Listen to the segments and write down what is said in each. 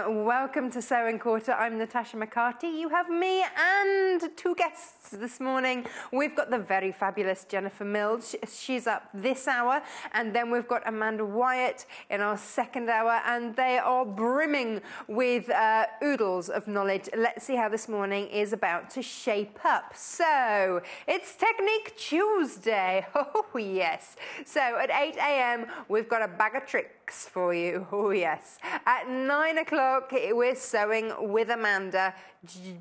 welcome to Sewing Quarter. I'm Natasha McCarthy. You have me and two guests this morning. We've got the very fabulous Jenniffer Mills. She's up this hour. And then we've got Amanda Wyatt in our second hour. And they are brimming with oodles of knowledge. Let's see how this morning is about to shape up. So, it's Technique Tuesday. Oh, yes. So, at 8 a.m., we've got a bag of tricks for you. Oh, yes. At 9 o'clock, we're sewing with Amanda.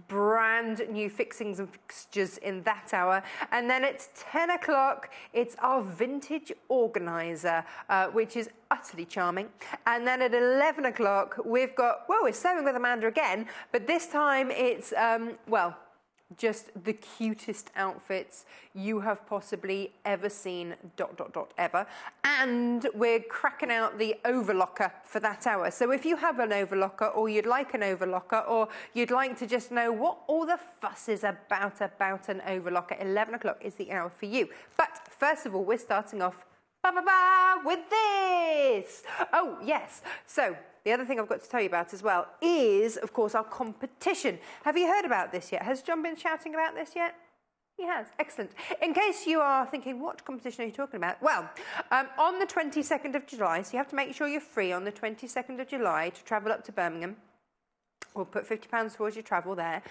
Brand new fixings and fixtures in that hour. And then at 10 o'clock, it's our vintage organiser, which is utterly charming. And then at 11 o'clock, we've got, well, we're sewing with Amanda again, but this time it's, well, just the cutest outfits you have possibly ever seen, ever. And we're cracking out the Overlocker for that hour. So if you have an Overlocker, or you'd like an Overlocker, or you'd like to just know what all the fuss is about an Overlocker, 11 o'clock is the hour for you. But first of all, we're starting off with this. Oh, yes. So the other thing I've got to tell you about as well is, of course, our competition. Have you heard about this yet? Has John been shouting about this yet? He has. Excellent. In case you are thinking, what competition are you talking about? Well, on the 22nd of July, so you have to make sure you're free on the 22nd of July to travel up to Birmingham. We'll put £50 towards your travel there.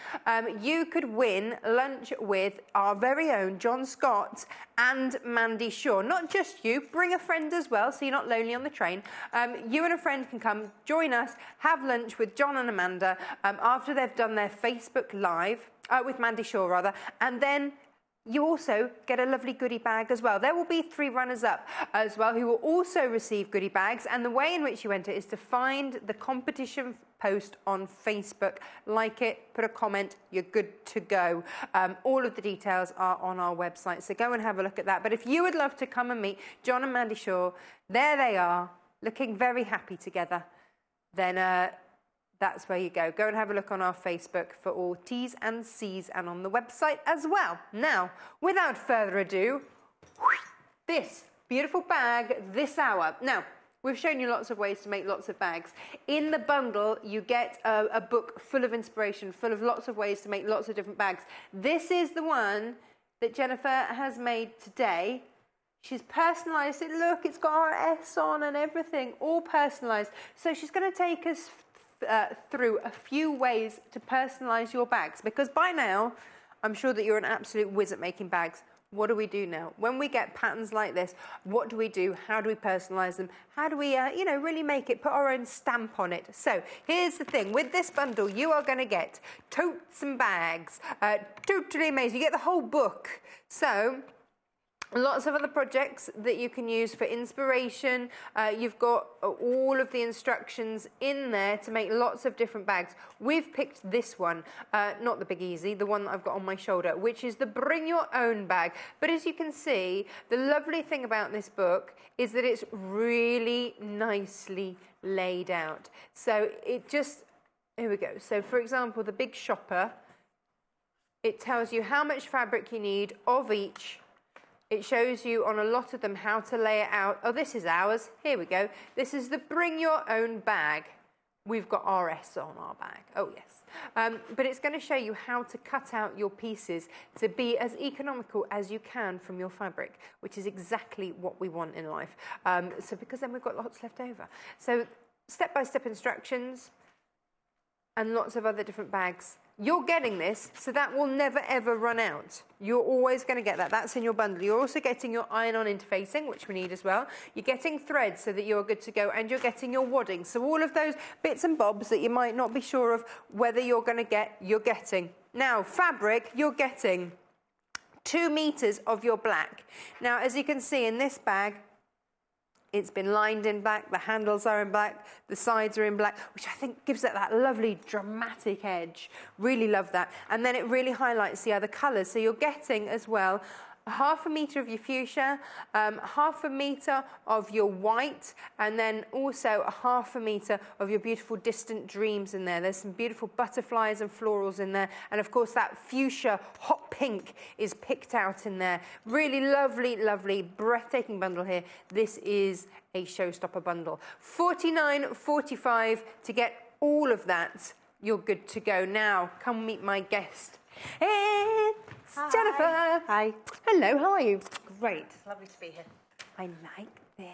You could win lunch with our very own John Scott and Mandy Shaw. Not just you, bring a friend as well, so you're not lonely on the train. You and a friend can come, join us, have lunch with John and Amanda after they've done their Facebook Live, with Mandy Shaw rather, and then you also get a lovely goodie bag as well. There will be 3 runners-up as well who will also receive goodie bags. And the way in which you enter is to find the competition post on Facebook, like it, put a comment, you're good to go. All of the details are on our website, so go and have a look at that. But if you would love to come and meet John and Mandy Shaw, there they are, looking very happy together, then that's where you go. Go and have a look on our Facebook for all T's and C's and on the website as well. Now, without further ado, this beautiful bag this hour. Now, we've shown you lots of ways to make lots of bags. In the bundle, you get a book full of inspiration, full of lots of ways to make lots of different bags. This is the one that Jenniffer has made today. She's personalised it. Look, it's got our S on and everything, all personalised. So she's going to take us through a few ways to personalise your bags, because by now I'm sure that you're an absolute whiz at making bags. What do we do now when we get patterns like this? What do we do? How do we personalise them? How do we really make it, put our own stamp on it? So here's the thing, with this bundle you are going to get totes and bags, totally amazing. You get the whole book, so lots of other projects that you can use for inspiration. You've got all of the instructions in there to make lots of different bags. We've picked this one, not the Big Easy, the one that I've got on my shoulder, which is the Bring Your Own bag. But as you can see, the lovely thing about this book is that it's really nicely laid out. So it just, here we go. So for example, the Big Shopper, it tells you how much fabric you need of each. It shows you on a lot of them how to lay it out. Oh, this is ours. Here we go. This is the Bring Your Own bag. We've got RS on our bag. Oh, yes. But it's going to show you how to cut out your pieces to be as economical as you can from your fabric, which is exactly what we want in life. So because then we've got lots left over. So step-by-step instructions and lots of other different bags. You're getting this, so that will never ever run out. You're always going to get that. That's in your bundle. You're also getting your iron-on interfacing, which we need as well. You're getting threads so that you're good to go, and you're getting your wadding. So all of those bits and bobs that you might not be sure of whether you're going to get, you're getting. Now, fabric, you're getting 2 meters of your black. Now, as you can see in this bag, it's been lined in black, the handles are in black, the sides are in black, which I think gives it that lovely dramatic edge. Really love that. And then it really highlights the other colours. So you're getting as well ½ metre of your fuchsia, ½ metre of your white, and then also ½ metre of your beautiful distant dreams in there. There's some beautiful butterflies and florals in there, and of course that fuchsia hot pink is picked out in there. Really lovely, lovely, breathtaking bundle here. This is a showstopper bundle. $49.45 to get all of that, you're good to go. Now, come meet my guest. It's Jenniffer. Hi. Hello, how are you? Great. It's lovely to be here. I like this.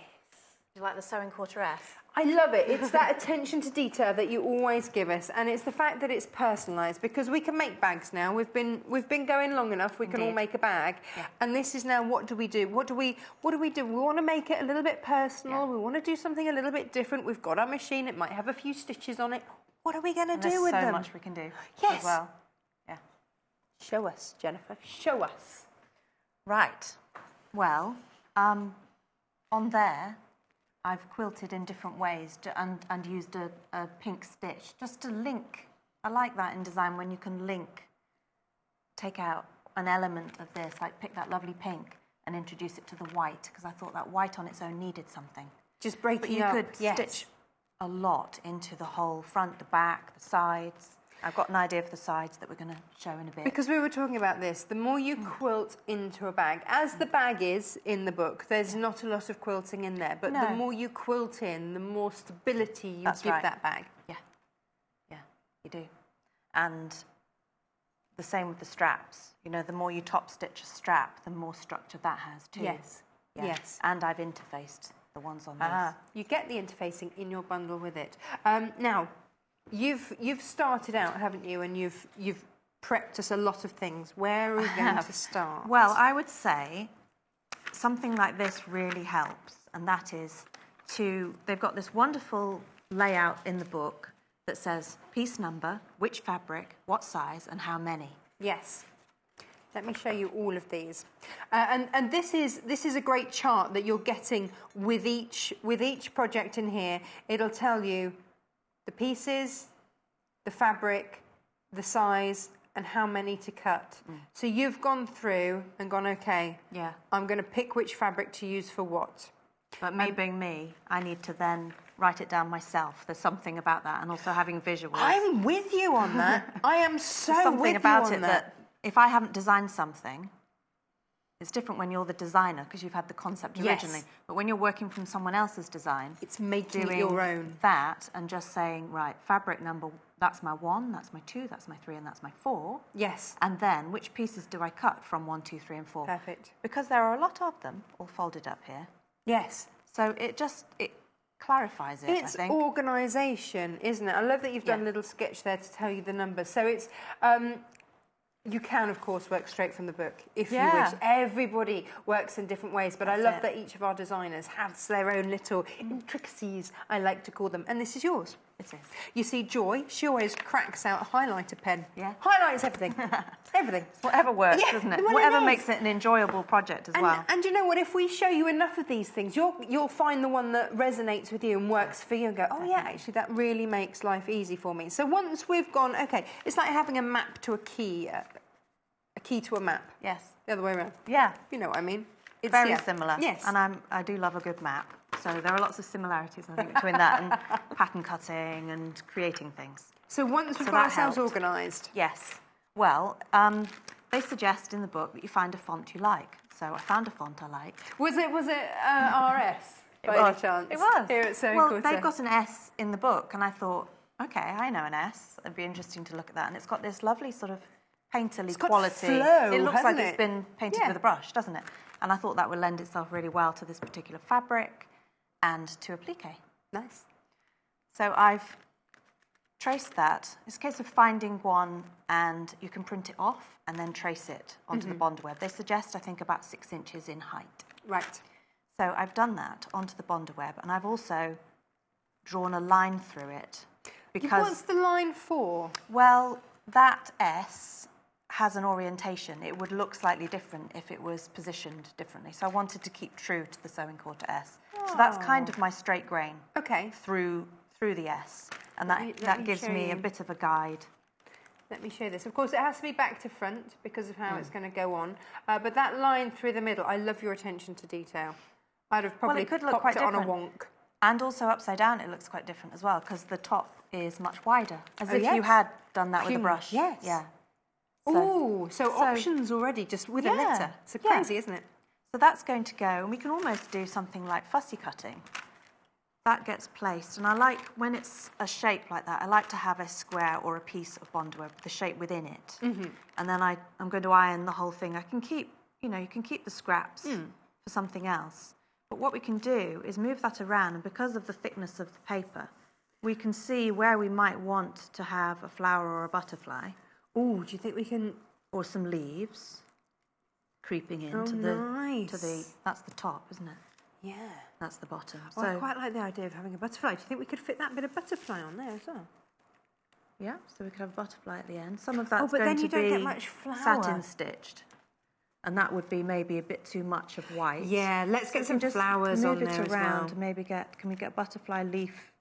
Do you like the sewing quarterette? I love it. It's that attention to detail that you always give us, and it's the fact that it's personalised, because we can make bags now. We've been going long enough. We can all make a bag, and this is now what do we do? What do we do? We want to make it a little bit personal. We want to do something a little bit different. We've got our machine. It might have a few stitches on it. What are we going to do with them? There's so much we can do. Yes. As well. Yeah. Show us, Jenniffer. Show us. Right. Well, on there, I've quilted in different ways and used a pink stitch just to link. I like that in design when you can link, take out an element of this, like pick that lovely pink and introduce it to the white, because I thought that white on its own needed something. Just breaking up. But you could stitch a lot into the whole front, the back, the sides. I've got an idea for the sides that we're going to show in a bit. Because we were talking about this, the more you quilt into a bag, as the bag is in the book, there's not a lot of quilting in there, but the more you quilt in, the more stability you give that bag. Yeah, yeah, you do. And the same with the straps. You know, the more you top stitch a strap, the more structure that has too. Yes, yes. And I've interfaced the ones on this. You get the interfacing in your bundle with it. Now, You've started out, haven't you? And you've prepped us a lot of things. Where are we going to start? Well, I would say something like this really helps, and that is they've got this wonderful layout in the book that says piece number, which fabric, what size, and how many. Yes. Let me show you all of these. And this is a great chart that you're getting with each project in here. It'll tell you the pieces, the fabric, the size, and how many to cut. So you've gone through and gone, okay, I'm going to pick which fabric to use for what. But me being me, I need to then write it down myself. There's something about that, and also having visuals. I'm with you on that. I am so something with about you on it that if I haven't designed something, it's different when you're the designer because you've had the concept originally. But when you're working from someone else's design, it's making it your own. That and just saying, right, fabric number, that's my 1, that's my 2, that's my 3, and that's my 4. Yes. And then which pieces do I cut from 1, 2, 3, and 4? Perfect. Because there are a lot of them all folded up here. Yes. So it clarifies it, I think. It's organisation, isn't it? I love that you've done a little sketch there to tell you the numbers. So it's... you can, of course, work straight from the book if you wish. Everybody works in different ways, but I love that each of our designers has their own little intricacies, I like to call them. And this is yours. It is. You see, Joy, she always cracks out a highlighter pen. Yeah. Highlights everything. Everything. It's whatever works, doesn't it? Whatever makes it an enjoyable project as well. And you know what? If we show you enough of these things, you'll find the one that resonates with you and works for you and go, oh, yeah, actually, that really makes life easy for me. So once we've gone, okay, it's like having a map to a key to a map. Yes. The other way around. Yeah. You know what I mean? It's very similar. Yes. And I do love a good map. So there are lots of similarities, I think, between that and pattern cutting and creating things. So once we've got ourselves organised. Yes. Well, they suggest in the book that you find a font you like. So I found a font I liked. Was it RS by any chance? It was. Here at Sewing Quarter. They've got an S in the book, and I thought, okay, I know an S. It'd be interesting to look at that. And it's got this lovely sort of painterly quality. Flow, it looks like it's been painted with a brush, doesn't it? And I thought that would lend itself really well to this particular fabric and to applique. Nice. So I've traced that. It's a case of finding one, and you can print it off and then trace it onto the bond web. They suggest, I think, about 6 inches in height. Right. So I've done that onto the bond web, and I've also drawn a line through it. Because what's the line for? Well, that S has an orientation. It would look slightly different if it was positioned differently. So I wanted to keep true to the sewing quarter S. So that's kind of my straight grain through the S. And that gives me a bit of a guide. Let me show this. Of course, it has to be back to front because of how it's going to go on. But that line through the middle, I love your attention to detail. I'd have probably popped it on a wonk. And also upside down, it looks quite different as well because the top is much wider, as if you had done that with a brush. Yes. Yeah. So options already just with a letter. So crazy, isn't it? So that's going to go, and we can almost do something like fussy cutting. that gets placed. And I like, when it's a shape like that, I like to have a square or a piece of bondweb with the shape within it. And then I'm going to iron the whole thing. I can keep, you know, you can keep the scraps for something else. But what we can do is move that around, and because of the thickness of the paper, we can see where we might want to have a flower or a butterfly. Oh, do you think we can... Or some leaves creeping in that's the top, isn't it? Yeah. That's the bottom. Oh, I quite like the idea of having a butterfly. Do you think we could fit that bit of butterfly on there as well? Yeah, so we could have a butterfly at the end. Some of that's but going then you to don't be get much flower. satin stitched. And that would be maybe a bit too much of white. Yeah, let's get some flowers on there as well. Move it around and maybe can we get a butterfly leaf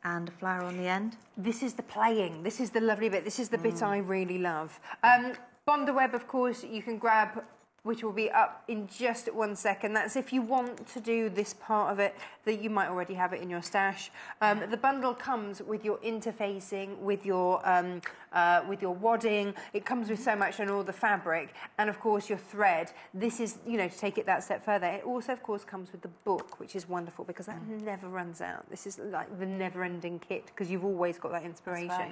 and a flower on the end? This is the playing. This is the lovely bit. This is the bit I really love. Bondweb, of course, you can grab, which will be up in just 1 second. That's if you want to do this part of it, that you might already have it in your stash. The bundle comes with your interfacing, with your wadding. It comes with so much and all the fabric, and of course your thread. This is, you know, to take it that step further. It also, of course, comes with the book, which is wonderful because that never runs out. This is like the never-ending kit because you've always got that inspiration.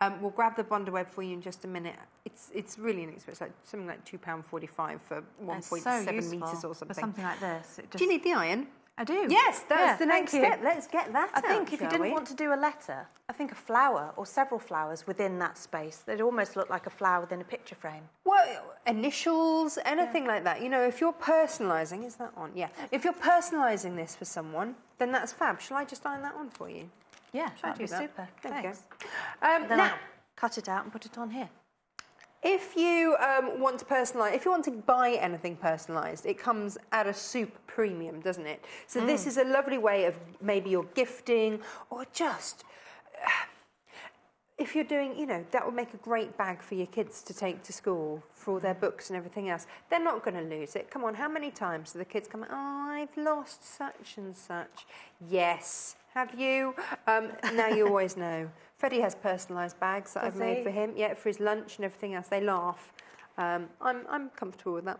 Right. We'll grab the bondweb for you in just a minute. It's really inexpensive, like something like £2.45 for 1.7 metres or something. For something like this. Do you need the iron? I do. Yes, that's the next step. Let's get that I think if you didn't want to do a letter, I think a flower or several flowers within that space, they'd almost look like a flower within a picture frame. Well, initials, anything like that. You know, if you're personalising, is that on? Yeah. If you're personalising this for someone, then that's fab. Shall I just iron that on for you? Yeah, that'd be super. Thanks. Then now, cut it out and put it on here. If you want to personalise, if you want to buy anything personalised, it comes at a super premium, doesn't it? So this is a lovely way of maybe you're gifting or just... if you're doing, you know, that would make a great bag for your kids to take to school for all their books and everything else. They're not going to lose it. Come on, how many times do the kids come, oh, I've lost such and such. Yes. Have you? Now you always know. Freddie has personalised bags that I've made for him. Yeah, for his lunch and everything else. They laugh. I'm comfortable with that.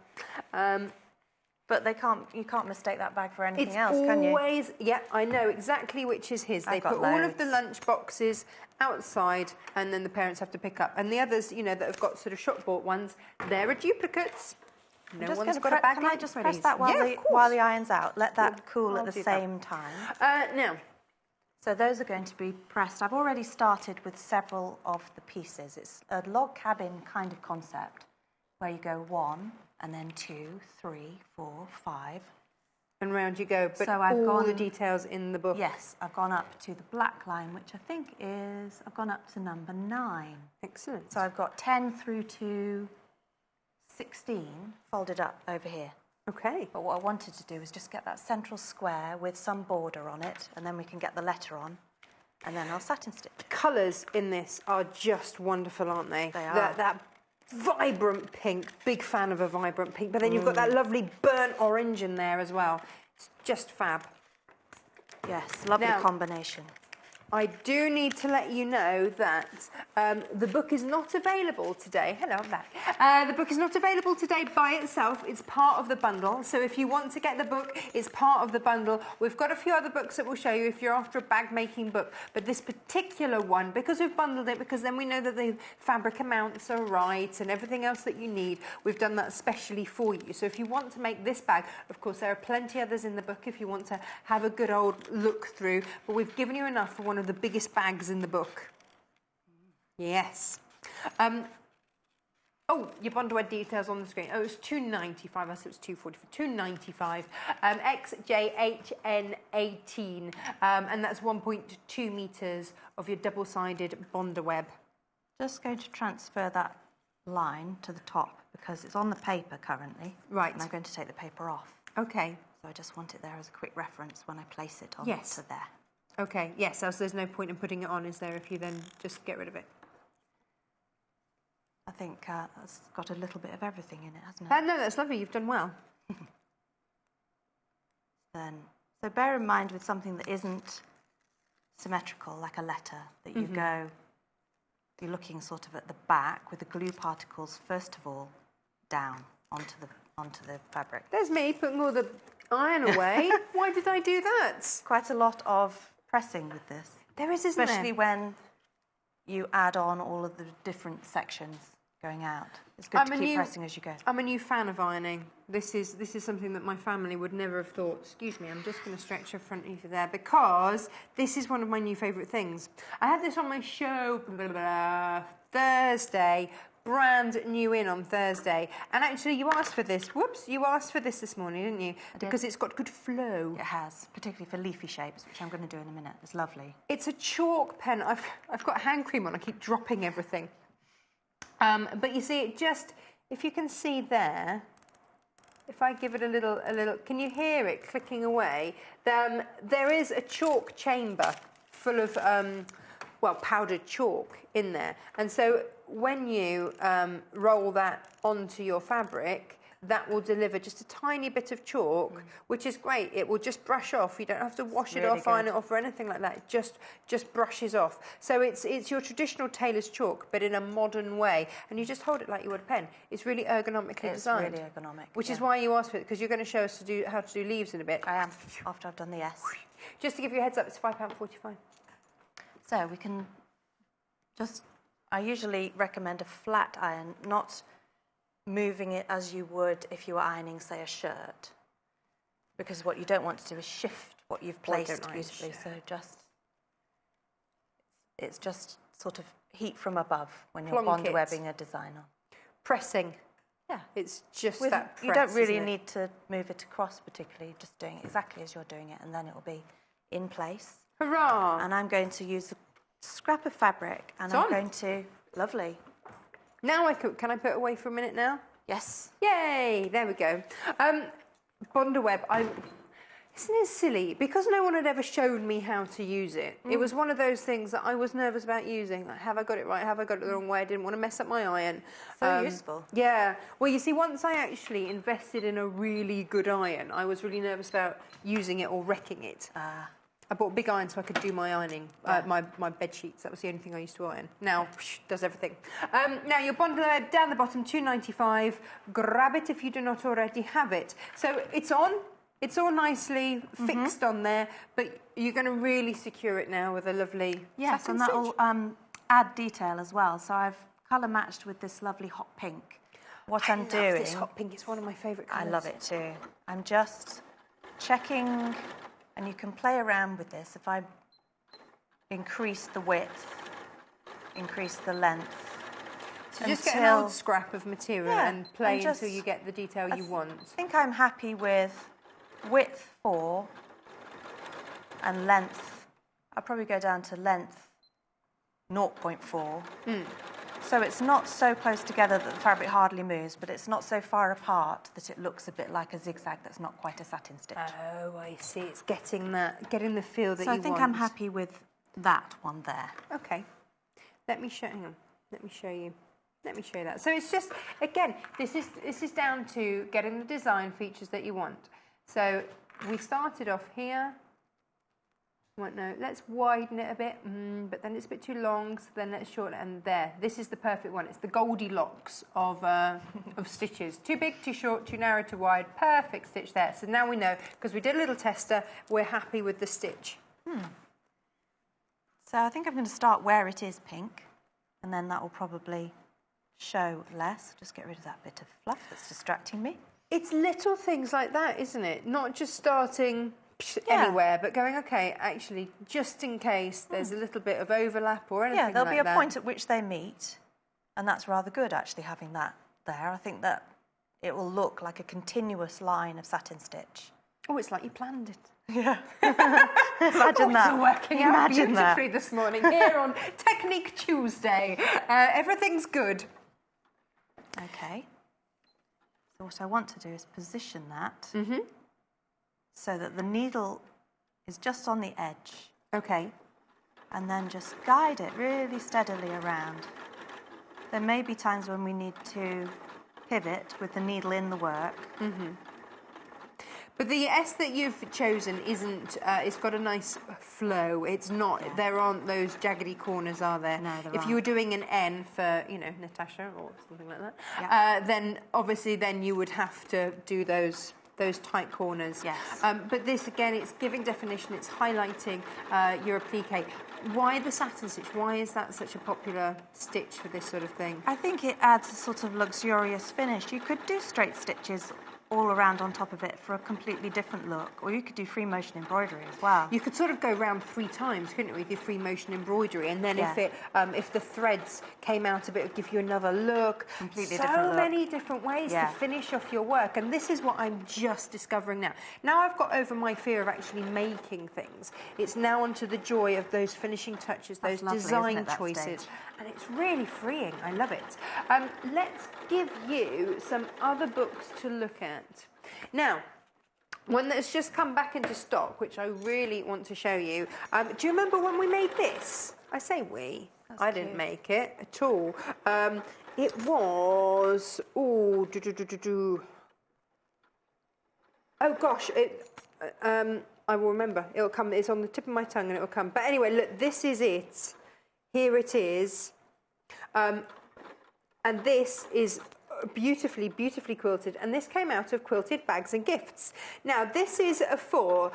But you can't mistake that bag for anything else, can you? It's always, yeah, I know exactly which is his. They put all of the lunch boxes outside and then the parents have to pick up. And the others, you know, that have got sort of shop-bought ones, they're duplicates. No one's got a bag. Can I just press that while the iron's out? Let that cool at the same time. Now. So those are going to be pressed. I've already started with several of the pieces. It's a log cabin kind of concept where you go 1 and then 2, 3, 4, 5. And round you go, but so I've all the details in the book. Yes, I've gone up to the black line, which I think is, I've gone up to number 9. Excellent. So I've got 10 through to 16 folded up over here. Okay. But what I wanted to do was just get that central square with some border on it, and then we can get the letter on, and then I'll satin stitch. The colours in this are just wonderful, aren't they? They are. That vibrant pink, big fan of a vibrant pink, but then you've got that lovely burnt orange in there as well. It's just fab. Yes, lovely combination. I do need to let you know that the book is not available today. Hello, I'm back. The book is not available today by itself. It's part of the bundle. So if you want to get the book, it's part of the bundle. We've got a few other books that we'll show you if you're after a bag-making book. But this particular one, because we've bundled it, because then we know that the fabric amounts are right and everything else that you need, we've done that specially for you. So if you want to make this bag, of course, there are plenty others in the book if you want to have a good old look through. But we've given you enough for one of the biggest bags in the book. Yes. Oh, your bondweb details on the screen. Oh, it's $2.95. I said it was $2.45. XJHN18, and that's 1.2 meters of your double-sided bondweb. Just going to transfer that line to the top because it's on the paper currently. Right. And I'm going to take the paper off. Okay. So I just want it there as a quick reference when I place it on to there. Okay, yes, so there's no point in putting it on, is there, if you then just get rid of it? I think that's got a little bit of everything in it, hasn't it? No, that's lovely, you've done well. So bear in mind with something that isn't symmetrical, like a letter, that you go, you're looking sort of at the back with the glue particles, first of all, down onto the fabric. There's me putting all the Iron away. Why did I do that? Quite a lot of pressing with this. There is, isn't Especially there? when you add on all of the different sections going out. It's good to keep pressing as you go. I'm a new fan of ironing. This is something that my family would never have thought. Excuse me, I'm just going to stretch your front over there because this is one of my new favourite things. I had this on my show Thursday, brand new in on Thursday. And actually you asked for this. Whoops, you asked for this morning, didn't you? Because it's got good flow. It has, particularly for leafy shapes, which I'm going to do in a minute. It's lovely. It's a chalk pen. I've got hand cream on. I keep dropping everything. But you see, it just, if you can see there, if I give it a little, can you hear it clicking away? There is a chalk chamber full of, well, powdered chalk in there. And so when you roll that onto your fabric, that will deliver just a tiny bit of chalk, which is great. It will just brush off. You don't have to wash it off, iron it off, or anything like that. It just brushes off. So it's your traditional tailor's chalk, but in a modern way. And you just hold it like you would a pen. It's really ergonomically designed. It's really ergonomic. Which is why you asked for it, because you're going to show us how to do leaves in a bit. I am, after I've done the S. Just to give you a heads up, it's £5.45. So we can just, I usually recommend a flat iron, not moving it as you would if you were ironing, say, a shirt, because what you don't want to do is shift what you've placed beautifully. So it's just sort of heat from above when you're bond webbing a design on. Pressing. Yeah, it's just that press, you don't really need to move it across particularly, just doing it exactly as you're doing it, and then it will be in place. Hurrah! And I'm going to use a scrap of fabric, and I'm going to, lovely. Now can I put it away for a minute now? Yes. Yay! There we go. Bonderweb, isn't it silly? Because no one had ever shown me how to use it. It was one of those things that I was nervous about using. Like, have I got it right? Have I got it the wrong way? I didn't want to mess up my iron. So useful. Yeah. Well, you see, once I actually invested in a really good iron, I was really nervous about using it or wrecking it. I bought a big iron so I could do my ironing, my bed sheets. That was the only thing I used to iron. Now, does everything. Now, your bundle down the bottom, £2.95. Grab it if you do not already have it. So it's on. It's all nicely fixed on there, but you're going to really secure it now with a lovely Yes, satin and that will add detail as well. So I've colour matched with this lovely hot pink. What I'm doing... this hot pink. It's one of my favourite colours. I love it too. I'm just checking... And you can play around with this. If I increase the width, increase the length. So just get an old scrap of material and play just, until you get the detail you want. I think I'm happy with width 4 and length. I'll probably go down to length 0.4. So it's not so close together that the fabric hardly moves, but it's not so far apart that it looks a bit like a zigzag that's not quite a satin stitch. Oh, I see. It's getting the feel that you want. So I think I'm happy with that one there. Okay. Let me show. Hang on. Let me show you. Let me show you that. So it's just, again, this is down to getting the design features that you want. So we started off here. No, let's widen it a bit, but then it's a bit too long, so then let's shorten it, and there. This is the perfect one. It's the Goldilocks of stitches. Too big, too short, too narrow, too wide. Perfect stitch there. So now we know, because we did a little tester, we're happy with the stitch. So I think I'm going to start where it is pink, and then that will probably show less. Just get rid of that bit of fluff that's distracting me. It's little things like that, isn't it? Not just starting... anywhere, but going, okay, actually, just in case there's a little bit of overlap or anything like that. Yeah, there'll be a point at which they meet, and that's rather good, actually, having that there. I think that it will look like a continuous line of satin stitch. Oh, it's like you planned it. Yeah. Imagine that. It's working out beautifully this morning here on Technique Tuesday. Everything's good. Okay. So what I want to do is position that. So that the needle is just on the edge. Okay. And then just guide it really steadily around. There may be times when we need to pivot with the needle in the work. But the S that you've chosen isn't, it's got a nice flow. It's not, there aren't those jaggedy corners, are there? No, there If you were doing an N for, you know, Natasha or something like that, then obviously then you would have to do those those tight corners. Yes. But this, again, it's giving definition, it's highlighting your applique. Why the satin stitch? Why is that such a popular stitch for this sort of thing? I think it adds a sort of luxurious finish. You could do straight stitches all around on top of it for a completely different look, or you could do free motion embroidery as well. You could sort of go round 3 times, couldn't you, with your free motion embroidery, and then if the threads came out a bit, it would give you another look. Completely different look. So many different ways to finish off your work, and this is what I'm just discovering now. Now I've got over my fear of actually making things. It's now onto the joy of those finishing touches, those design choices. And it's really freeing. I love it. Let's give you some other books to look at. Now, one that's just come back into stock, which I really want to show you. Do you remember when we made this? I say we. I didn't make it at all. It was... Oh, oh gosh. I will remember. It'll come. It's on the tip of my tongue and it'll come. But anyway, look, this is it. Here it is. And this is beautifully, beautifully quilted. And this came out of Quilted Bags and Gifts. Now, this is for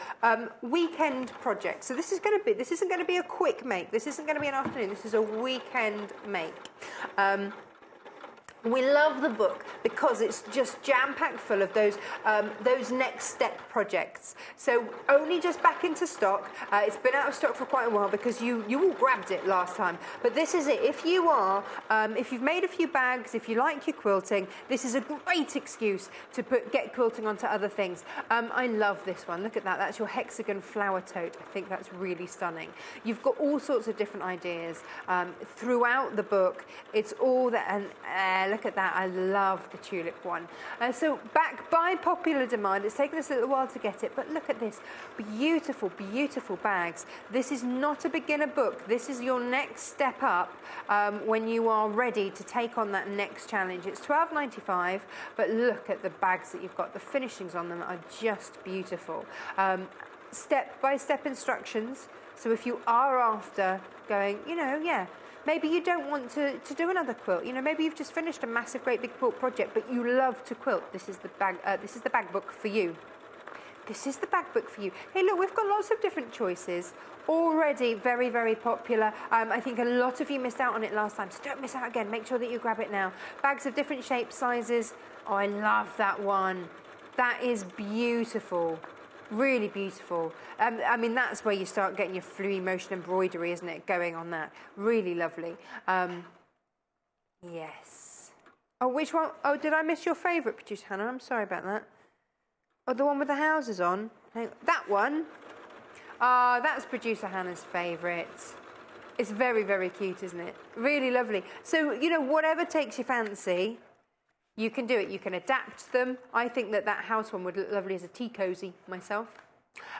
weekend projects. So this isn't going to be a quick make. This isn't going to be an afternoon. This is a weekend make. We love the book because it's just jam-packed full of those next step projects. So only just back into stock. It's been out of stock for quite a while because you all grabbed it last time. But this is it. If you've made a few bags, if you like your quilting, this is a great excuse to get quilting onto other things. I love this one. Look at that. That's your hexagon flower tote. I think that's really stunning. You've got all sorts of different ideas throughout the book. It's all that, and look at that. I love the tulip one. So back by popular demand. It's taken us a little while to get it, but look at this. Beautiful, beautiful bags. This is not a beginner book. This is your next step up when you are ready to take on that next challenge. It's $12.95, but look at the bags that you've got. The finishings on them are just beautiful. Step-by-step instructions. So if you are after going, maybe you don't want to do another quilt. Maybe you've just finished a massive, great big quilt project, but you love to quilt. This is the bag book for you. This is the bag book for you. Hey, look, we've got lots of different choices. Already very, very popular. I think a lot of you missed out on it last time, so don't miss out again. Make sure that you grab it now. Bags of different shapes, sizes. Oh, I love that one. That is beautiful. Really beautiful. I mean, that's where you start getting your free motion embroidery, isn't it, going on that. Really lovely. Yes. Oh, which one? Oh, did I miss your favourite, Producer Hannah? I'm sorry about that. Oh, the one with the houses on. That one. Ah, that's Producer Hannah's favourite. It's very, very cute, isn't it? Really lovely. So, whatever takes your fancy, you can do it. You can adapt them. I think that house one would look lovely as a tea cosy myself.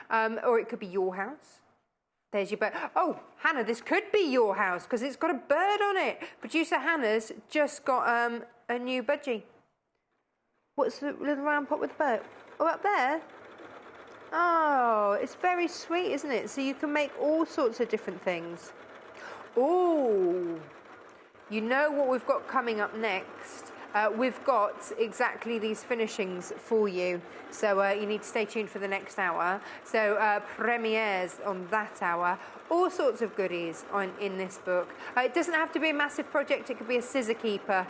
Or it could be your house. There's your bird. Oh, Hannah, this could be your house because it's got a bird on it. Producer Hannah's just got a new budgie. What's the little round pot with the bird? Oh, up there? Oh, it's very sweet, isn't it? So you can make all sorts of different things. Oh, you know what we've got coming up next? We've got exactly these finishings for you. So you need to stay tuned for the next hour. So premieres on that hour. All sorts of goodies in this book. It doesn't have to be a massive project. It could be a scissor keeper.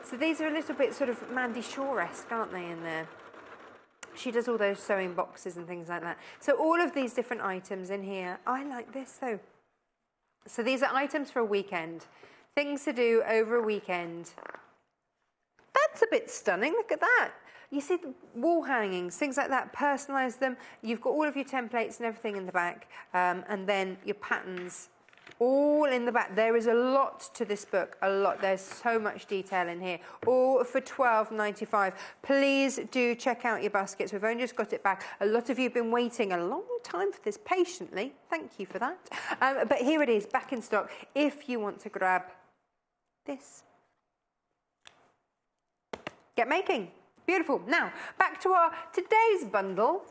So these are a little bit sort of Mandy Shaw-esque, aren't they, in there? She does all those sewing boxes and things like that. So all of these different items in here. I like this, though. So these are items for a weekend. Things to do over a weekend. That's a bit stunning. Look at that. You see the wall hangings, things like that. Personalise them. You've got all of your templates and everything in the back. And then your patterns all in the back. There is a lot to this book, a lot. There's so much detail in here, all for $12.95. Please do check out your baskets. We've only just got it back. A lot of you have been waiting a long time for this patiently. Thank you for that. But here it is, back in stock, if you want to grab this. Get making. Beautiful. Now, back to our today's bundle.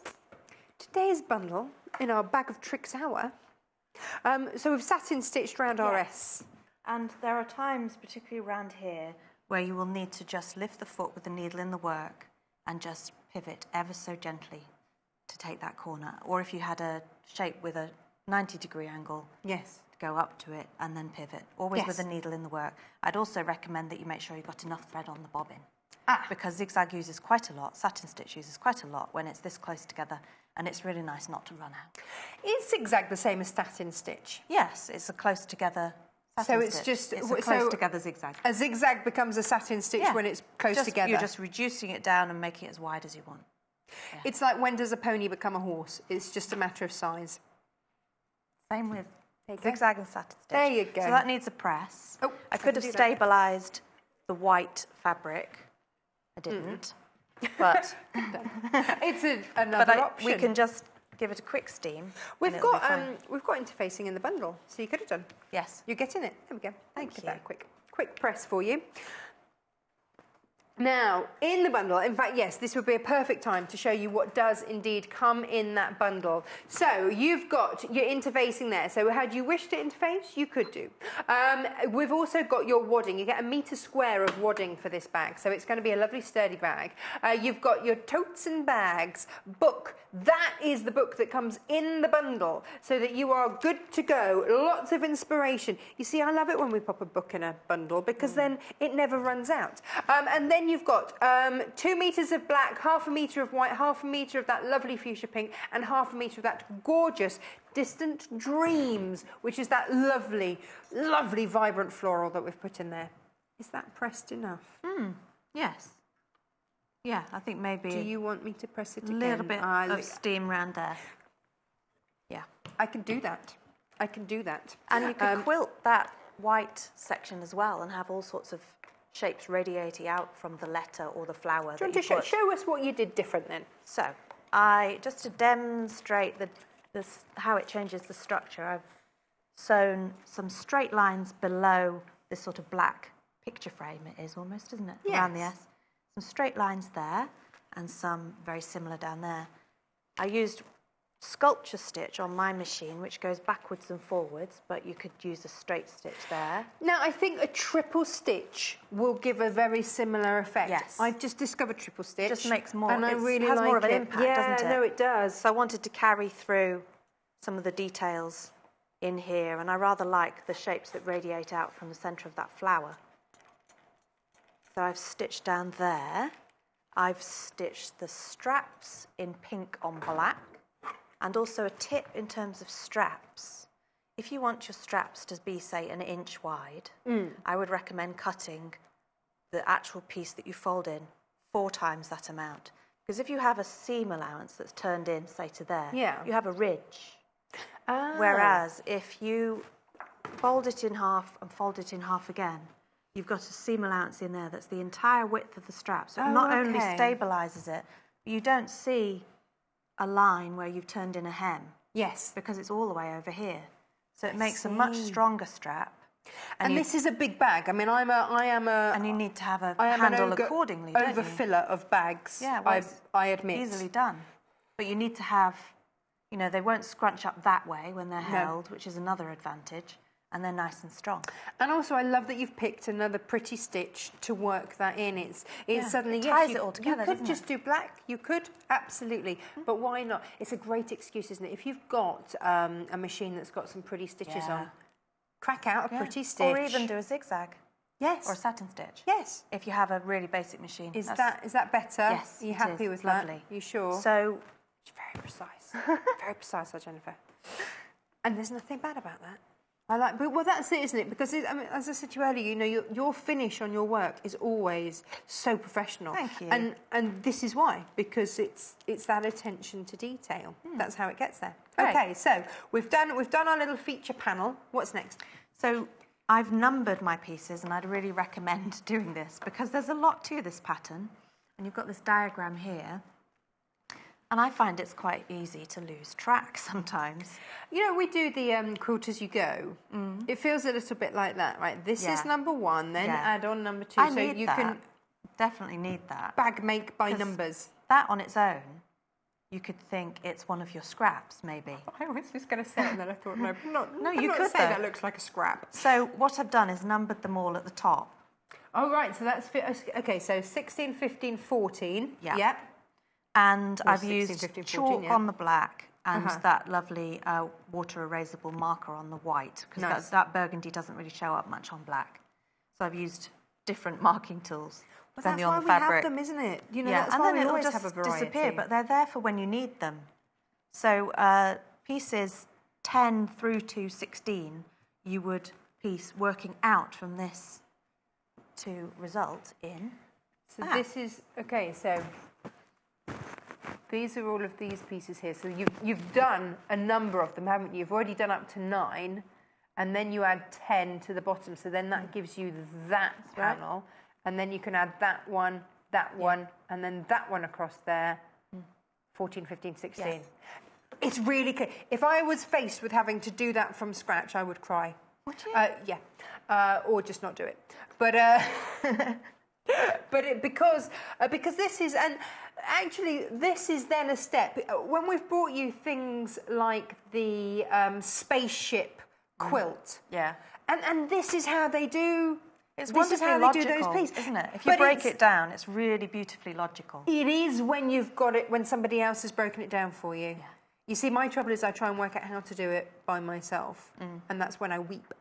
Today's bundle in our bag of tricks hour. So we've satin stitched around our S. And there are times, particularly around here, where you will need to just lift the foot with the needle in the work and just pivot ever so gently to take that corner. Or if you had a shape with a 90-degree angle, yes, go up to it and then pivot, always yes, with a needle in the work. I'd also recommend that you make sure you've got enough thread on the bobbin. Because zigzag uses quite a lot, satin stitch uses quite a lot when it's this close together, and it's really nice not to run out. Is zigzag the same as satin stitch? Yes, it's a close together satin so it's stitch. just it's a close together zigzag. A zigzag becomes a satin stitch when it's close together. You're just reducing it down and making it as wide as you want. Yeah. It's like, when does a pony become a horse? It's just a matter of size. Same with zigzag and satin stitch. There you go. So that needs a press. Oh, I could have stabilised the white fabric. I didn't, but it's another option. We can just give it a quick steam. We've got interfacing in the bundle, so you could have done. Yes, you're getting it. There we go. Thank you. That quick press for you. Now, in the bundle, in fact, yes, this would be a perfect time to show you what does indeed come in that bundle. So you've got your interfacing there. So had you wished to interface, you could do. We've also got your wadding. You get 1 metre square of wadding for this bag, so it's going to be a lovely sturdy bag. You've got your totes and bags, book. That is the book that comes in the bundle, so that you are good to go. Lots of inspiration. You see, I love it when we pop a book in a bundle, because then it never runs out. And then you've got 2 metres of black, 1/2 metre of white, 1/2 metre of that lovely fuchsia pink, and 1/2 metre of that gorgeous Distant Dreams, which is that lovely, lovely vibrant floral that we've put in there. Is that pressed enough? Yes. Yeah, I think maybe... Do you want me to press it again? A little bit of steam round there. Yeah. I can do that. I can do that. And you could quilt that white section as well and have all sorts of shapes radiating out from the letter or the flower. Do you want to show us what you did different then? So, just to demonstrate how it changes the structure, I've sewn some straight lines below this sort of black picture frame, it is almost, isn't it? Yes. Around the S. Some straight lines there and some very similar down there. I used sculpture stitch on my machine, which goes backwards and forwards, but you could use a straight stitch there. Now, I think a triple stitch will give a very similar effect. Yes. I've just discovered triple stitch. It just makes more, and I really has like more of an it. impact, yeah, doesn't it? No, it does. So I wanted to carry through some of the details in here, and I rather like the shapes that radiate out from the centre of that flower. So I've stitched down there. I've stitched the straps in pink on black, and also a tip in terms of straps. If you want your straps to be, say, 1 inch wide, I would recommend cutting the actual piece that you fold in 4 times that amount. Because if you have a seam allowance that's turned in, say, to there, you have a ridge. Whereas if you fold it in half and fold it in half again, you've got a seam allowance in there that's the entire width of the strap. So it not only stabilises it, but you don't see a line where you've turned in a hem. Yes. Because it's all the way over here. So it makes a much stronger strap. And this is a big bag. I mean, I am a... And you need to have a handle accordingly, don't you? Overfiller of bags, yeah, well, I admit. Easily done. But you need to have, you know, they won't scrunch up that way when they're held, which is another advantage. And they're nice and strong. And also, I love that you've picked another pretty stitch to work that in. It's suddenly, it ties it all together, you could just do black. You could, absolutely. But why not? It's a great excuse, isn't it? If you've got a machine that's got some pretty stitches on, crack out a pretty stitch. Or even do a zigzag. Yes. Or a satin stitch. Yes. If you have a really basic machine. Is that better? Yes. Are you happy with that? Lovely. You sure? So, it's very precise. Very precise, Jenniffer. And there's nothing bad about that. I like, but well, that's it, isn't it? Because I mean, as I said to you earlier, you know, your finish on your work is always so professional. Thank you. And this is why, because it's that attention to detail. That's how it gets there. Right. Okay, so we've done our little feature panel. What's next? So I've numbered my pieces, and I'd really recommend doing this because there's a lot to this pattern, and you've got this diagram here. And I find it's quite easy to lose track sometimes. You know, we do the quilt as you go. It feels a little bit like that, right? This is number 1, then add on number 2. I need that. Can definitely need that. Bag make by numbers. That on its own, you could think it's one of your scraps, maybe. I was just going to say it, and then I thought, no, you could say that looks like a scrap. So what I've done is numbered them all at the top. Oh, right, so that's... Okay, so 16, 15, 14. Yeah. Yep. And Or I've 16, used 15, 14, chalk yeah. on the black and that lovely water erasable marker on the white, because that burgundy doesn't really show up much on black. So I've used different marking tools depending on the fabric. That's why we have them, isn't it? You know, Yeah, that's and why then we it'll always just have a variety. disappear, but they're there for when you need them. So pieces 10 through to 16, you would piece working out from this to result in that. This is, okay, so these are all of these pieces here. So you've done a number of them, haven't you? You've already done up to 9, and then you add 10 to the bottom. So then that gives you that panel, and then you can add that one, and then that one across there, 14, 15, 16. Yes. It's really clear. If I was faced with having to do that from scratch, I would cry. Would you? Yeah, or just not do it. But because this is, and actually this is then a step. When we've brought you things like the spaceship quilt, and this is how they do. It's this is how wonderfully they do logical, those pieces, isn't it? If you break it down, it's really beautifully logical. It is when you've got it, when somebody else has broken it down for you. Yeah. You see, my trouble is I try and work out how to do it by myself, and that's when I weep.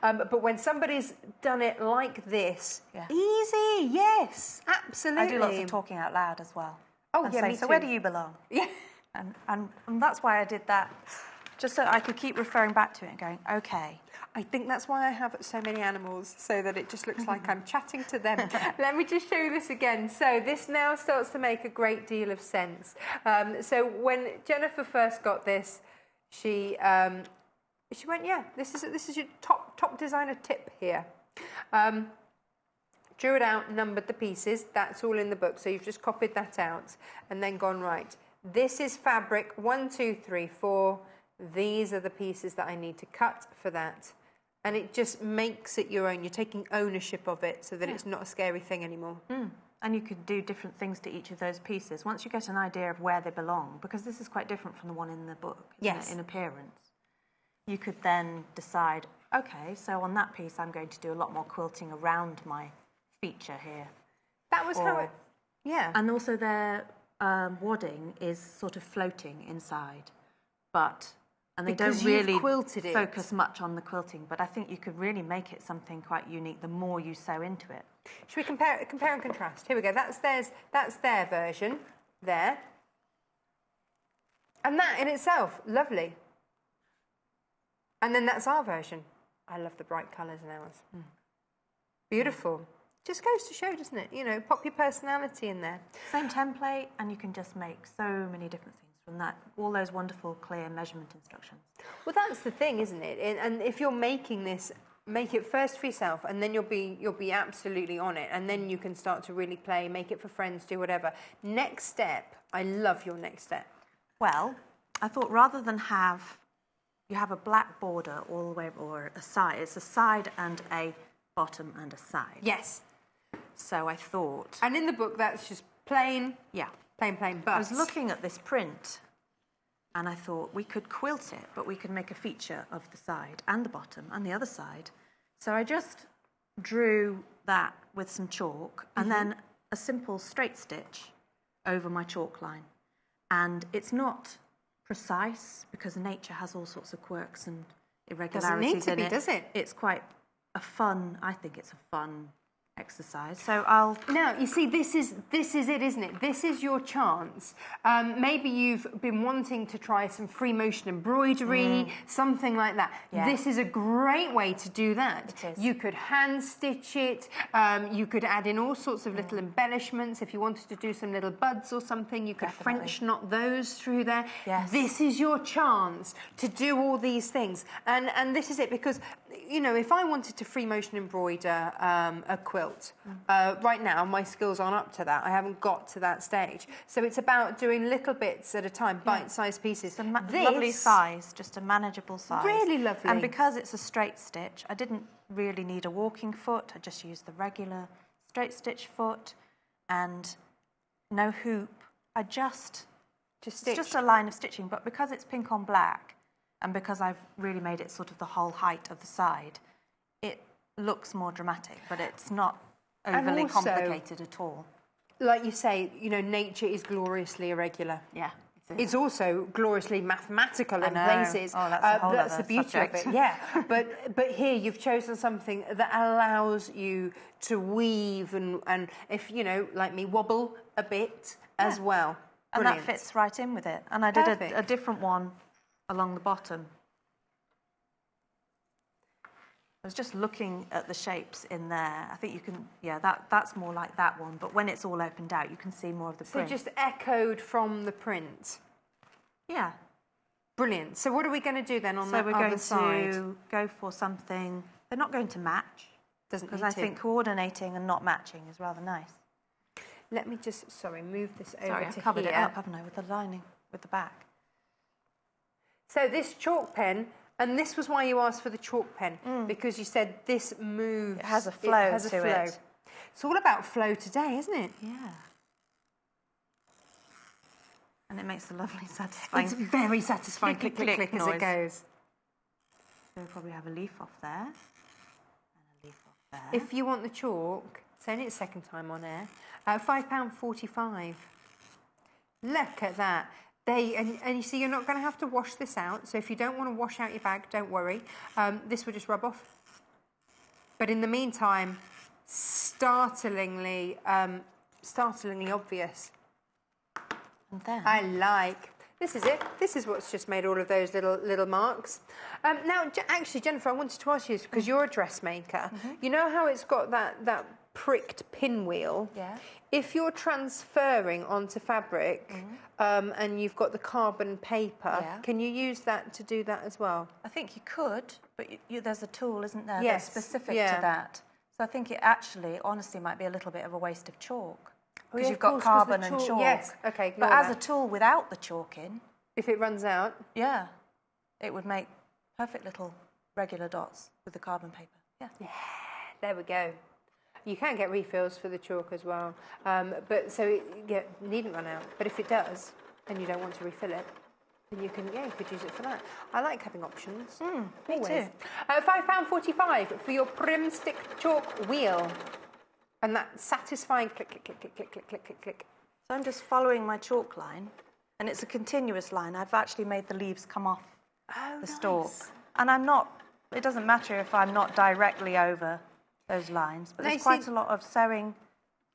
But when somebody's done it like this, easy, yes, absolutely. I do lots of talking out loud as well. Oh, and yeah, say, me so too. where do you belong? Yeah. And that's why I did that, just so I could keep referring back to it and going, okay. I think that's why I have so many animals, so that it just looks like I'm chatting to them. Let me just show you this again. So this now starts to make a great deal of sense. So when Jenniffer first got this, she went, yeah, this is your top designer tip here. Drew it out, numbered the pieces. That's all in the book. So you've just copied that out and then gone, right, this is fabric 1, 2, 3, 4. These are the pieces that I need to cut for that. And it just makes it your own. You're taking ownership of it so that it's not a scary thing anymore. And you could do different things to each of those pieces. Once you get an idea of where they belong, because this is quite different from the one in the book, isn't it, in appearance, you could then decide, okay, so on that piece I'm going to do a lot more quilting around my feature here. That was how it... Yeah. And also their wadding is sort of floating inside, but... And they don't really focus much on the quilting, but I think you could really make it something quite unique the more you sew into it. Should we compare and contrast? Here we go. That's their version there. And that in itself, lovely. And then that's our version. I love the bright colours in ours. Beautiful. Just goes to show, doesn't it? You know, pop your personality in there. Same template, and you can just make so many different things from that, all those wonderful clear measurement instructions. Well, that's the thing, isn't it? And if you're making this, make it first for yourself, and then you'll be absolutely on it, and then you can start to really play, make it for friends, do whatever. Next step, I love your next step. Well, I thought rather than you have a black border all the way, or a side, it's a side and a bottom and a side. Yes. So I thought... And in the book, that's just plain... Yeah. Plain, but... I was looking at this print, and I thought we could quilt it, but we could make a feature of the side and the bottom and the other side. So I just drew that with some chalk, and then a simple straight stitch over my chalk line. And it's not precise, because nature has all sorts of quirks and irregularities in it. Does it? It's quite a fun, I think it's a fun exercise. So I'll... Now, you see, this is it, isn't it? This is your chance. Maybe you've been wanting to try some free motion embroidery, something like that. Yeah. This is a great way to do that. It is. You could hand stitch it. You could add in all sorts of little embellishments. If you wanted to do some little buds or something, you could French knot those through there. Yes. This is your chance to do all these things. And this is it, because, you know, if I wanted to free motion embroider a quilt, right now my skills aren't up to that. I haven't got to that stage. So it's about doing little bits at a time, bite-sized pieces. It's a lovely size, just a manageable size. Really lovely. And because it's a straight stitch, I didn't really need a walking foot. I just used the regular straight stitch foot and no hoop. I just it's just a line of stitching, but because it's pink on black and because I've really made it sort of the whole height of the side, it looks more dramatic, but it's not overly also, complicated at all. Like you say, you know, nature is gloriously irregular. Yeah. It's also gloriously mathematical in places. Oh, that's a whole that's other the beauty subject. of it. Yeah, but here you've chosen something that allows you to weave and if you know, like me, wobble a bit as well. And Brilliant. that fits right in with it. And I did a different one along the bottom. I was just looking at the shapes in there. I think you can, that's more like that one. But when it's all opened out, you can see more of the print. So just echoed from the print. Yeah. Brilliant. So what are we going to do then on the other side? So we're going to go for something. They're not going to match. Because I think coordinating and not matching is rather nice. Let me just, move this over to here. Sorry, I've covered it up, haven't I, with the lining, with the back. So this chalk pen, and this was why you asked for the chalk pen, because you said this moves. It has a flow to it. It's all about flow today, isn't it? Yeah. And it makes a lovely satisfying... It's very satisfying click, click, click as it goes. So we'll probably have a leaf off there, and a leaf off there. If you want the chalk, saying it second time on air, £5.45. Look at that. And you see, you're not going to have to wash this out. So if you don't want to wash out your bag, don't worry. This will just rub off. But in the meantime, startlingly obvious. And then I like. This is it. This is what's just made all of those little marks. Now, actually, Jenniffer, I wanted to ask you this because you're a dressmaker. You know how it's got that pricked pinwheel? Yeah. If you're transferring onto fabric and you've got the carbon paper, can you use that to do that as well? I think you could, but there's a tool, isn't there, yes. that's specific to that. So I think it actually, honestly, might be a little bit of a waste of chalk. Because you've got carbon and chalk. Yes, okay. But as a tool without the chalk in... If it runs out? Yeah. It would make perfect little regular dots with the carbon paper. Yeah. Yeah, there we go. You can get refills for the chalk as well. But so it needn't run out. But if it does, and you don't want to refill it, then you could use it for that. I like having options. Me too. £5.45 for your prim stick chalk wheel. And that satisfying click, click, click, click, click, click, click, click, click. So I'm just following my chalk line, and it's a continuous line. I've actually made the leaves come off the stalk. And it doesn't matter if I'm not directly over those lines, but there's quite a lot of sewing,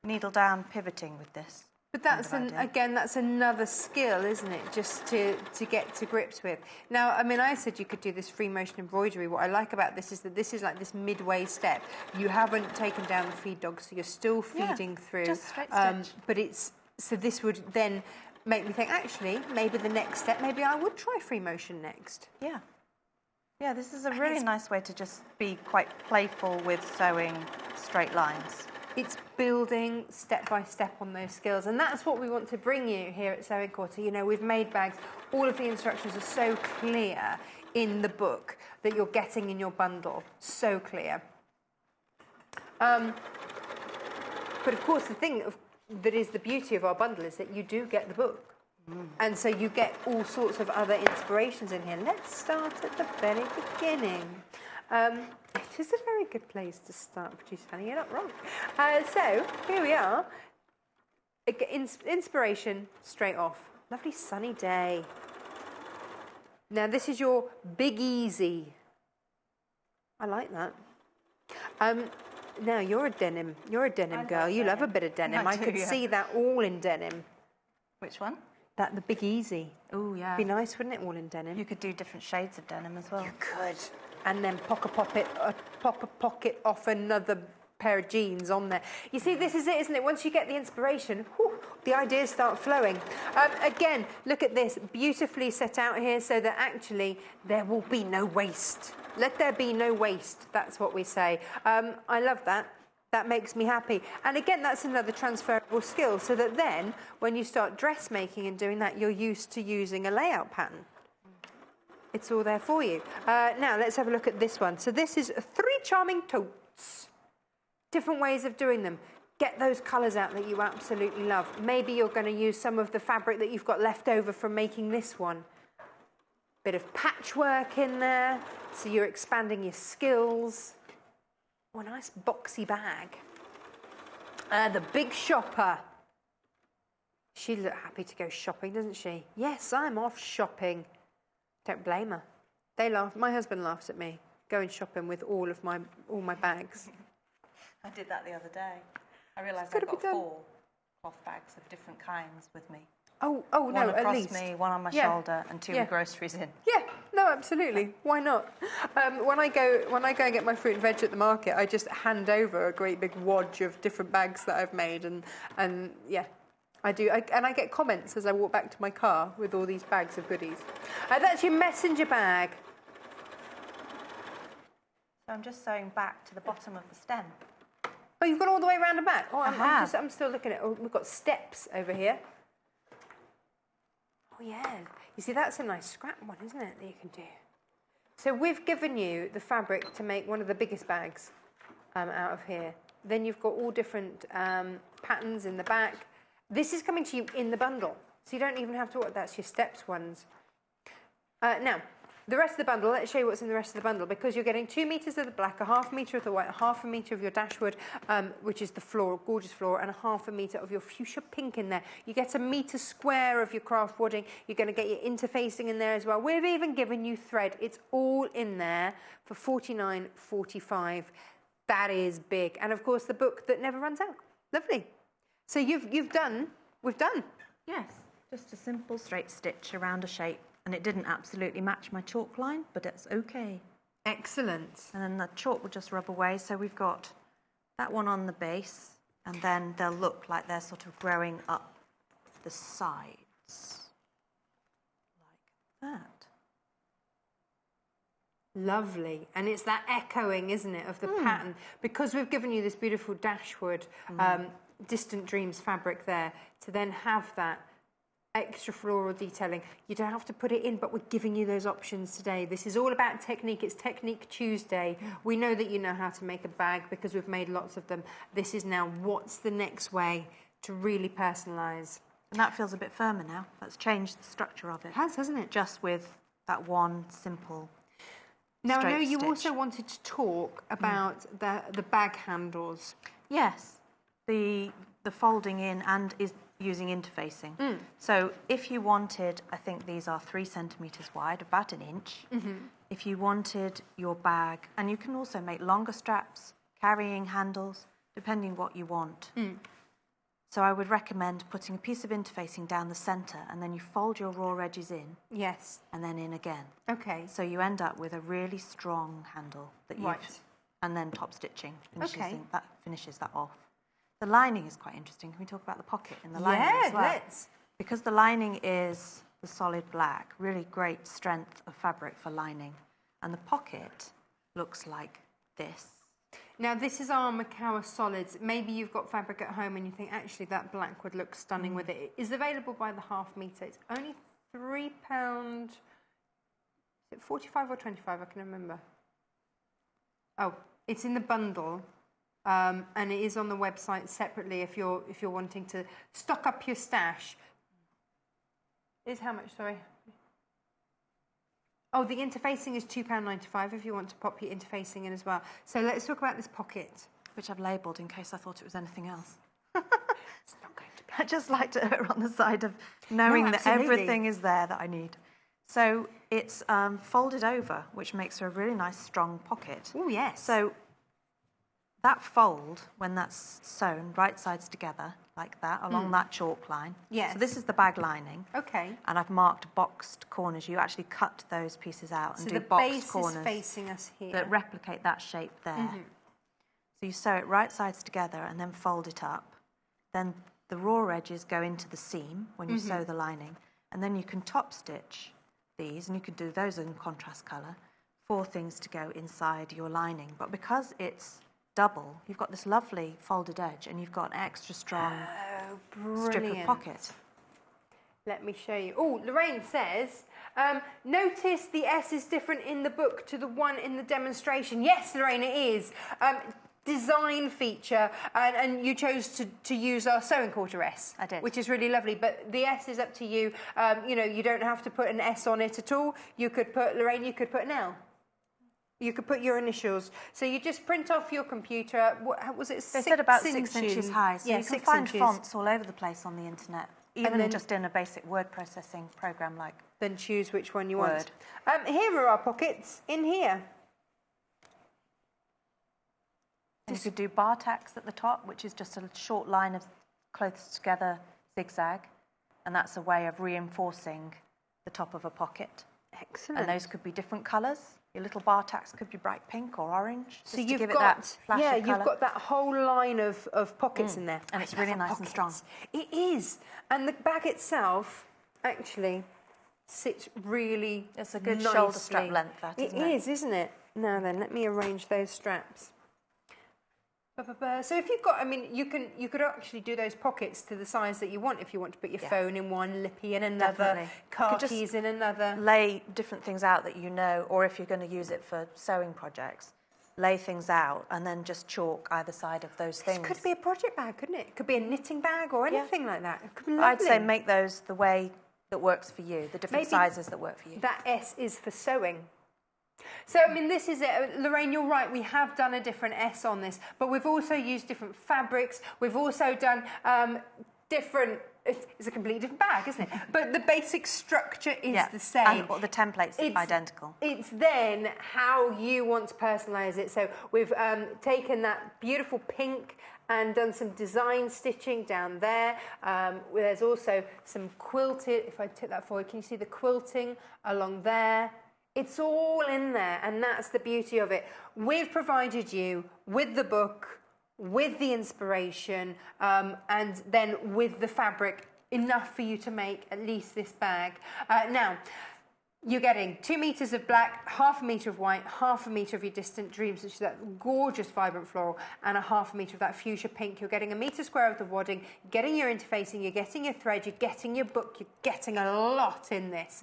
needle down, pivoting with this. But that's that's another skill, isn't it? Just to get to grips with. Now, I mean, I said you could do this free motion embroidery. What I like about this is that this is like this midway step. You haven't taken down the feed dog, so you're still feeding through. Just straight stitch. But this would then make me think, actually, maybe the next step, maybe I would try free motion next. Yeah. Yeah, this is a really nice way to just be quite playful with sewing straight lines. It's building step by step on those skills, and that's what we want to bring you here at Sewing Quarter. You know, we've made bags. All of the instructions are so clear in the book that you're getting in your bundle. So clear. But of course, the thing that is the beauty of our bundle is that you do get the book. And so you get all sorts of other inspirations in here. Let's start at the very beginning. It is a very good place to start producing. You're not wrong. So here we are. Inspiration straight off. Lovely sunny day. Now this is your Big Easy. I like that. Now you're a denim girl. You love a bit of denim. I could see that all in denim. Which one? The Big Easy. Oh yeah. Be nice, wouldn't it, all in denim? You could do different shades of denim as well. You could. And then pop a pocket off another pair of jeans on there. You see, this is it, isn't it? Once you get the inspiration, the ideas start flowing. Again, look at this, beautifully set out here so that actually there will be no waste. Let there be no waste, that's what we say. I love that. That makes me happy. And again, that's another transferable skill, so that then, when you start dressmaking and doing that, you're used to using a layout pattern. It's all there for you. Now, let's have a look at this one. So this is 3 charming totes. Different ways of doing them. Get those colours out that you absolutely love. Maybe you're going to use some of the fabric that you've got left over from making this one. Bit of patchwork in there, so you're expanding your skills. Oh, a nice boxy bag. The big shopper. She looked happy to go shopping, doesn't she? Yes, I'm off shopping. Don't blame her. They laugh. My husband laughs at me going shopping with all my bags. I did that the other day. I realised I've got 4 cloth bags of different kinds with me. Oh one no, across at least. me, one on my shoulder, and 2 with groceries in. Yeah, no, absolutely. Why not? When I go and get my fruit and veg at the market, I just hand over a great big wad of different bags that I've made, and yeah, I do. And I get comments as I walk back to my car with all these bags of goodies. That's your messenger bag. So I'm just sewing back to the bottom of the stem. Oh, you've gone all the way around and back. Oh, I'm still looking at. Oh, we've got steps over here. Oh yeah, you see that's a nice scrap one, isn't it, that you can do? So we've given you the fabric to make one of the biggest bags out of here. Then you've got all different patterns in the back. This is coming to you in the bundle, so you don't even have to. That's your steps ones. Now, the rest of the bundle. Let's show you what's in the rest of the bundle, because you're getting 2 meters of the black, a half meter of the white, a half a meter of your dashwood, which is the floor, gorgeous floor, and a half a meter of your fuchsia pink in there. You get a meter square of your craft wadding. You're going to get your interfacing in there as well. We've even given you thread. It's all in there for $49.45. That is big, and of course the book that never runs out. Lovely. So we've done. Yes, just a simple straight stitch around a shape. And it didn't absolutely match my chalk line, but it's okay. Excellent. And then the chalk will just rub away. So we've got that one on the base, and then they'll look like they're sort of growing up the sides. Like that. Lovely. And it's that echoing, isn't it, of the pattern. Because we've given you this beautiful dashwood, Distant Dreams fabric there, to then have that extra floral detailing. You don't have to put it in, but we're giving you those options today. This is all about technique. It's Technique Tuesday. We know that you know how to make a bag because we've made lots of them. This is now what's the next way to really personalise. And that feels a bit firmer now. That's changed the structure of it. It has, hasn't it? Just with that one simple Now, I know you stitch. also wanted to talk about the bag handles. Yes, the folding in and is using interfacing. So if you wanted, I think these are 3 centimetres wide, about an inch. If you wanted your bag, and you can also make longer straps, carrying handles, depending what you want. So I would recommend putting a piece of interfacing down the centre, and then you fold your raw edges in. Yes. And then in again. Okay. So you end up with a really strong handle that you've, and then top stitching finishes that off. The lining is quite interesting. Can we talk about the pocket in the lining as well? Let's. Because the lining is the solid black, really great strength of fabric for lining. And the pocket looks like this. Now, this is our McCall solids. Maybe you've got fabric at home and you think, actually, that black would look stunning with it. It is available by the half metre. It's only £3. Is it 45 or 25? I can remember. Oh, it's in the bundle. And it is on the website separately if you're wanting to stock up your stash. Is how much, sorry? Oh, the interfacing is £2.95 if you want to pop your interfacing in as well. So let's talk about this pocket. Which I've labelled in case I thought it was anything else. It's not going to be. I just like to err on the side of knowing that everything is there that I need. So it's folded over, which makes for a really nice strong pocket. Oh, yes. So that fold, when that's sewn right sides together, like that, along that chalk line. Yes. So this is the bag lining. Okay. And I've marked boxed corners. You actually cut those pieces out and do boxed corners. So the base is facing us here. That replicate that shape there. So you sew it right sides together and then fold it up. Then the raw edges go into the seam when you sew the lining. And then you can top stitch these, and you could do those in contrast colour, 4 things to go inside your lining. But because it's double, you've got this lovely folded edge and you've got an extra strong strip of pocket. Let me show you. Oh, Lorraine says, notice the S is different in the book to the one in the demonstration. Yes, Lorraine, it is. Design feature, and you chose to use our sewing quarter S. I did. Which is really lovely, but the S is up to you. You know, you don't have to put an S on it at all. You could put, Lorraine, you could put an L. You could put your initials. So you just print off your computer. What was it? They said about 6 inches high. So yeah, you can 6 find inches. fonts all over the place on the internet, even then, just in a basic word processing program like. Then choose which one you Word. want. Here are our pockets in here. You could do bar tacks at the top, which is just a short line of close together zigzag, and that's a way of reinforcing the top of a pocket. Excellent. And those could be different colours. Your little bar tacks could be bright pink or orange. So just you've to give got, it that flash of you've colour. got that whole line of pockets in there. And it's really nice and strong. It is. And the bag itself actually sits really It's a good nicely. shoulder strap length, that, isn't it? It is, isn't it? Now then, let me arrange those straps. So if you've got, I mean, you could actually do those pockets to the size that you want if you want to put your phone in one, lippy in another, Definitely. car keys in another. Lay different things out that you know, or if you're going to use it for sewing projects, lay things out and then just chalk either side of those things. It could be a project bag, couldn't it? It could be a knitting bag or anything like that. It could be lovely. I'd say make those the way that works for you, the different sizes that work for you. That S is for sewing. So, I mean, this is it. Lorraine, you're right, we have done a different S on this, but we've also used different fabrics. We've also done different... It's a completely different bag, isn't it? But the basic structure is the same. And the template's identical. It's then how you want to personalise it. So we've taken that beautiful pink and done some design stitching down there. There's also some quilted... If I tip that forward, can you see the quilting along there? It's all in there, and that's the beauty of it. We've provided you with the book, with the inspiration, and then with the fabric, enough for you to make at least this bag. Now, you're getting 2 meters of black, 1/2 meter of white, 1/2 meter of your distant dreams, which is that gorgeous vibrant floral, and 1/2 meter of that fuchsia pink. You're getting 1 meter square of the wadding, getting your interfacing, you're getting your thread, you're getting your book, you're getting a lot in this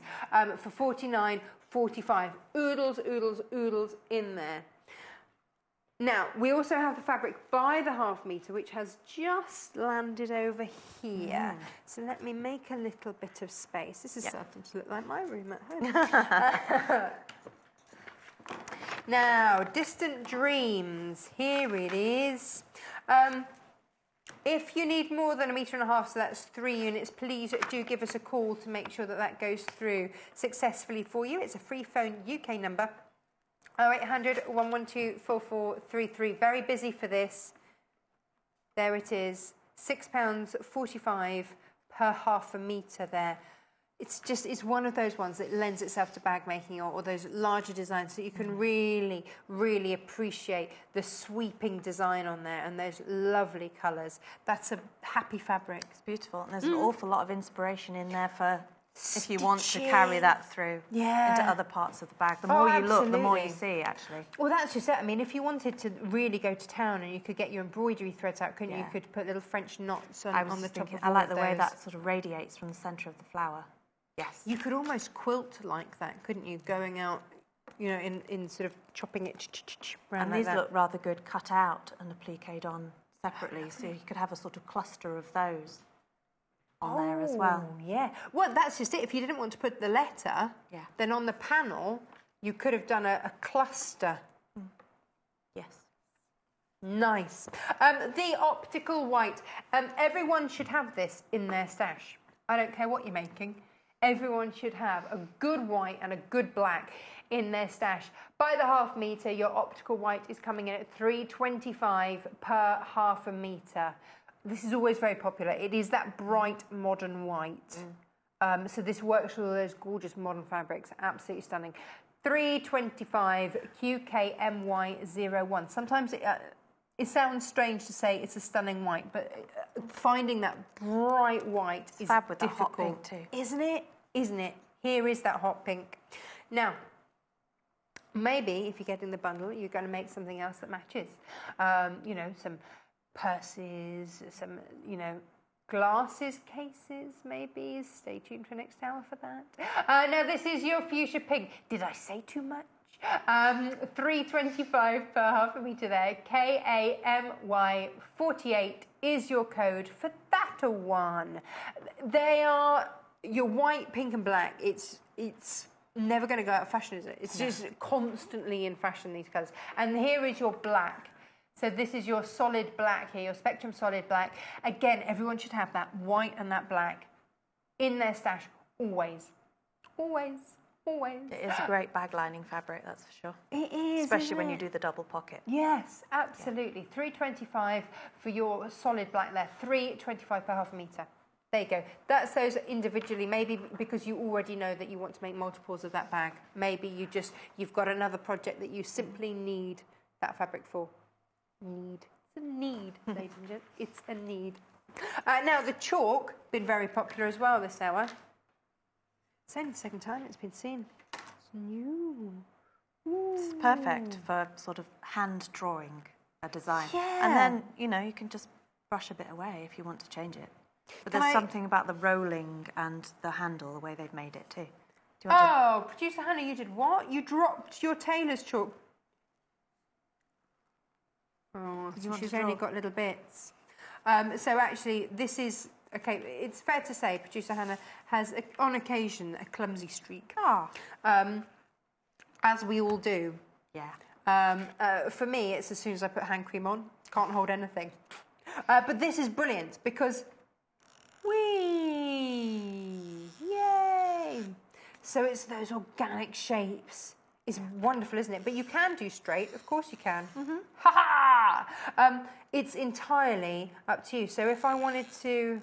for $49.45. Oodles, oodles, oodles in there. Now, we also have the fabric by the 1/2 meter, which has just landed over here. So let me make a little bit of space. This is starting to look like my room at home. Now, Distant Dreams. Here it is. If you need more than 1.5 meters, so that's 3 units, please do give us a call to make sure that that goes through successfully for you. It's a free phone UK number. 0800 112 4433. Very busy for this. There it is. £6.45 per 1/2 meter there. It's one of those ones that lends itself to bag making or those larger designs, so you can really, really appreciate the sweeping design on there and those lovely colours. That's a happy fabric. It's beautiful. And there's an awful lot of inspiration in there for if you want to carry that through into other parts of the bag. The more you look, the more you see, actually. Well, that's just it. I mean, if you wanted to really go to town and you could get your embroidery threads out, couldn't you? You could put little French knots on the top of I like the those. way that sort of radiates from the centre of the flower. Yes. You could almost quilt like that, couldn't you? Going out, you know, in sort of chopping it around and like these that. look rather good cut out and appliqued on separately, so you could have a sort of cluster of those on there as well. Yeah. Well, that's just it. If you didn't want to put the letter, then on the panel, you could have done a cluster. Yes. Nice. The optical white. Everyone should have this in their stash. I don't care what you're making. Everyone should have a good white and a good black in their stash. By the 1/2 meter, your optical white is coming in at $3.25 per 1/2 meter. This is always very popular. It is that bright modern white. So this works with all those gorgeous modern fabrics. Absolutely stunning. $3.25 QKMY01. Sometimes it sounds strange to say it's a stunning white, but finding that bright white is fab with difficult. That hot pink too. Isn't it? Isn't it? Here is that hot pink. Now, maybe if you're getting the bundle, you're going to make something else that matches. You know, some purses, some, you know, glasses, cases, maybe. Stay tuned for next hour for that. Now, this is your fuchsia pink. Did I say too much? $3.25 per 1/2 meter there. KAMY48 is your code for that one. They are your white, pink and black. It's never going to go out of fashion, is it? It's just constantly in fashion, these colours. And here is your black. So this is your solid black here, your Spectrum solid black. Again, everyone should have that white and that black in their stash, always. Always. Always. It is a great bag lining fabric, that's for sure. It is, especially when you do the double pocket. Yes, absolutely. Yeah. $3.25 for your solid black there. $3.25 per half a metre. There you go. That's those individually, maybe because you already know that you want to make multiples of that bag. Maybe you've got another project that you simply need that fabric for. It's a need, ladies and gentlemen. It's a need. Now, the chalk, been very popular as well this hour. It's only the second time it's been seen. It's new. Ooh. It's perfect for sort of hand drawing a design. Yeah. And then, you know, you can just brush a bit away if you want to change it. But there's something about the rolling and the handle, the way they've made it too. Do you want Producer Hannah, you did what? You dropped your tailor's chalk. Oh, so she's only got little bits. So actually, this is, okay, it's fair to say Producer Hannah has, on occasion, a clumsy streak. As we all do. Yeah. For me, it's as soon as I put hand cream on, can't hold anything. But this is brilliant because yay! So it's those organic shapes. It's wonderful, isn't it? But you can do straight, of course you can. Ha ha! It's entirely up to you. So if I wanted to,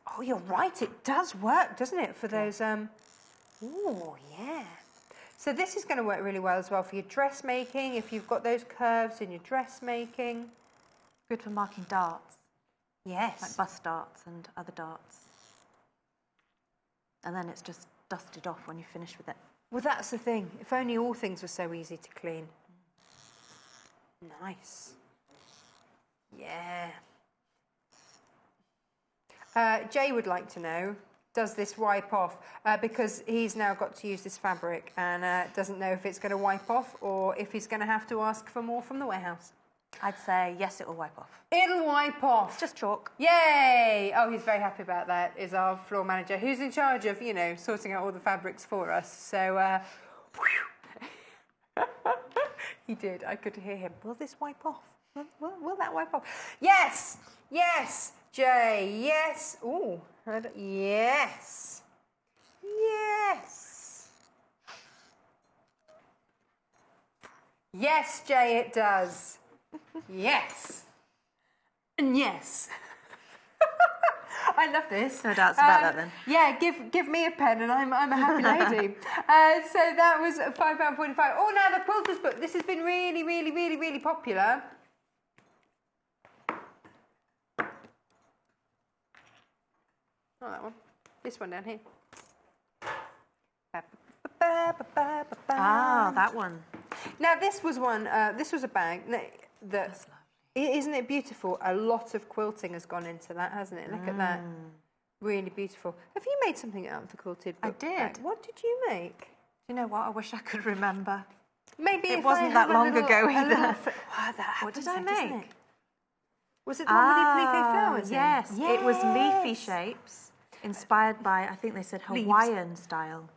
oh, you're right, it does work, doesn't it? For those, oh yeah. So this is going to work really well as well for your dressmaking. If you've got those curves in your dressmaking, good for marking darts. Yes. Like bust darts and other darts. And then it's just dusted off when you finish with it. Well, that's the thing. If only all things were so easy to clean. Nice. Yeah. Jay would like to know, does this wipe off? Because he's now got to use this fabric and doesn't know if it's going to wipe off or if he's going to have to ask for more from the warehouse. I'd say, yes, it will wipe off. It'll wipe off. It's just chalk. Yay! Oh, he's very happy about that, is our floor manager, who's in charge of, you know, sorting out all the fabrics for us. So, he did. I could hear him. Will this wipe off? Will that wipe off? Yes! Yes, Jay, yes. Ooh, yes. Yes. Yes, Jay, it does. Yes. And yes. I love this. No doubts about that then. Yeah, give me a pen and I'm a happy lady. So that was £5.45. Oh, now the quilter's book. This has been really, really, really, really popular. Not that one. This one down here. Ah, that one. Now this was one. This was a bag that. Isn't it beautiful? A lot of quilting has gone into that, hasn't it? Look at that. Really beautiful. Have you made something out of the quilted book? I did. Bag? What did you make? Do you know what? I wish I could remember. Maybe it wasn't that long ago either. What did I make? Was it the one with the applique flowers? Yes. It was leafy shapes, inspired by, I think they said Hawaiian style.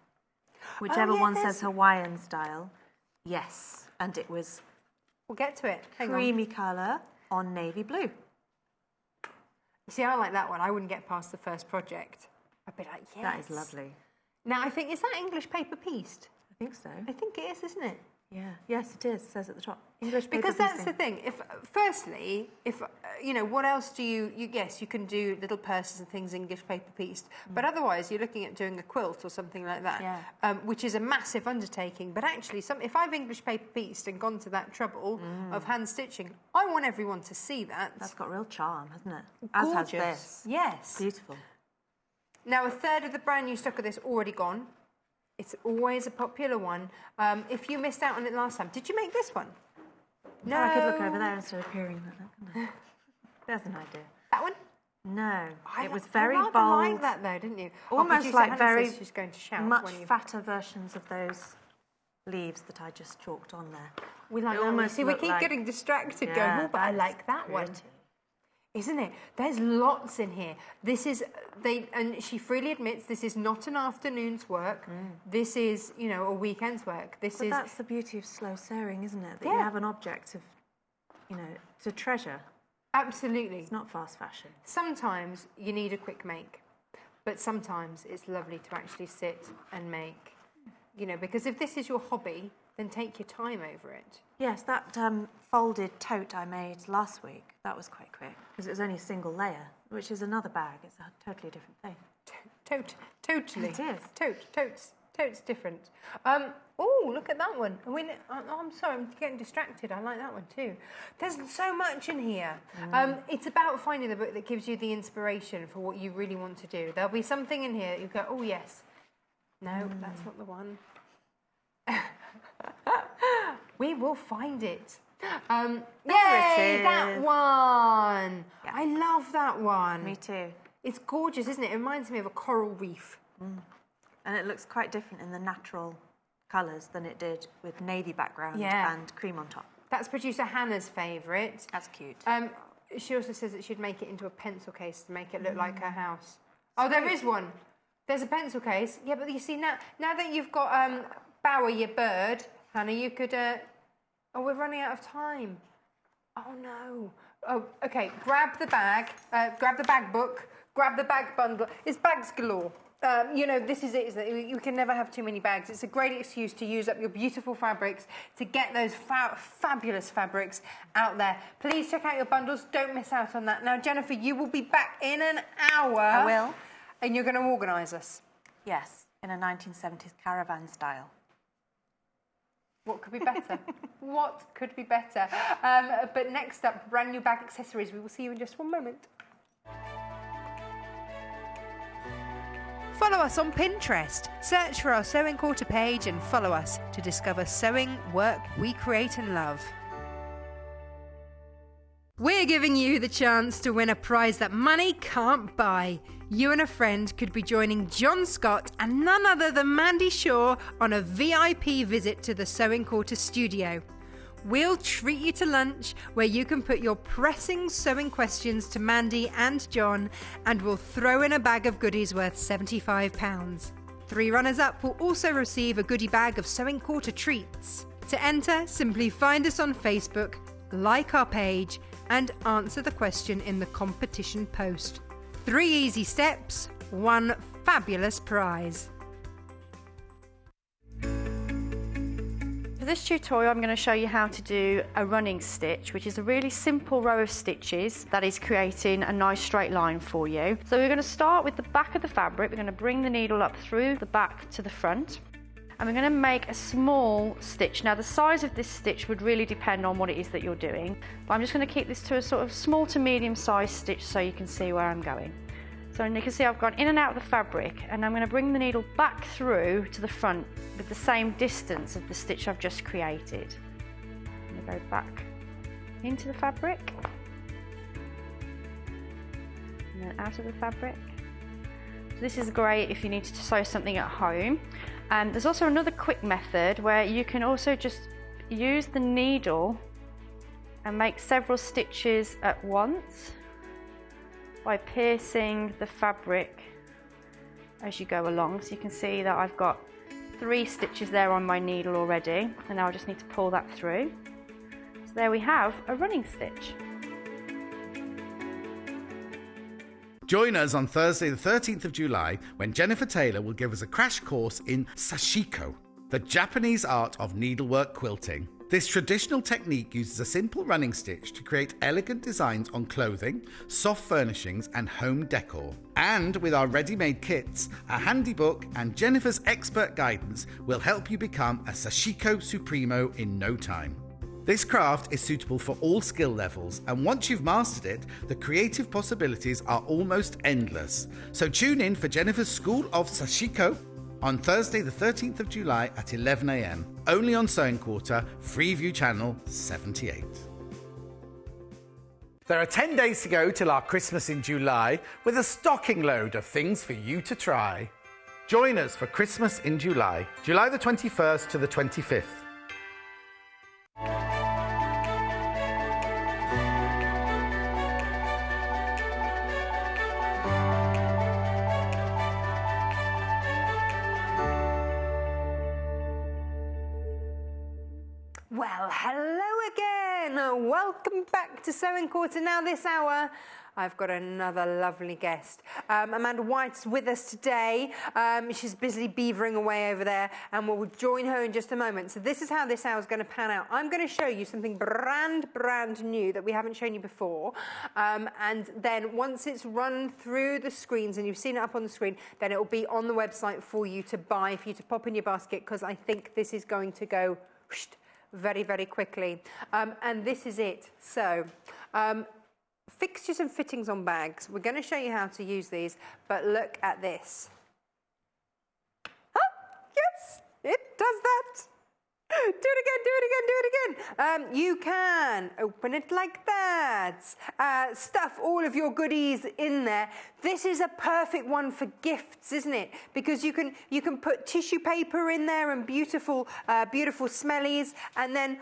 Whichever one says Hawaiian style. Yes. And it was... We'll get to it. Creamy colour on navy blue. You see, I like that one. I wouldn't get past the first project. I'd be like, yes. That is lovely. Now, I think, is that English paper pieced? I think so. I think it is, isn't it? Yeah. Yes, it is. It says at the top. English paper because that's the thing. Firstly, you know, what else do you yes, you can do little purses and things English paper pieced, but otherwise you're looking at doing a quilt or something like that, which is a massive undertaking. But actually, if I've English paper pieced and gone to that trouble of hand stitching, I want everyone to see that. That's got real charm, hasn't it? Gorgeous. As has this. Yes. Beautiful. Now, a third of the brand new stock of this already gone. It's always a popular one. If you missed out on it last time, did you make this one? No. I could look over there instead of peering at that, couldn't I? There's an idea. That one? No. It was very bold. I like that though, didn't you? Almost like very she's going to shout much fatter versions of those leaves that I just chalked on there. We like that. See, we keep getting distracted going, oh, but I like that one. Isn't it? There's lots in here. This is, and she freely admits this is not an afternoon's work. This is, you know, a weekend's work. But that's the beauty of slow sewing, isn't it? That you have an object of, you know, to treasure. Absolutely. It's not fast fashion. Sometimes you need a quick make, but sometimes it's lovely to actually sit and make, you know, because if this is your hobby, then take your time over it. Yes, that folded tote I made last week, that was quite quick, because it was only a single layer, which is another bag. It's a totally different thing. Totally. It is. Tote's different. Oh, look at that one. I'm sorry, I'm getting distracted. I like that one too. There's so much in here. It's about finding the book that gives you the inspiration for what you really want to do. There'll be something in here that you go, oh yes. No, that's not the one. We will find it. Yay, that one. Yeah. I love that one. Me too. It's gorgeous, isn't it? It reminds me of a coral reef. And it looks quite different in the natural colours than it did with navy background and cream on top. That's producer Hannah's favourite. That's cute. She also says that she'd make it into a pencil case to make it look like her house. Oh, there is one. There's a pencil case. Yeah, but you see, now that you've got Bower, your bird, Hannah, you could... Oh, we're running out of time. Oh, no. Oh, OK, grab the bag, grab the bag book, grab the bag bundle. It's bags galore. You know, this is it, isn't it? You can never have too many bags. It's a great excuse to use up your beautiful fabrics, to get those fabulous fabrics out there. Please check out your bundles. Don't miss out on that. Now, Jenniffer, you will be back in an hour. I will. And you're going to organise us. Yes, in a 1970s Caravan style. What could be better? What could be better? But next up, brand new bag accessories. We will see you in just one moment. Follow us on Pinterest. Search for our Sewing Quarter page and follow us to discover sewing work we create and love. We're giving you the chance to win a prize that money can't buy. You and a friend could be joining John Scott and none other than Mandy Shaw on a VIP visit to the Sewing Quarter studio. We'll treat you to lunch where you can put your pressing sewing questions to Mandy and John, and we'll throw in a bag of goodies worth £75. 3 runners-up will also receive a goodie bag of Sewing Quarter treats. To enter, simply find us on Facebook, like our page, and answer the question in the competition post. 3 easy steps, 1 fabulous prize. For this tutorial, I'm going to show you how to do a running stitch, which is a really simple row of stitches that is creating a nice straight line for you. So we're going to start with the back of the fabric. We're going to bring the needle up through the back to the front, and we're going to make a small stitch. Now, the size of this stitch would really depend on what it is that you're doing, but I'm just going to keep this to a sort of small to medium sized stitch so you can see where I'm going. So you can see I've gone in and out of the fabric, and I'm going to bring the needle back through to the front with the same distance of the stitch I've just created. I'm going to go back into the fabric and then out of the fabric. So this is great if you need to sew something at home. There's also another quick method where you can also just use the needle and make several stitches at once by piercing the fabric as you go along. So you can see that I've got 3 stitches there on my needle already, and now I just need to pull that through. So there we have a running stitch. Join us on Thursday the 13th of July when Jenniffer Taylor will give us a crash course in sashiko, the Japanese art of needlework quilting. This traditional technique uses a simple running stitch to create elegant designs on clothing, soft furnishings and home decor. And with our ready-made kits, a handy book and Jenniffer's expert guidance will help you become a sashiko supremo in no time. This craft is suitable for all skill levels, and once you've mastered it, the creative possibilities are almost endless. So tune in for Jenniffer's School of Sashiko on Thursday the 13th of July at 11 a.m, only on Sewing Quarter, Freeview Channel 78. There are 10 days to go till our Christmas in July, with a stocking load of things for you to try. Join us for Christmas in July, July the 21st to the 25th. Well, hello again. Welcome back to Sewing Quarter. Now this hour, I've got another lovely guest. Amanda Wyatt's with us today. She's busily beavering away over there, and we'll join her in just a moment. So this is how this hour is going to pan out. I'm going to show you something brand new that we haven't shown you before. And then once it's run through the screens and you've seen it up on the screen, then it will be on the website for you to buy, for you to pop in your basket, because I think this is going to go very, very quickly. And this is it. So, fixtures and fittings on bags. We're going to show you how to use these, but look at this. Yes, it does that. Do it again. You can open it like that. Stuff all of your goodies in there. This is a perfect one for gifts, isn't it? Because you can put tissue paper in there and beautiful smellies, and then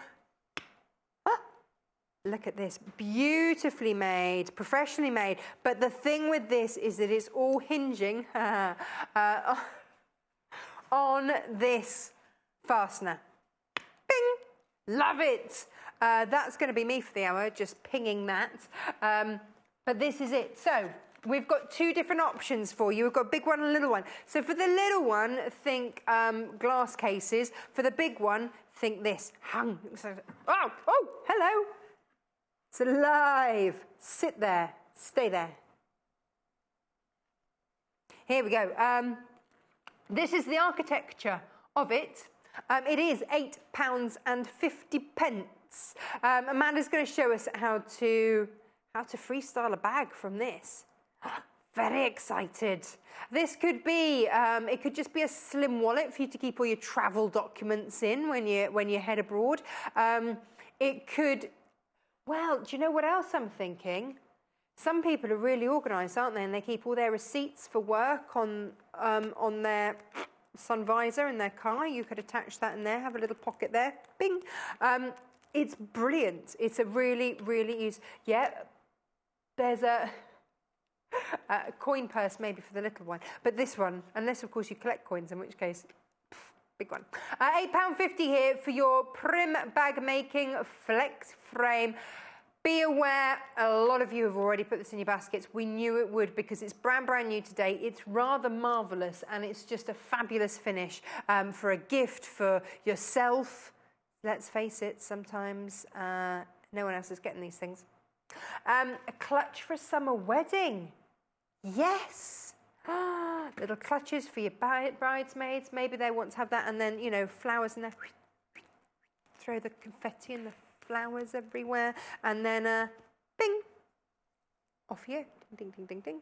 look at this, beautifully made, professionally made. But the thing with this is that it's all hinging on this fastener. Bing! Love it. That's going to be me for the hour, just pinging that. But this is it. So we've got two different options for you. We've got a big one and a little one. So for the little one, think glass cases. For the big one, think this. Oh, hello. It's alive. Sit there. Stay there. Here we go. This is the architecture of it. It is £8.50. Amanda's going to show us how to freestyle a bag from this. Very excited. This could be, it could just be a slim wallet for you to keep all your travel documents in when you head abroad. It could, well, do you know what else I'm thinking? Some people are really organised, aren't they? And they keep all their receipts for work on their sun visor in their car. You could attach that in there, have a little pocket there. Bing. It's brilliant. It's a really, really use. Yeah, there's a coin purse maybe for the little one. But this one, unless of course you collect coins, in which case, big one. £8.50 here for your prim bag making flex frame. Be aware, a lot of you have already put this in your baskets. We knew it would because it's brand new today. It's rather marvellous, and it's just a fabulous finish for a gift for yourself. Let's face it, sometimes no one else is getting these things. A clutch for a summer wedding. Yes. Little clutches for your bridesmaids. Maybe they want to have that, and then, you know, flowers in there. Throw the confetti and the flowers everywhere, and then bing, off you. Ding, ding, ding, ding.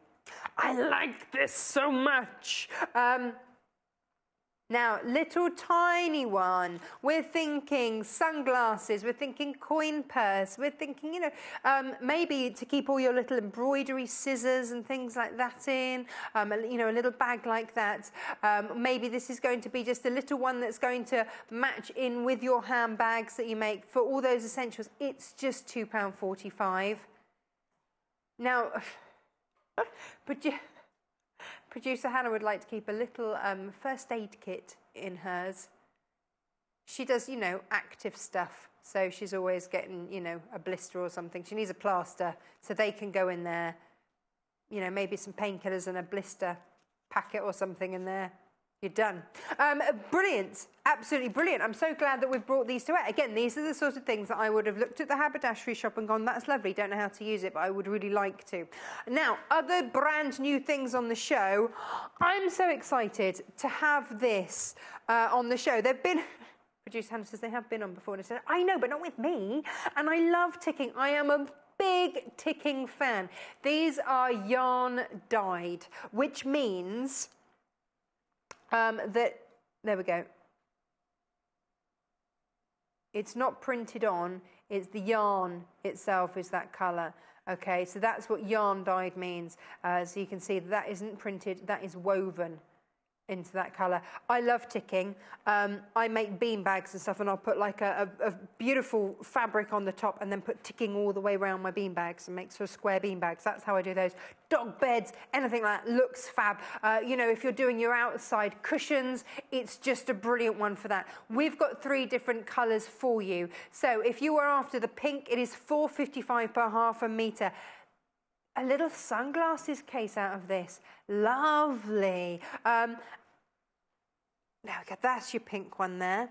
I like this so much. Now, little tiny one. We're thinking sunglasses. We're thinking coin purse. We're thinking, you know, maybe to keep all your little embroidery scissors and things like that in. You know, a little bag like that. Maybe this is going to be just a little one that's going to match in with your handbags that you make for all those essentials. It's just £2.45. Now, Producer Hannah would like to keep a little first aid kit in hers. She does, you know, active stuff. So she's always getting, you know, a blister or something. She needs a plaster, so they can go in there. You know, maybe some painkillers and a blister packet or something in there. You're done. Brilliant. Absolutely brilliant. I'm so glad that we've brought these to it. Again, these are the sort of things that I would have looked at the haberdashery shop and gone, that's lovely, don't know how to use it, but I would really like to. Now, other brand new things on the show. I'm so excited to have this on the show. They've been... Producer Hannah says they have been on before, and I said, I know, but not with me. And I love ticking. I am a big ticking fan. These are yarn dyed, which means... there we go. It's not printed on, it's the yarn itself is that colour. Okay, so that's what yarn dyed means. So you can see that isn't printed, that is woven. into that colour. I love ticking. I make bean bags and stuff, and I'll put like a beautiful fabric on the top and then put ticking all the way around my bean bags and make sort of square bean bags. That's how I do those. Dog beds, anything like that looks fab. You know, if you're doing your outside cushions, it's just a brilliant one for that. We've got 3 different colours for you. So if you are after the pink, it is £4.55 per half a metre. A little sunglasses case out of this. Lovely. There we go. That's your pink one there.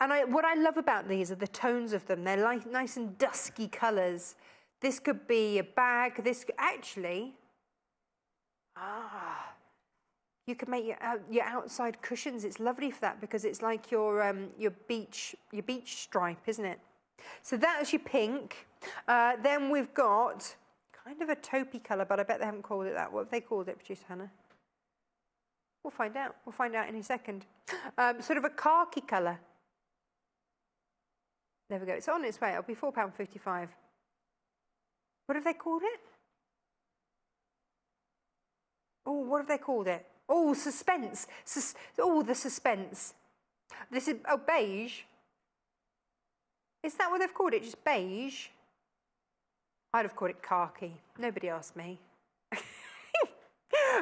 And what I love about these are the tones of them. They're like nice and dusky colours. This could be a bag. This could, actually, you could make your outside cushions. It's lovely for that because it's like your beach stripe, isn't it? So that's your pink. Then we've got kind of a taupey colour, but I bet they haven't called it that. What have they called it, Producer Hannah? We'll find out. We'll find out in a second. Sort of a khaki colour. There we go. It's on its way. It'll be £4.55. What have they called it? Oh, what have they called it? Oh, suspense. The suspense. This is, beige. Is that what they've called it? Just beige? I'd have called it khaki. Nobody asked me.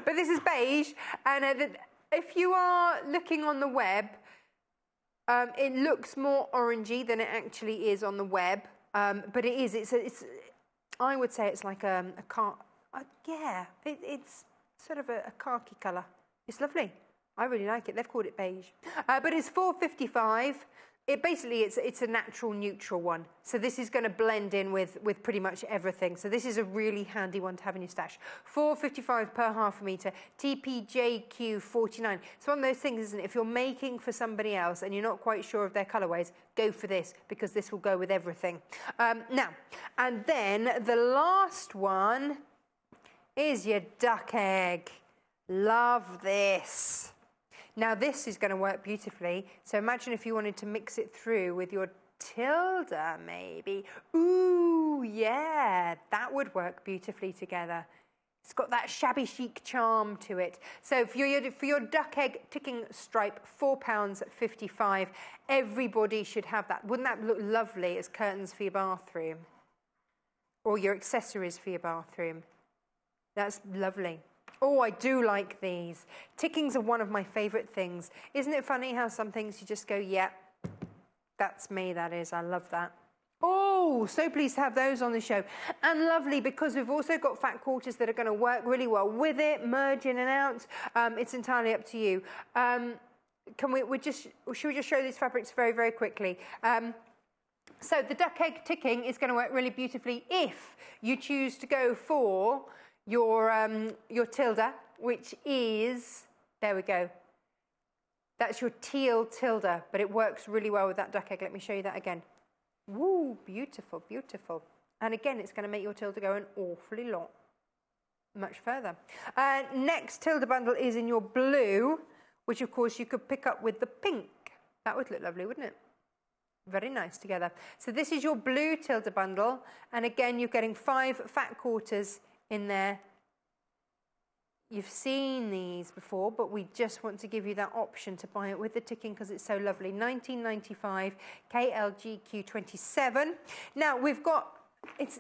But this is beige, and if you are looking on the web, it looks more orangey than it actually is on the web. But it is. It's. I would say it's like it's sort of a khaki colour. It's lovely. I really like it. They've called it beige, but it's £4.55. It basically it's a natural neutral one. So this is going to blend in with pretty much everything. So this is a really handy one to have in your stash. £4.55 per half a metre. TPJQ 49. It's one of those things, isn't it? If you're making for somebody else and you're not quite sure of their colourways, go for this because this will go with everything. Now, and then the last one is your duck egg. Love this. Now this is going to work beautifully. So imagine if you wanted to mix it through with your tilde, maybe. Ooh, yeah, that would work beautifully together. It's got that shabby chic charm to it. So for your duck egg ticking stripe, £4.55. Everybody should have that. Wouldn't that look lovely as curtains for your bathroom? Or your accessories for your bathroom? That's lovely. Oh, I do like these. Tickings are one of my favourite things. Isn't it funny how some things you just go, yeah, that's me, that is. I love that. Oh, so pleased to have those on the show. And lovely because we've also got fat quarters that are going to work really well with it, merge in and out. It's entirely up to you. Should we just show these fabrics very, very quickly? So the duck egg ticking is going to work really beautifully if you choose to go for your tilde, which is, there we go. That's your teal tilde, but it works really well with that duck egg. Let me show you that again. Woo, beautiful, beautiful. And again, it's going to make your tilde go an awfully lot, much further. Next tilde bundle is in your blue, which of course you could pick up with the pink. That would look lovely, wouldn't it? Very nice together. So this is your blue tilde bundle. And again, you're getting 5 fat quarters in there. You've seen these before, but we just want to give you that option to buy it with the ticking because it's so lovely. £19.95, KLGQ 27. Now we've got, it's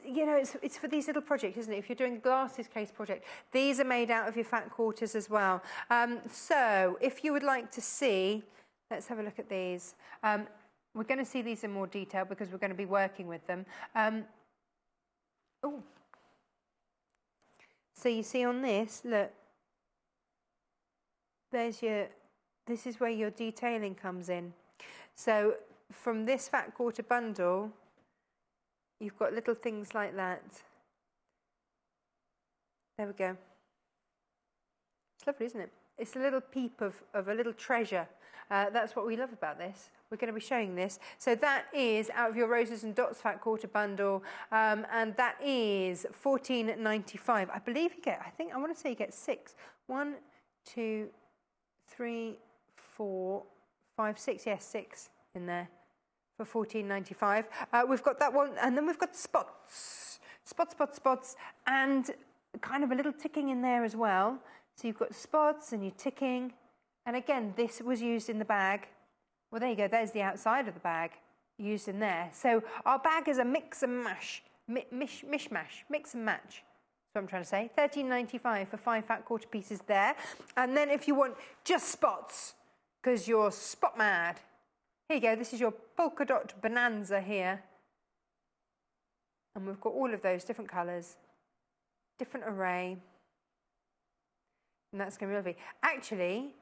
for these little projects, isn't it? If you're doing a glasses case project, these are made out of your fat quarters as well. So if you would like to see, let's have a look at these. We're going to see these in more detail because we're going to be working with them. Oh. So you see on this, look, this is where your detailing comes in. So from this fat quarter bundle, you've got little things like that. There we go. It's lovely, isn't it? It's a little peep of a little treasure. That's what we love about this. We're going to be showing this. So that is out of your Roses and Dots fat quarter bundle, and that is £14.95. I believe you get, I want to say you get 6. 1, 2, 3, 4, 5, 6. Yes, 6 in there for £14.95. We've got that one, and then we've got spots, and kind of a little ticking in there as well. So you've got spots and you're ticking. And again, this was used in the bag. Well, there you go. There's the outside of the bag used in there. So our bag is a mix and mash, mishmash, mix and match. That's what I'm trying to say. $13.95 for 5 fat quarter pieces there. And then if you want just spots, because you're spot mad, here you go. This is your polka dot bonanza here. And we've got all of those different colours, different array. And that's going to be lovely. Actually,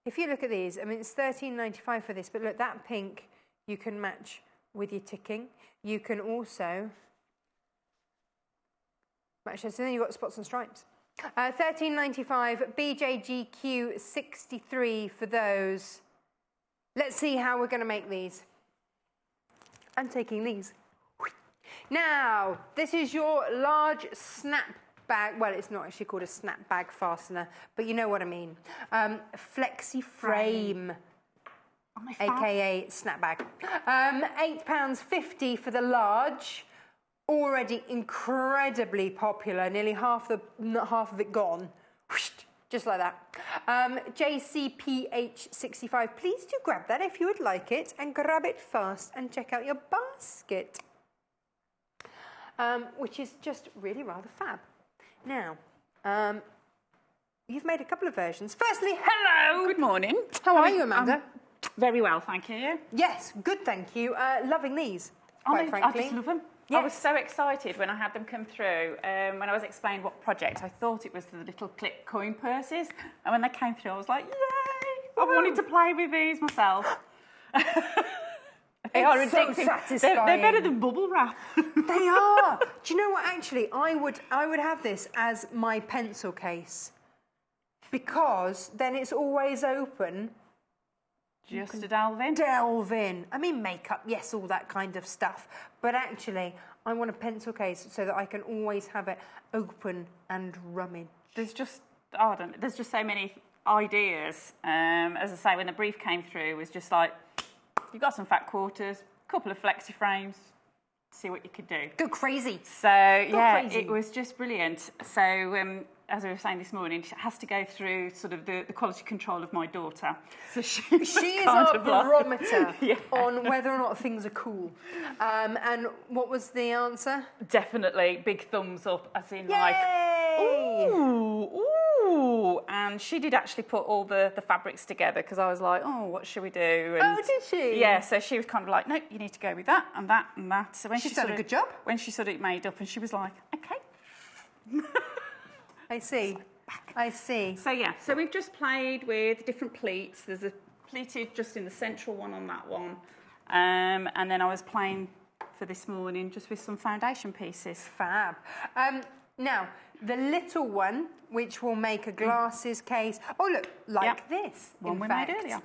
if you look at these, I mean, it's $13.95 for this, but look, that pink you can match with your ticking. You can also match this, and then you've got spots and stripes. $13.95, BJGQ 63 for those. Let's see how we're going to make these. I'm taking these. Now, this is your large snap bag. Well, it's not actually called a snap bag fastener, but you know what I mean. Flexi frame, aka snap bag. £8.50 for the large. Already incredibly popular. Nearly half of it gone. Just like that. JCPH65. Please do grab that if you would like it, and grab it fast and check out your basket. Which is just really rather fab. Now, you've made a couple of versions. Firstly, hello! Good morning. How are you, Amanda? Very well, thank you. Yes, good, thank you. Loving these, quite frankly. I just love them. Yes. I was so excited when I had them come through. When I was explaining what project, I thought it was the little clip coin purses. And when they came through, I was like, yay! I wanted to play with these myself. They are so addictive. satisfying. They're better than bubble wrap. They are. Do you know what? Actually, I would have this as my pencil case, because then it's always open. Just to delve in. Delve in. I mean, makeup, yes, all that kind of stuff. But actually, I want a pencil case so that I can always have it open and rummage. There's just, there's just so many ideas. As I say, when the brief came through, it was just like, you've got some fat quarters, a couple of flexi frames, see what you could do. Go crazy. So, crazy. It was just brilliant. So, as I was saying this morning, it has to go through sort of the quality control of my daughter. So she is our barometer on whether or not things are cool. And what was the answer? Definitely big thumbs up, as in Yay! like, ooh. And she did actually put all the fabrics together, because I was like, oh, what should we do? And did she? Yeah, so she was kind of like, no, you need to go with that and that and that. So when She's done a good job. When she sort of made up, and she was like, okay. I see. I see. So yeah, so we've just played with different pleats. There's a pleated just in the central one on that one. And then I was playing for this morning just with some foundation pieces. Fab. Now, the little one, which will make a glasses case. Oh, look, like this. One we made earlier.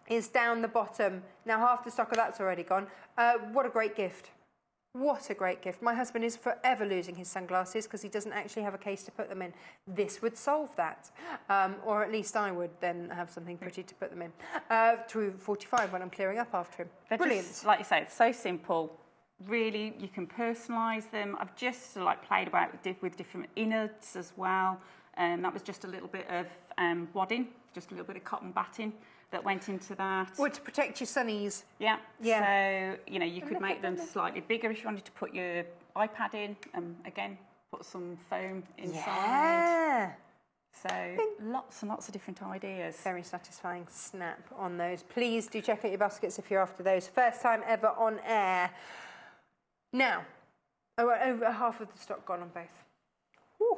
Is down the bottom. Now, half the stock of that's already gone. What a great gift. What a great gift. My husband is forever losing his sunglasses because he doesn't actually have a case to put them in. This would solve that. Or at least I would then have something pretty to put them in. To 45 when I'm clearing up after him. They're brilliant. Just, like you say, it's so simple. Really, you can personalise them. I've just sort of like played about with different innards as well. That was just a little bit of wadding, just a little bit of cotton batting that went into that. Well, to protect your sunnies. Yeah. So, you know, you could make them slightly bigger if you wanted to put your iPad in. Again, put some foam inside. Yeah. So, lots and lots of different ideas. Very satisfying snap on those. Please do check out your baskets if you're after those. First time ever on air. Now, over half of the stock gone on both. Whew.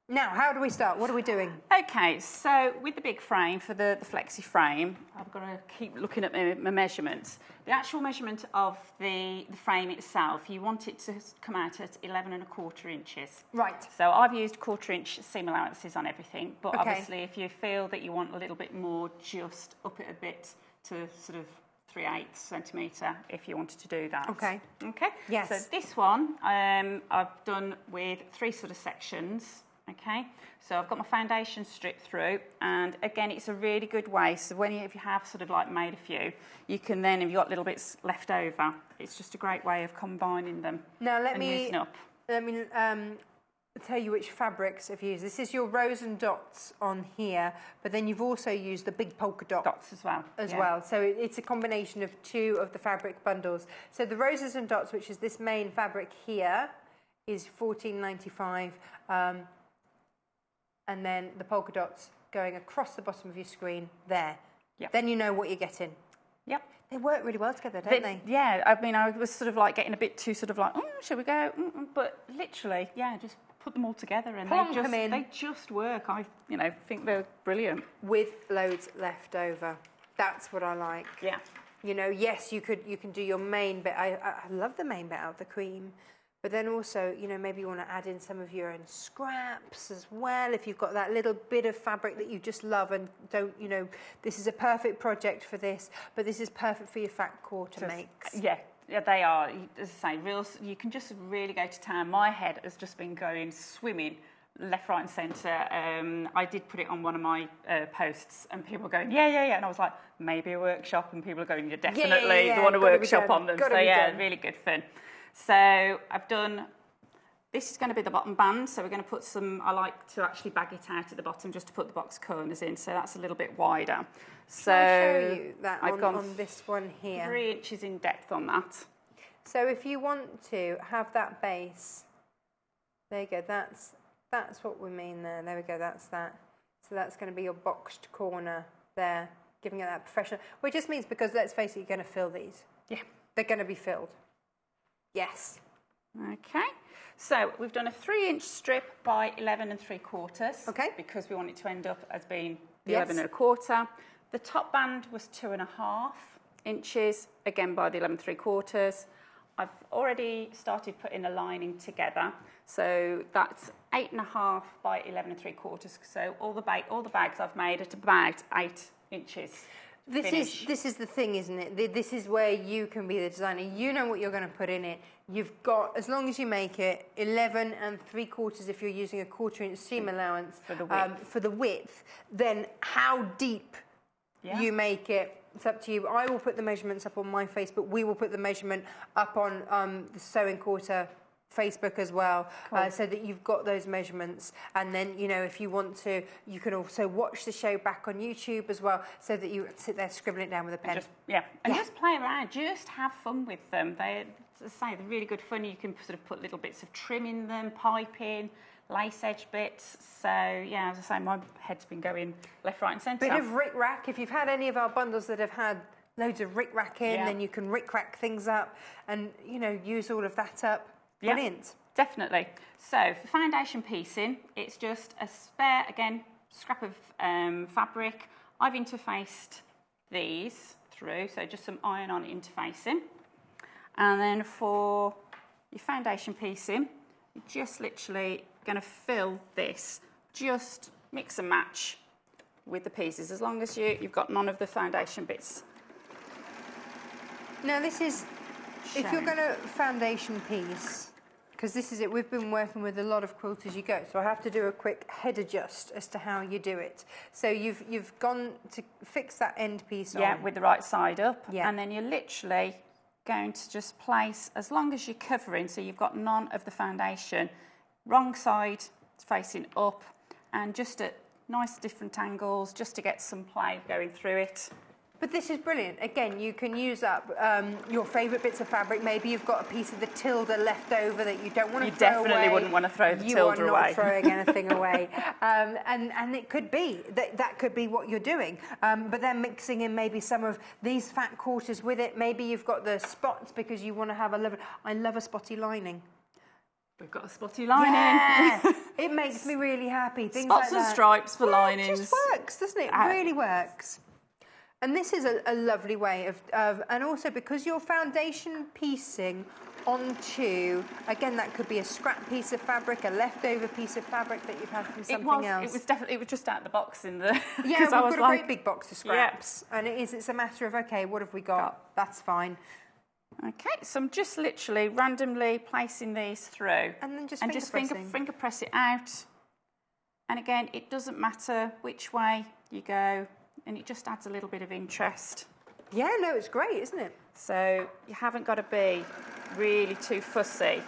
Now, how do we start? What are we doing? Okay, so with the big frame, for the flexi frame, I've got to keep looking at my measurements. The actual measurement of the frame itself, you want it to come out at 11¼ inches. Right. So I've used 1/4 inch seam allowances on everything, but Okay. obviously if you feel that you want a little bit more, just up it a bit to sort of 3/8 centimetre if you wanted to do that. Okay. Okay? Yes. So this one I've done with 3 sort of sections. Okay, so I've got my foundation strip through, and again, it's a really good way. So if you have sort of like made a few, you can then, if you've got little bits left over, it's just a great way of combining them. Now using up. let me tell you which fabrics I've used. This is your rows and dots on here, but then you've also used the big polka dots as well. So it's a combination of two of the fabric bundles. So the roses and dots, which is this main fabric here, is $14.95, and then the polka dots going across the bottom of your screen there. Yep. Then you know what you're getting. Yep. They work really well together, don't they? Yeah, I mean, I was sort of like getting a bit too sort of like, oh, shall we go? But literally, yeah, just put them all together and they just work. I, think they're brilliant. With loads left over. That's what I like. Yeah. Yes, you can do your main bit. I love the main bit out of the cream. But then also, maybe you want to add in some of your own scraps as well. If you've got that little bit of fabric that you just love and don't, this is a perfect project for this, but this is perfect for your fat quarter makes. Yeah, they are. As I say, you can just really go to town. My head has just been going swimming left, right and centre. I did put it on one of my posts and people were going, yeah. And I was like, maybe a workshop. And people are going, definitely. They want a workshop on them. So yeah, really good fun. So I've done, this is going to be the bottom band, so we're going to put some, I like to actually bag it out at the bottom just to put the box corners in, so that's a little bit wider. So I'll show you that on this one here. 3 inches in depth on that. So if you want to have that base, there you go, that's what we mean there. There we go, that's that. So that's going to be your boxed corner there, giving it that professional, which just means because, let's face it, you're going to fill these. Yeah. They're going to be filled. Yes. Okay, so we've done a 3-inch strip by 11 3/4. Okay. Because we want it to end up as being 11 1/4. The top band was 2.5 inches, again by the 11 3/4. I've already started putting a lining together, so that's 8.5 by 11 3/4. So all the bags I've made at about 8 inches. This is the thing, isn't it? This is where you can be the designer. You know what you're going to put in it. You've got, as long as you make it 11 3/4 if you're using a 1/4 inch seam allowance for the width, then how deep you make it, it's up to you. I will put the measurements up on my Facebook. We will put the measurement up on the Sewing Quarter Facebook as well, so that you've got those measurements. And then, if you want to, you can also watch the show back on YouTube as well, so that you sit there scribbling it down with a pen. Just play around. Just have fun with them. They're really good fun. You can sort of put little bits of trim in them, piping, lace edge bits. So, yeah, as I say, my head's been going left, right and centre. Bit of rick-rack. If you've had any of our bundles that have had loads of rick-rack in, then you can rick-rack things up and, use all of that up. Brilliant. Definitely. So for foundation piecing, it's just a spare, again, scrap of fabric. I've interfaced these through, so just some iron-on interfacing. And then for your foundation piecing, you're just literally going to fill this, just mix and match with the pieces, as long as you've got none of the foundation bits. Now this is, if you're going to foundation piece, because this is it, we've been working with a lot of quilt as you go, so I have to do a quick head adjust as to how you do it. So you've gone to fix that end piece on. Yeah, with the right side up. Yeah. And then you're literally going to just place, as long as you're covering, so you've got none of the foundation, wrong side facing up, and just at nice different angles, just to get some play going through it. But this is brilliant. Again, you can use up your favourite bits of fabric. Maybe you've got a piece of the tilde left over that you don't want to throw away. You definitely wouldn't want to throw the tilde away. You are not throwing anything away. And it could be, that could be what you're doing. But then mixing in maybe some of these fat quarters with it. Maybe you've got the spots because you want to have I love a spotty lining. We've got a spotty lining. Yeah. It makes me really happy. Things Spots like and stripes for linings. It just works, doesn't it? It really works. And this is a lovely way of, and also because you're foundation piecing onto, again, that could be a scrap piece of fabric, a leftover piece of fabric that you've had from something else. It was just out of the box in the. Yeah, we've got a great big box of scraps, and it's a matter of, okay, what have we got? That's fine. Okay, so I'm just literally randomly placing these through, and then just finger press it out. And again, it doesn't matter which way you go. And it just adds a little bit of interest. Yeah, no, it's great, isn't it? So you haven't got to be really too fussy.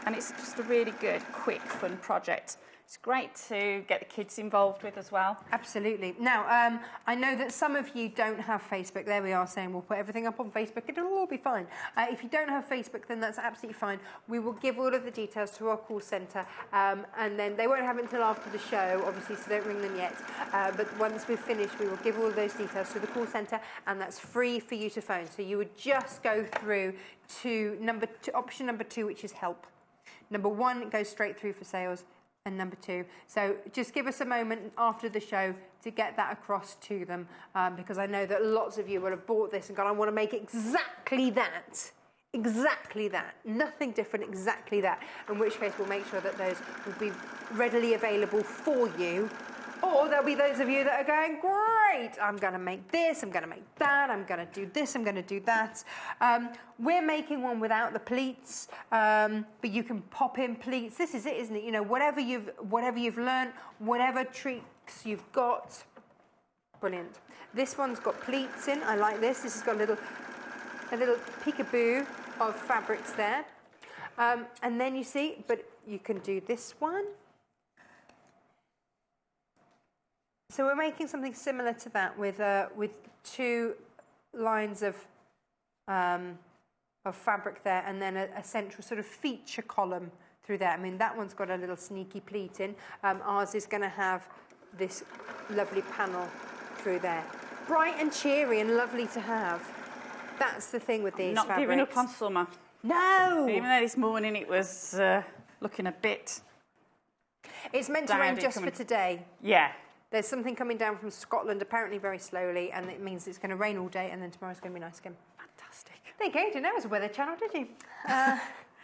And it's just a really good, quick, fun project. It's great to get the kids involved with as well. Absolutely. Now, I know that some of you don't have Facebook. There we are saying we'll put everything up on Facebook. It'll all be fine. If you don't have Facebook, then that's absolutely fine. We will give all of the details to our call centre, and then they won't have it until after the show, obviously, so don't ring them yet. But once we've finished, we will give all those details to the call centre, and that's free for you to phone. So you would just go through to option number 2, which is help. Number 1 goes straight through for sales. And number 2. So just give us a moment after the show to get that across to them, because I know that lots of you will have bought this and gone, I want to make exactly that. Exactly that. Nothing different, exactly that. In which case we'll make sure that those will be readily available for you. Or there'll be those of you that are going, great, I'm going to make this, I'm going to make that, I'm going to do this, I'm going to do that. We're making one without the pleats, but you can pop in pleats. This is it, isn't it? You know, whatever you've learned, whatever tricks you've got, brilliant. This one's got pleats in. I like this. This has got a little peekaboo of fabrics there. And then you see, but you can do this one. So we're making something similar to that with 2 lines of fabric there, and then a central sort of feature column through there. I mean, that one's got a little sneaky pleat in. Ours is going to have this lovely panel through there. Bright and cheery and lovely to have. That's the thing with these Not fabrics. giving up on summer. No! Even though this morning it was looking a bit... It's meant to rain just for today. Yeah. There's something coming down from Scotland, apparently very slowly, and it means it's going to rain all day, and then tomorrow's going to be nice again. Fantastic. There you go. You didn't know it was a weather channel, did you? I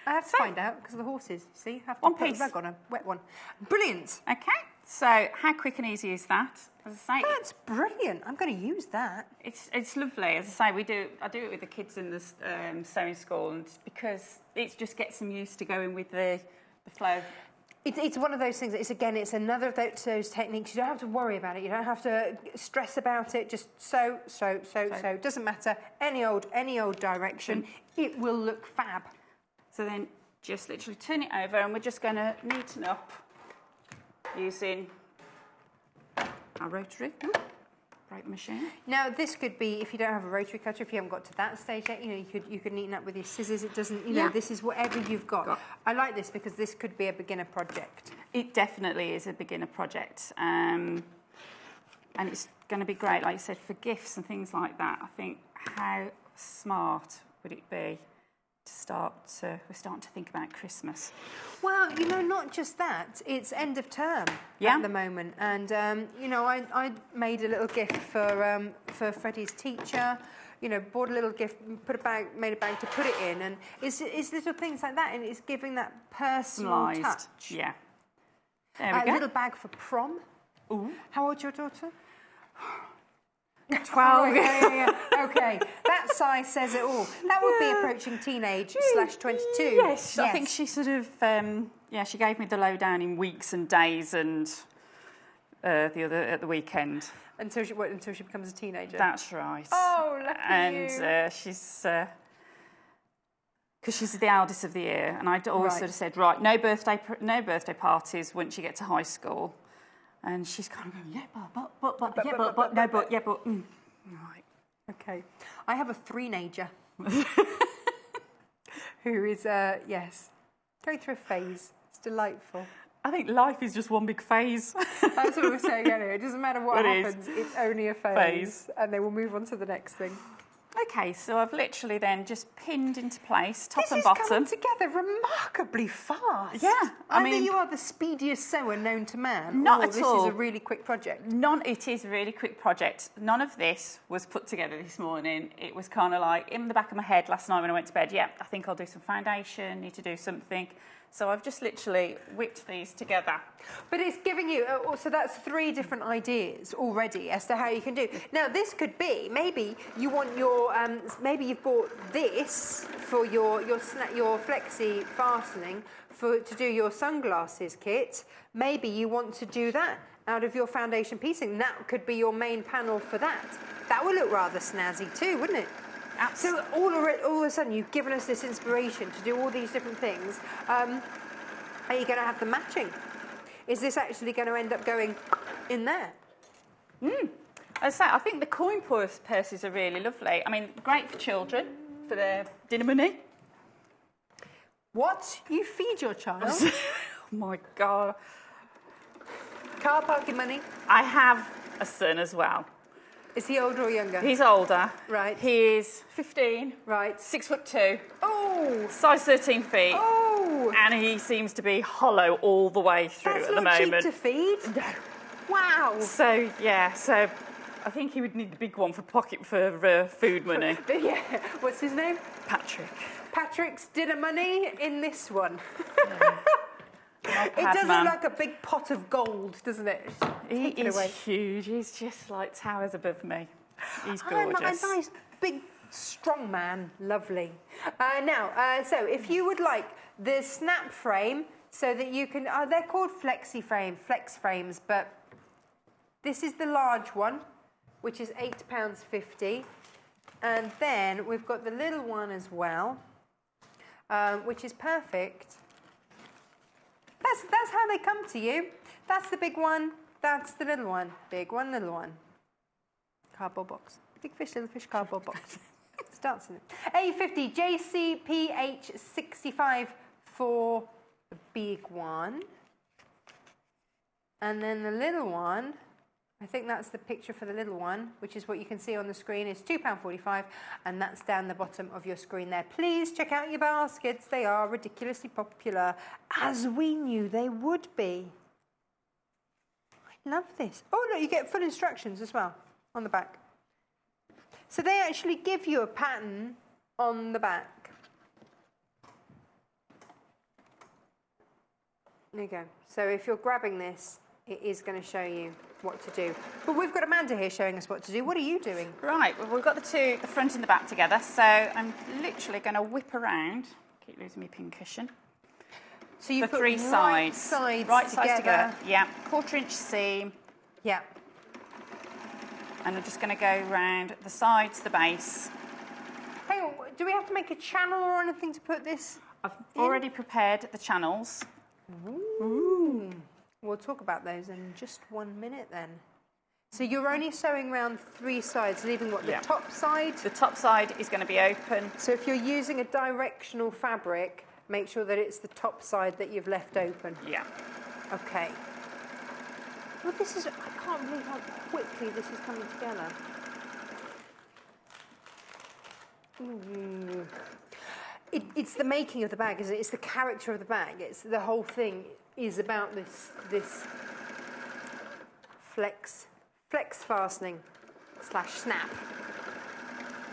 have to find out because of the horses. See, you have to One put piece. a rug on a wet one. Brilliant. Okay, so how quick and easy is that? As I say, That's brilliant. I'm going to use that. it's lovely. As I say, I do it with the kids in the sewing school, and because it just gets them used to going with the flow. It's one of those things. It's another of those techniques. You don't have to worry about it. You don't have to stress about it. Just sew. Doesn't matter. Any old direction. It will look fab. So then just literally turn it over, and we're just going to neaten up using our rotary break machine. Now this could be, if you don't have a rotary cutter, if you haven't got to that stage yet, you know, you could neaten up with your scissors. It doesn't, you know, this is whatever you've got. I like this because this could be a beginner project. It definitely is a beginner project, and it's going to be great, like you said, for gifts and things like that. I think how smart would it be to we're starting to think about Christmas. Well, you know, not just that. It's end of term at the moment, and you know, I made a little gift for Freddie's teacher. You know, bought a little gift, made a bag to put it in, and it's little things like that, and it's giving that personal touch. Yeah. There we go. A little bag for prom. Ooh. How old's your daughter? 12. Oh, yeah. Okay, that size says it all. That would be approaching teenage /22. Yes, I think she sort of, she gave me the lowdown in weeks and days and the other at the weekend. Until she becomes a teenager. That's right. Oh, lucky you. And she's, because she's the eldest of the year, and I'd always sort of said, right, no birthday parties once you get to high school. And she's kind of going, but. Right. Okay. I have a 3-nager who is, going through a phase. It's delightful. I think life is just one big phase. That's what we're saying anyway. It doesn't matter what happens, it's only a phase. And then we'll move on to the next thing. Okay, so I've literally then just pinned into place, top and This is bottom. coming together remarkably fast. Yeah, I Either mean, you are the speediest sewer known to man, Not or at this all. is a really quick project. It is a really quick project. None of this was put together this morning. It was kind of like in the back of my head last night when I went to bed. Yeah, I think I'll do some foundation, need to do something. So I've just literally whipped these together. But it's giving you, so that's 3 different ideas already as to how you can do. Now this could be, maybe you want your, maybe you've bought this for your flexi fastening to do your sunglasses kit. Maybe you want to do that out of your foundation piecing. That could be your main panel for that. That would look rather snazzy too, wouldn't it? So all of a sudden you've given us this inspiration to do all these different things. Are you going to have them matching? Is this actually going to end up going in there? As I say, I think the coin purses are really lovely. I mean, great for children, for their dinner money. What? You feed your child? Oh my God. Car parking money? I have a son as well. Is he older or younger? He's older. Right. He is 15. Right. 6'2". Oh! Size 13 feet. Oh! And he seems to be hollow all the way through That's at the not moment. cheap to feed. No. Wow. So, yeah, so I think he would need the big one for food money. Yeah. What's his name? Patrick. Patrick's dinner money in this one. It does man. look like a big pot of gold, doesn't it? He Take it is away. huge. He's just like towers above me. He's A gorgeous. nice, big, strong man. Lovely. So if you would like the snap frame so that you can... they're called flex frames, but this is the large one, which is £8.50. And then we've got the little one as well, which is perfect. That's how they come to you. That's the big one. That's the little one. Big one, little one. Cardboard box. Big fish, little fish, cardboard box. Starts in it. $8.50. JCPH 65 for the big one. And then the little one, I think that's the picture for the little one, which is what you can see on the screen, is £2.45, and that's down the bottom of your screen there. Please check out your baskets. They are ridiculously popular, as we knew they would be. I love this. Oh, no, you get full instructions as well on the back. So they actually give you a pattern on the back. There you go. So if you're grabbing this, it is going to show you what to do. But we've got Amanda here showing us what to do. What are you doing? Right, well, we've got the front and the back together, so I'm literally going to whip around. Keep losing my pin cushion. So you the put three right sides sides together. Yeah, 1/4 inch seam. Yeah. And I'm just going to go round the sides, the base. Hang on, do we have to make a channel or anything to put this? I've already prepared the channels. Ooh. We'll talk about those in just 1 minute then. So you're only sewing around 3 sides, leaving what, the top side? The top side is going to be open. So if you're using a directional fabric, make sure that it's the top side that you've left open. Yeah. Okay. Well, this is, I can't believe how quickly this is coming together. Ooh. It's the making of the bag, isn't it? It's the character of the bag. It's the whole thing is about this flex fastening / snap.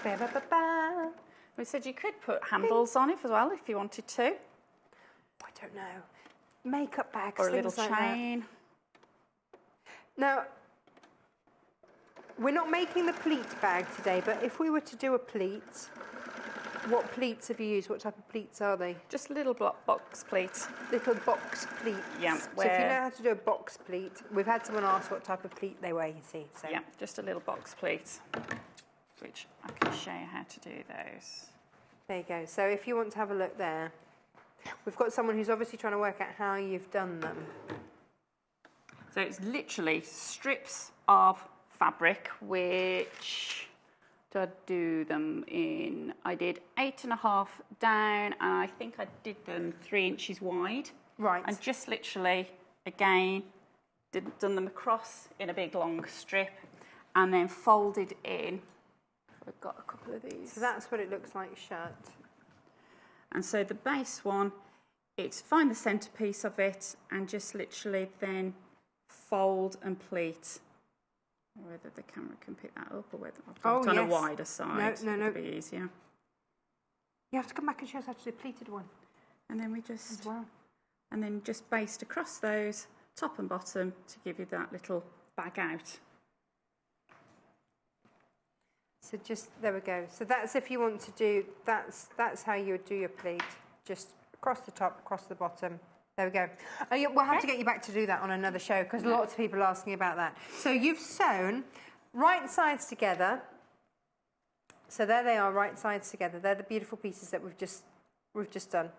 Ba, ba, ba, ba. We said you could put handles on it as well if you wanted to. I don't know. Makeup bags, Or a little things like chain. That. Now, we're not making the pleat bag today, but if we were to do a pleat, what pleats have you used? What type of pleats are they? Just little box pleats. Little box pleats. Yeah. So if you know how to do a box pleat, we've had someone ask what type of pleat they wear, you see. So. Yeah, just a little box pleat, which I can show you how to do those. There you go. So if you want to have a look there, we've got someone who's obviously trying to work out how you've done them. So it's literally strips of fabric, which did I do them in? I did 8.5 down, and I think I did them 3 inches wide. Right. And just literally, again, done them across in a big long strip, and then folded in. I've got a couple of these. So that's what it looks like shut. And so the base one, it's find the centrepiece of it and just literally then fold and pleat. Whether the camera can pick that up or whether I've got it on a wider side. No. It'll be easier. You have to come back and show us how to do a pleated one. And then we just, as well. And then just based across those, top and bottom, to give you that little bag out. So just, there we go. So that's if you want to do, that's how you would do your pleat. Just across the top, across the bottom. There we go. We'll have to get you back to do that on another show because lots of people are asking about that. So you've sewn right sides together So there they are, right sides together. They're the beautiful pieces that we've just done.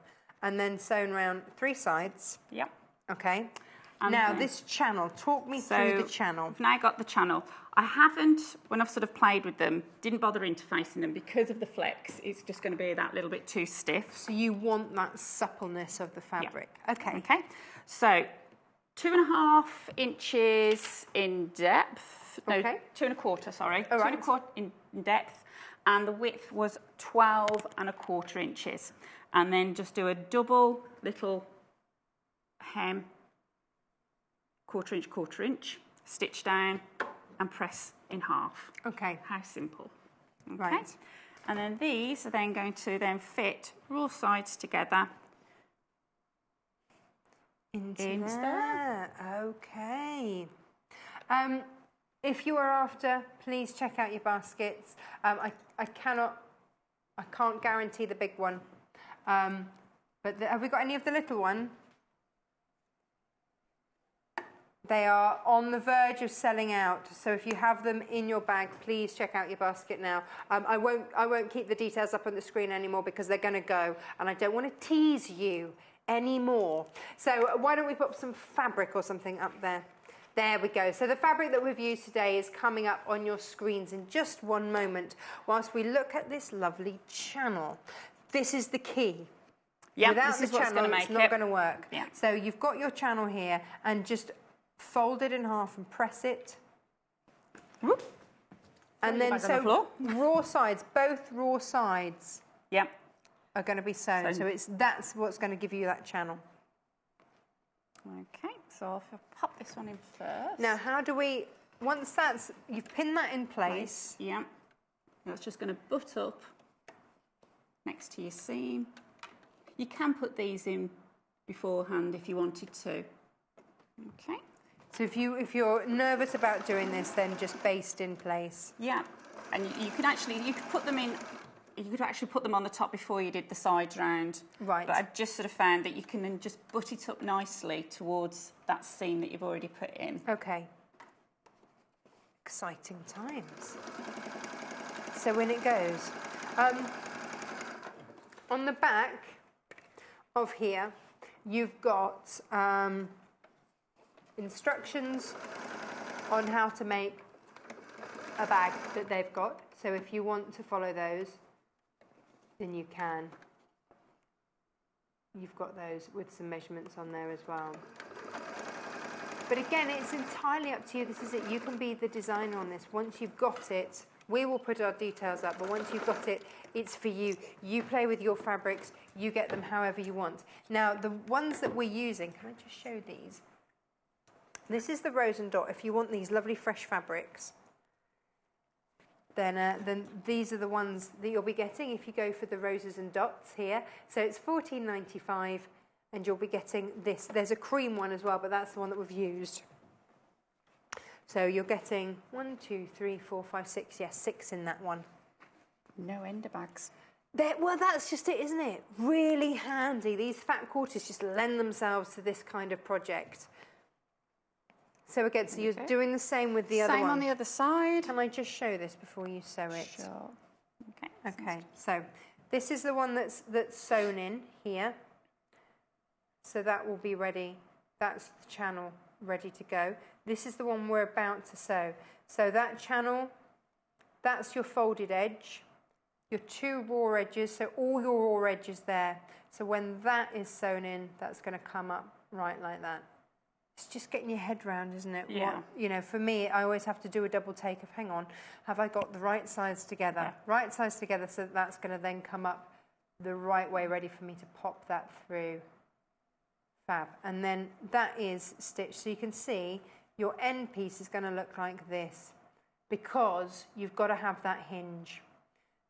And then sewn around 3 sides. Yep. Okay. And now then, this channel, talk me through the channel. I've now got the channel. I haven't, when I've sort of played with them, didn't bother interfacing them because of the flex. It's just going to be that little bit too stiff. So you want that suppleness of the fabric. Yeah. Okay. Okay. So 2.5 inches in depth. No, okay. 2.25, sorry. All right. 2.25 in depth. And the width was 12.25 inches. And then just do a double little hem, 1/4 inch, stitch down and press in half. Okay. How simple. Okay. Right. And then these are then going to then fit raw sides together into there. Okay. If you are after, please check out your baskets. I can't guarantee the big one. But have we got any of the little one? They are on the verge of selling out. So if you have them in your bag, please check out your basket now. I won't keep the details up on the screen anymore because they're going to go, and I don't want to tease you anymore. So why don't we put some fabric or something up there? There we go. So the fabric that we've used today is coming up on your screens in just one moment whilst we look at this lovely channel. This is the key. Yeah, without this the is what's channel, going to it's make not going to work. Yeah. So you've got your channel here, and just fold it in half and press it. Whoop. And then so raw sides, both raw sides. Yep. Are going to be sewn. So that's what's going to give you that channel. Okay, so I'll pop this one in first. Now, how do we, once that's, you've pinned that in place. Yeah. That's just going to butt up next to your seam. You can put these in beforehand if you wanted to. Okay. So if you're nervous about doing this, then just baste in place. Yeah, and you could put them in. You could actually put them on the top before you did the sides round. Right. But I've just sort of found that you can then just butt it up nicely towards that seam that you've already put in. Okay. Exciting times. So when it goes, on the back of here, you've got instructions on how to make a bag that they've got. So if you want to follow those, then you can. You've got those with some measurements on there as well. But again, it's entirely up to you. This is it. You can be the designer on this. Once you've got it, we will put our details up, but once you've got it, it's for you. You play with your fabrics. You get them however you want. Now, the ones that we're using, can I just show these? This is the Rose and Dot. If you want these lovely fresh fabrics, then these are the ones that you'll be getting if you go for the Roses and Dots here. So it's $14.95, and you'll be getting this. There's a cream one as well, but that's the one that we've used. So you're getting 1, 2, 3, 4, 5, 6. Yes, 6 in that one. No ender bags. Well, that's just it, isn't it? Really handy. These fat quarters just lend themselves to this kind of project. So again, so you're doing the same with the other one. Same on the other side. Can I just show this before you sew it? Sure. Okay. Okay, so this is the one that's sewn in here. So that will be ready. That's the channel ready to go. This is the one we're about to sew. So that channel, that's your folded edge, your 2 raw edges, so all your raw edges there. So when that is sewn in, that's going to come up right like that. It's just getting your head round, isn't it? Yeah. What, for me, I always have to do a double take of, hang on, have I got the right sides together? Yeah. Right sides together, so that's going to then come up the right way, ready for me to pop that through. Fab. And then that is stitched. So you can see your end piece is going to look like this because you've got to have that hinge.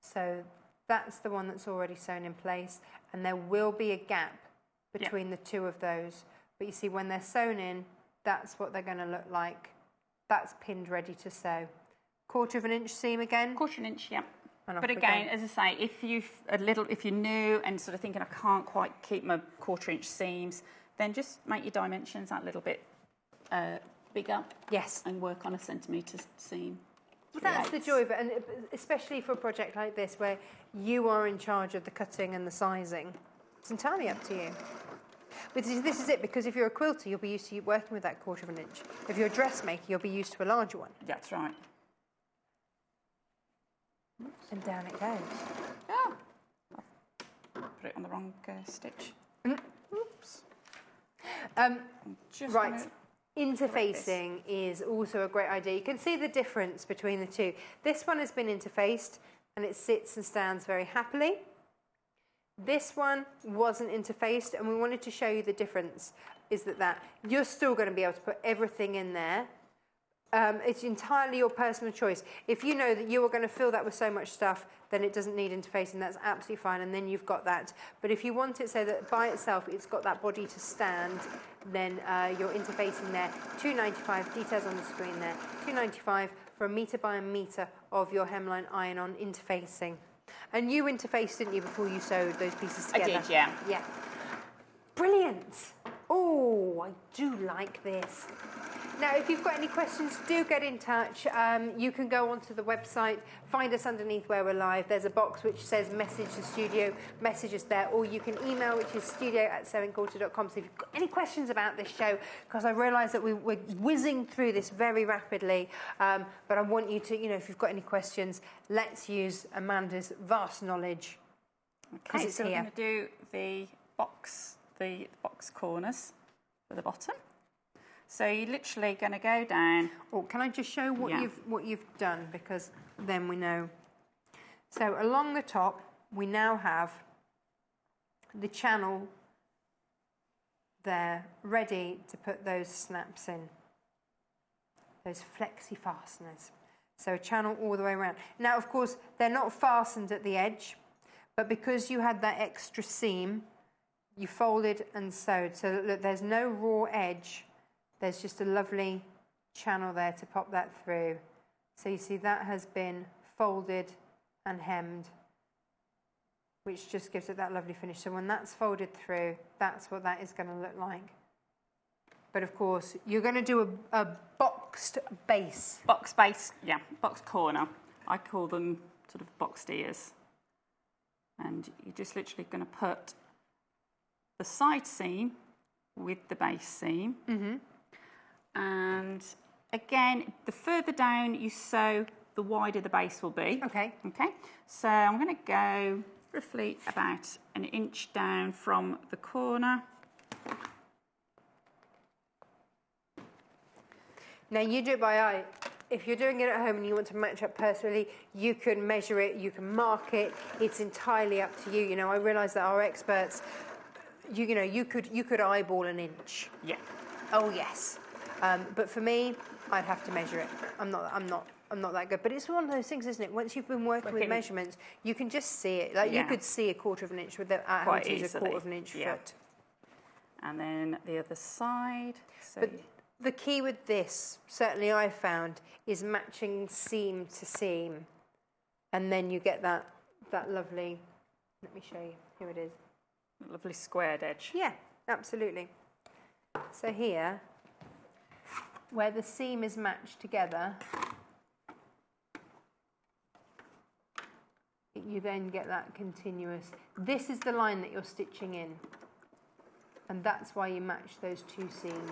So that's the one that's already sewn in place, and there will be a gap between the 2 of those. But you see, when they're sewn in, that's what they're going to look like. That's pinned, ready to sew. 1/4 inch seam again? 1/4 inch, yeah. But again, as I say, if you're new and sort of thinking I can't quite keep my 1/4 inch seams, then just make your dimensions that little bit bigger. Yes. And work on a centimetre seam. That's the joy of it, and especially for a project like this where you are in charge of the cutting and the sizing. It's entirely up to you. But this is it, because if you're a quilter, you'll be used to working with that 1/4 inch. If you're a dressmaker, you'll be used to a larger one. That's right. And down it goes. Oh, put it on the wrong stitch. Oops. Just Right. Interfacing is also a great idea. You can see the difference between the two. This one has been interfaced and it sits and stands very happily. This one wasn't interfaced, and we wanted to show you the difference. Is that you're still going to be able to put everything in there. It's entirely your personal choice. If you know that you are going to fill that with so much stuff, then it doesn't need interfacing. That's absolutely fine, and then you've got that. But if you want it so that by itself it's got that body to stand, then you're interfacing there. £2.95, details on the screen there. £2.95 for a metre by a metre of your hemline iron-on interfacing. And you interfaced, didn't you, before you sewed those pieces together? I did, yeah. Yeah. Brilliant. Oh, I do like this. Now, if you've got any questions, do get in touch. You can go onto the website, find us underneath where we're live. There's a box which says message the studio, message us there, or you can email, which is studio@sewingquarter.com. So if you've got any questions about this show, because I realise that we're whizzing through this very rapidly, but I want you to, if you've got any questions, let's use Amanda's vast knowledge. Okay, so we're going to do the box corners for the bottom. So you're literally going to go down. Oh, can I just show what you've done, because then we know. So along the top, we now have the channel there ready to put those snaps in, those flexi fasteners. So a channel all the way around. Now, of course, they're not fastened at the edge, but because you had that extra seam, you folded and sewed. So look, there's no raw edge. There's just a lovely channel there to pop that through. So you see that has been folded and hemmed, which just gives it that lovely finish. So when that's folded through, that's what that is going to look like. But of course, you're going to do a boxed base. Box base, yeah, box corner. I call them sort of boxed ears. And you're just literally going to put the side seam with the base seam. Mm-hmm. And again, the further down you sew, the wider the base will be. Okay. Okay. So I'm going to go roughly about an inch down from the corner. Now you do it by eye. If you're doing it at home and you want to match up personally, you can measure it, you can mark it. It's entirely up to you. I realise that our experts, you could eyeball an inch. Yeah. Oh yes. But for me, I'd have to measure it. I'm not that good. But it's one of those things, isn't it? Once you've been working with measurements, you can just see it. Like you could see a 1/4 inch with having to use a 1/4 inch foot. And then the other side. So but the key with this, certainly I found, is matching seam to seam, and then you get that lovely. Let me show you. Here it is. Lovely squared edge. Yeah, absolutely. So here, where the seam is matched together, you then get that continuous. This is the line that you're stitching in, and that's why you match those two seams.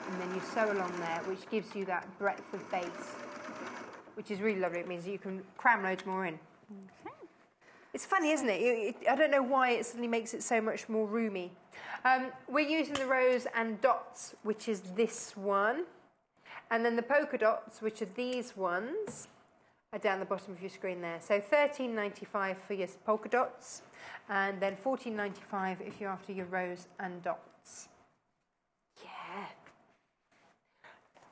And then you sew along there, which gives you that breadth of base, which is really lovely. It means that you can cram loads more in. Okay. It's funny, isn't it? I don't know why it suddenly makes it so much more roomy. We're using the rows and dots, which is this one. And then the polka dots, which are these ones, are down the bottom of your screen there. So £13.95 for your polka dots, and then £14.95 if you're after your rows and dots. Yeah.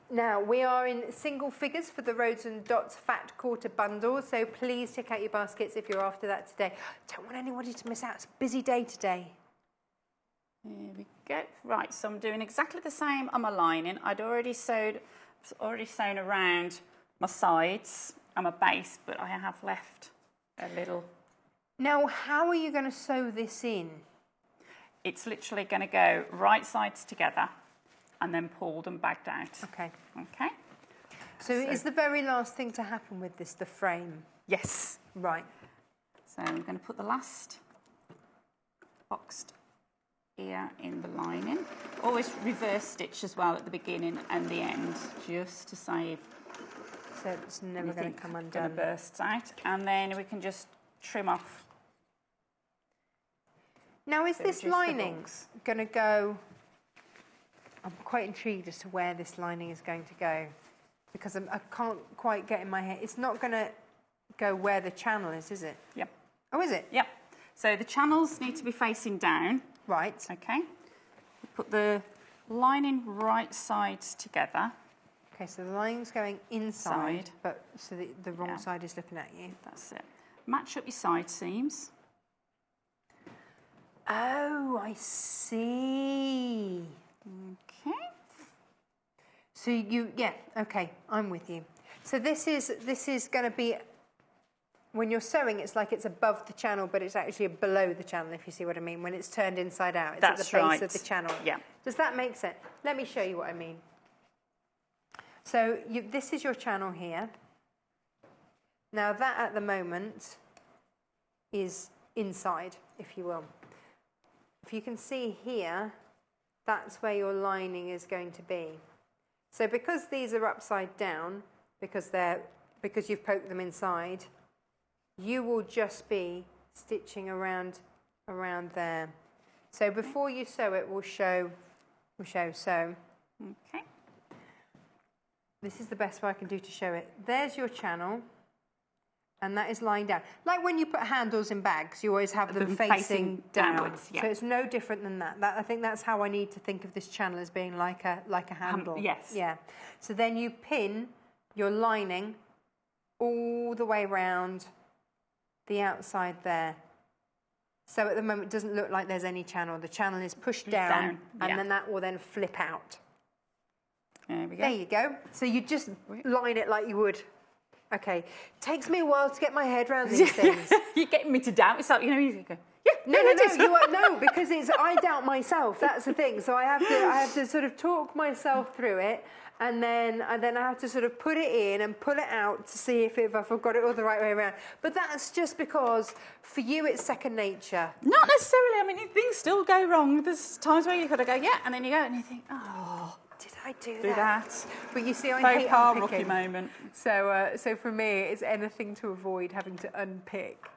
Now, we are in single figures for the rows and dots fat 1/4 bundle, so please check out your baskets if you're after that today. Don't want anybody to miss out. It's a busy day today. Here we go. Right, so I'm doing exactly the same on my lining. I'd already sewn around my sides and my base, but I have left a little. Now, how are you going to sew this in? It's literally going to go right sides together and then pulled and bagged out. Okay. Okay. So is the very last thing to happen with this the frame? Yes. Right. So I'm going to put the last boxed ear in the lining. Always reverse stitch as well at the beginning and the end, just to save. So it's never going to come undone. Going to burst out, and then we can just trim off. Now, is this lining going to go? I'm quite intrigued as to where this lining is going to go, because I can't quite get in my head. It's not going to go where the channel is it? Yep. Oh, is it? Yep. So the channels need to be facing down. Right. Okay. Put the lining right sides together. Okay, so the lining's going inside, but so the wrong side is looking at you. That's it. Match up your side seams. Oh, I see. Okay. So okay, I'm with you. So this is going to be, when you're sewing, it's like it's above the channel, but it's actually below the channel, if you see what I mean. When it's turned inside out, it's at the base of the channel. Yeah. Does that make sense? Let me show you what I mean. So this is your channel here. Now that at the moment is inside, if you will. If you can see here, that's where your lining is going to be. So because these are upside down, because you've poked them inside, you will just be stitching around there. So before you sew it, we'll show so. Okay. This is the best way I can do to show it. There's your channel, and that is lying down. Like when you put handles in bags, you always have them facing downwards. Yeah. So it's no different than that. I think that's how I need to think of this channel, as being like a handle. Yes. Yeah. So then you pin your lining all the way around the outside there. So at the moment, it doesn't look like there's any channel. The channel is pushed down, and then that will then flip out. There we go. There you go. So you just line it like you would. Okay. Takes me a while to get my head around these things. You're getting me to doubt. It's like, you go, No, because I doubt myself. That's the thing. So I have to sort of talk myself through it, and then I have to sort of put it in and pull it out to see if I've got it all the right way around. But that's just because for you it's second nature. Not necessarily. I mean, things still go wrong. There's times where you got to go, and then you go and you think, oh, did I do that? But you see, I hate faux unpicking. rookie moment. So for me, it's anything to avoid having to unpick.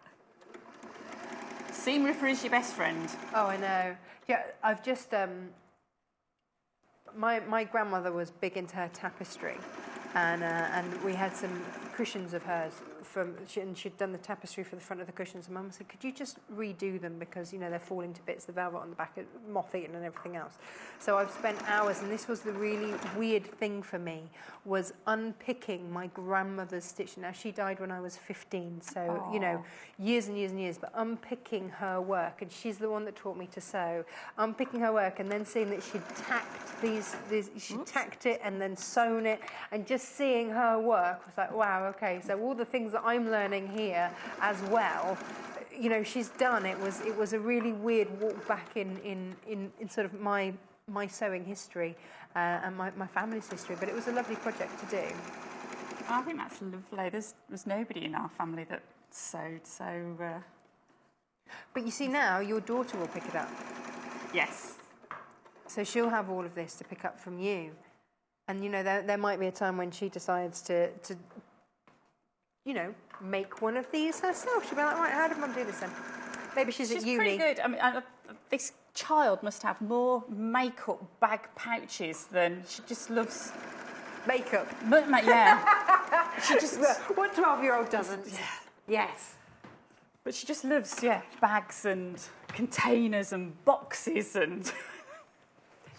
Seam ripper is your best friend. Oh, I know. Yeah, I've just my grandmother was big into her tapestry, and we had some cushions of hers and she'd done the tapestry for the front of the cushions. And Mum said, "Could you just redo them, because they're falling to bits, the velvet on the back, moth-eaten and everything else." So I've spent hours, and this was the really weird thing for me, was unpicking my grandmother's stitching. Now she died when I was 15, so years and years and years. But unpicking her work, and she's the one that taught me to sew. Unpicking her work, and then seeing that she'd tacked she'd tacked it and then sewn it, and just seeing her work was like, wow, okay. So all the things that I'm learning here as well, she's done. It was a really weird walk back in sort of my sewing history and my family's history, but it was a lovely project to do. I think that's lovely. There's nobody in our family that sewed, so... But you see, now your daughter will pick it up. Yes. So she'll have all of this to pick up from you. And, there might be a time when she decides to make one of these herself. She'll be like, right, how did Mum do this then? Maybe she's at uni. She's pretty good. I mean, this child must have more makeup bag pouches than she just loves... Makeup? Yeah. She just... What 12-year-old doesn't? Yes. But she just loves, bags and containers and boxes and...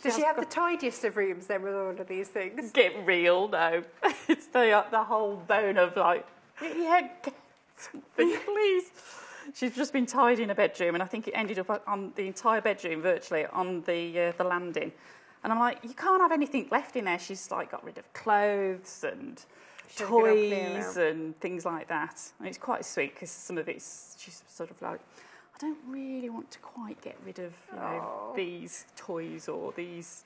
Does she have the tidiest of rooms then with all of these things? Get real, no. It's the whole bone of please. She's just been tidying a bedroom, and I think it ended up on the entire bedroom virtually on the landing. And I'm like, you can't have anything left in there. She's got rid of clothes and toys and things like that. And it's quite sweet because some of she's sort of like, I don't really want to quite get rid of these toys or these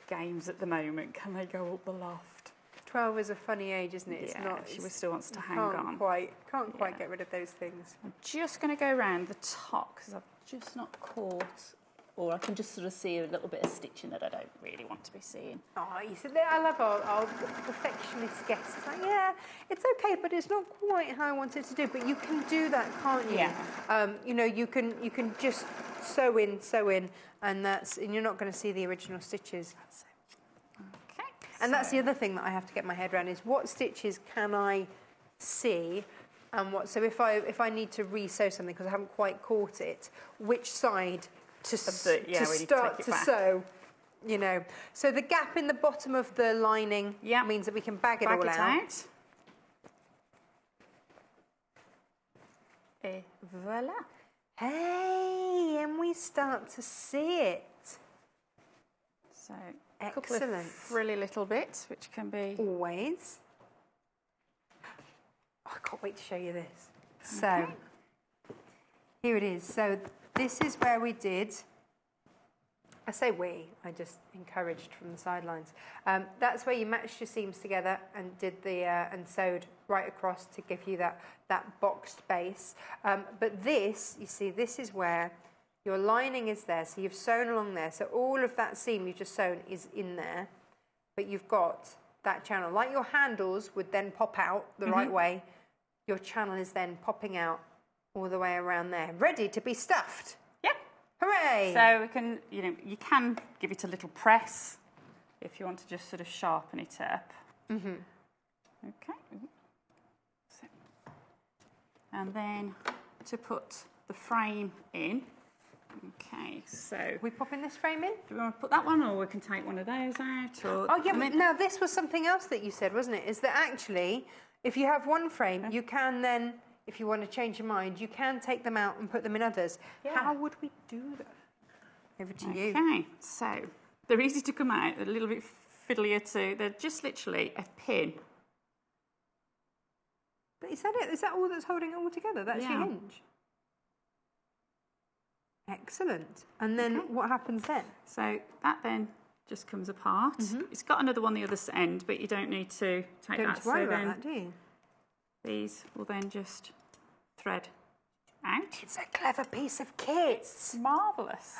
games at the moment. Can they go up the loft? 12 is a funny age, isn't it? It's Yeah, not. she still wants to hang Can't on. quite get rid of those things. I'm just going to go around the top because I've just not caught, or I can just sort of see a little bit of stitching that I don't really want to be seeing. Oh, you said that. I love our perfectionist guests. It's like, yeah, it's okay, but it's not quite how I want it to do. But you can do that, can't you? Yeah. You know, you can just sew in, and you're not going to see the original stitches. Okay. And that's the other thing that I have to get my head around is what stitches can I see, and what. So if I need to re-sew something because I haven't quite caught it, which side to start to sew? You know. So the gap in the bottom of the lining means that we can bag it all out. Et voila. Hey, and we start to see it. So a couple Excellent. of frilly little bits, which can be Always. Oh, I can't wait to show you this. So, here it is. So, this is where we did, I say we, I just encouraged from the sidelines. That's where you matched your seams together and did the, and sewed right across to give you that boxed base. But this, you see, this is where your lining is there, so you've sewn along there. So all of that seam you've just sewn is in there, but you've got that channel. Like your handles would then pop out the right way, your channel is then popping out all the way around there, ready to be stuffed. Yeah. Hooray! So we can, you can give it a little press if you want to just sort of sharpen it up. Okay. So, and then to put the frame in. Okay, so We popping this frame in? do we want to put that one, or we can take one of those out? Or, Oh yeah, now this was something else that you said, wasn't it? Is that actually, if you have one frame, you can then, if you want to change your mind, you can take them out and put them in others. Yeah. How would we do that? Over to you. Okay, so they're easy to come out, they're a little bit fiddlier too. They're just literally a pin. But is that it? Is that all that's holding it all together? That's your Yeah. hinge? Excellent. And then what happens then? So that then just comes apart. It's got another one the other end, but you don't need to take Don't that. need to worry so about then that, do you? these will then just thread out. It's a clever piece of kit. It's marvellous.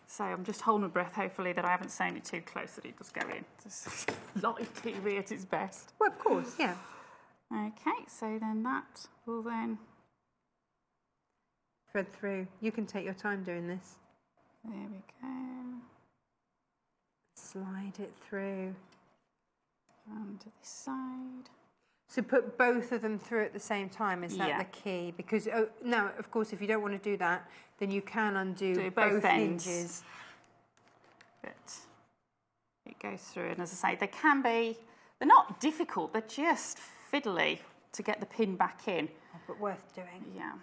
So I'm just holding my breath, hopefully that I haven't sewn it too close that it does go in. Just live TV at its best. Well, of course, yeah. Okay, so then that will then... Thread through. You can take your time doing this. There we go. Slide it through. And to this side. So put both of them through at the same time, is that Yeah. the key? Because now, of course, if you don't want to do that, then you can undo Do both ends. hinges. But it goes through, and as I say, they're not difficult, they're just fiddly to get the pin back in. Oh, but worth doing. Yeah.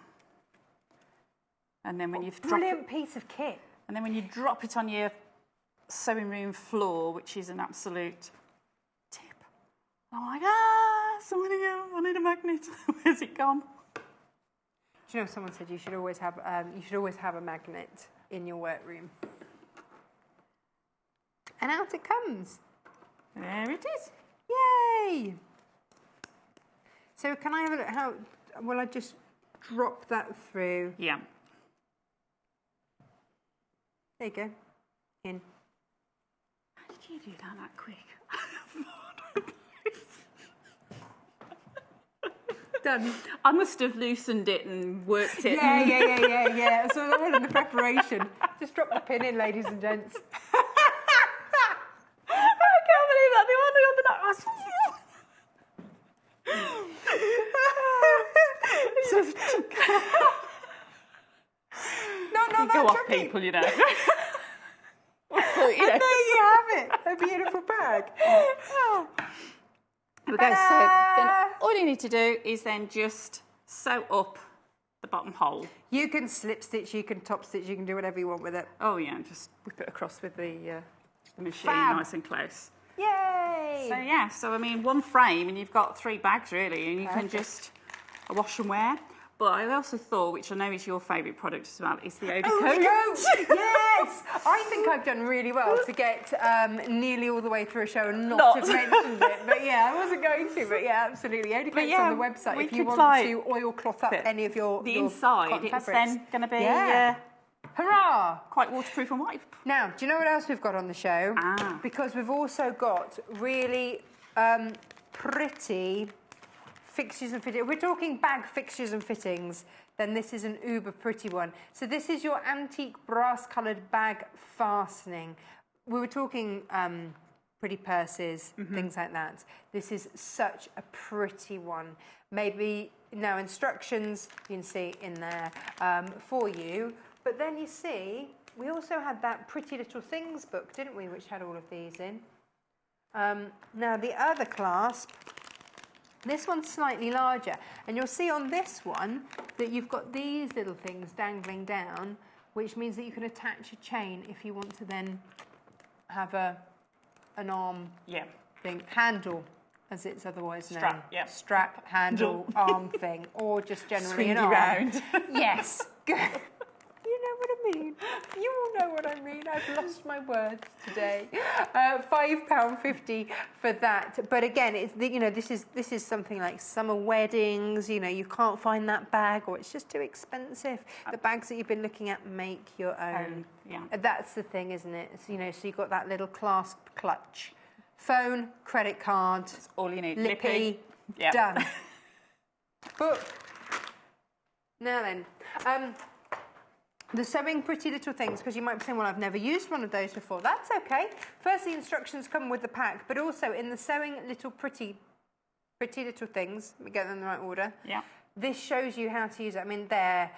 And then when you've Brilliant piece of kit. and then when you drop it on your sewing room floor, which is an absolute tip, I'm like, somebody else, I need a magnet. Where's it gone? Do you know, someone said you should always have a magnet in your workroom. And out it comes. There it is. Yay! So can I have a look? How will I just drop that through? Yeah. There you go. In. How did you do that quick? Done. I must have loosened it and worked it. Yeah. So I was in the preparation. Just drop the pin in, ladies and gents. I can't believe that. The one on the night was... Not Go that off, tricky. people, you know. And there you have it. A beautiful bag. There we go. So then all you need to do is then just sew up the bottom hole. You can slip stitch, you can top stitch, you can do whatever you want with it. Oh yeah, and just whip it across with the machine Fab. nice and close. Yay! So yeah, so I mean one frame and you've got 3 bags really, and you can Perfect. just wash and wear. But I also thought, which I know is your favourite product as well, is the Overcoat. Yes! I think I've done really well to get nearly all the way through a show and not have mentioned it. But yeah, I wasn't going to, but yeah, absolutely. Overcoat's on the website if you want to oilcloth up any of your inside. It's then going to be hurrah! Quite waterproof and wipe. Now, do you know what else we've got on the show? Because we've also got really pretty fixtures and fittings. We're talking bag fixtures and fittings, then this is an uber pretty one. So this is your antique brass coloured bag fastening. We were talking pretty purses, things like that. This is such a pretty one. Maybe now instructions you can see in there for you. But then you see, we also had that Pretty Little Things book, didn't we, which had all of these in. Now the other clasp, this one's slightly larger, and you'll see on this one that you've got these little things dangling down, which means that you can attach a chain if you want to then have an arm thing, handle as it's otherwise known. Strap, handle, arm thing, or just generally an arm. Round. Yes, good. You know what I mean. You all know what I mean. I've lost my words today. £5.50 for that. But again, it's this is something like summer weddings. You know, you can't find that bag, or it's just too expensive. The bags that you've been looking at, make your own. That's the thing, isn't it? So, so you've got that little clasp clutch, phone, credit card. That's all you need. Lippy. Done. Book. Now then. The sewing Pretty Little Things, because you might be saying, well, I've never used one of those before. That's okay. First, the instructions come with the pack, but also in the sewing Pretty Little Things, let me get them in the right order. Yeah. This shows you how to use it. I mean, the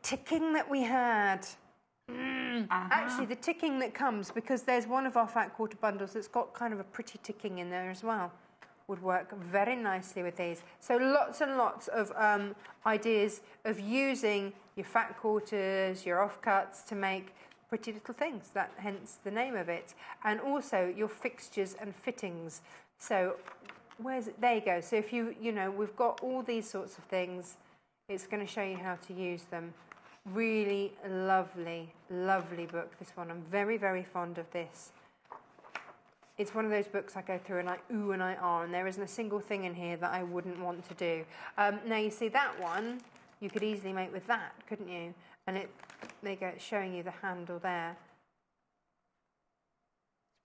ticking that we had. Actually, the ticking that comes, because there's one of our fat quarter bundles that's got kind of a pretty ticking in there as well, would work very nicely with these. So lots and lots of ideas of using your fat quarters, your offcuts to make Pretty Little Things, that hence the name of it. And also your fixtures and fittings. So where's it? There you go. So if we've got all these sorts of things, it's going to show you how to use them. Really lovely, lovely book, this one. I'm very, very fond of this. It's one of those books I go through and I ooh and I ah, and there isn't a single thing in here that I wouldn't want to do. Now you see that one, you could easily make with that, couldn't you? And there you go, it's showing you the handle there.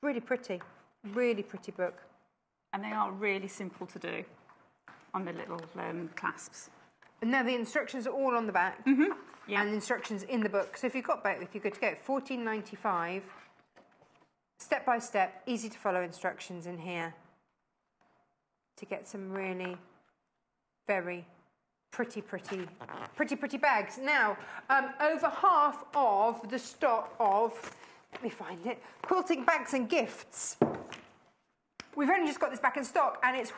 Really pretty book. And they are really simple to do on the little clasps. And now the instructions are all on the back, and the instructions in the book. So if you've got both, you're good to go. $14.95. Step by step, easy to follow instructions in here to get some really very pretty bags. Now, over half of the stock of, let me find it, quilting bags and gifts. We've only just got this back in stock and it's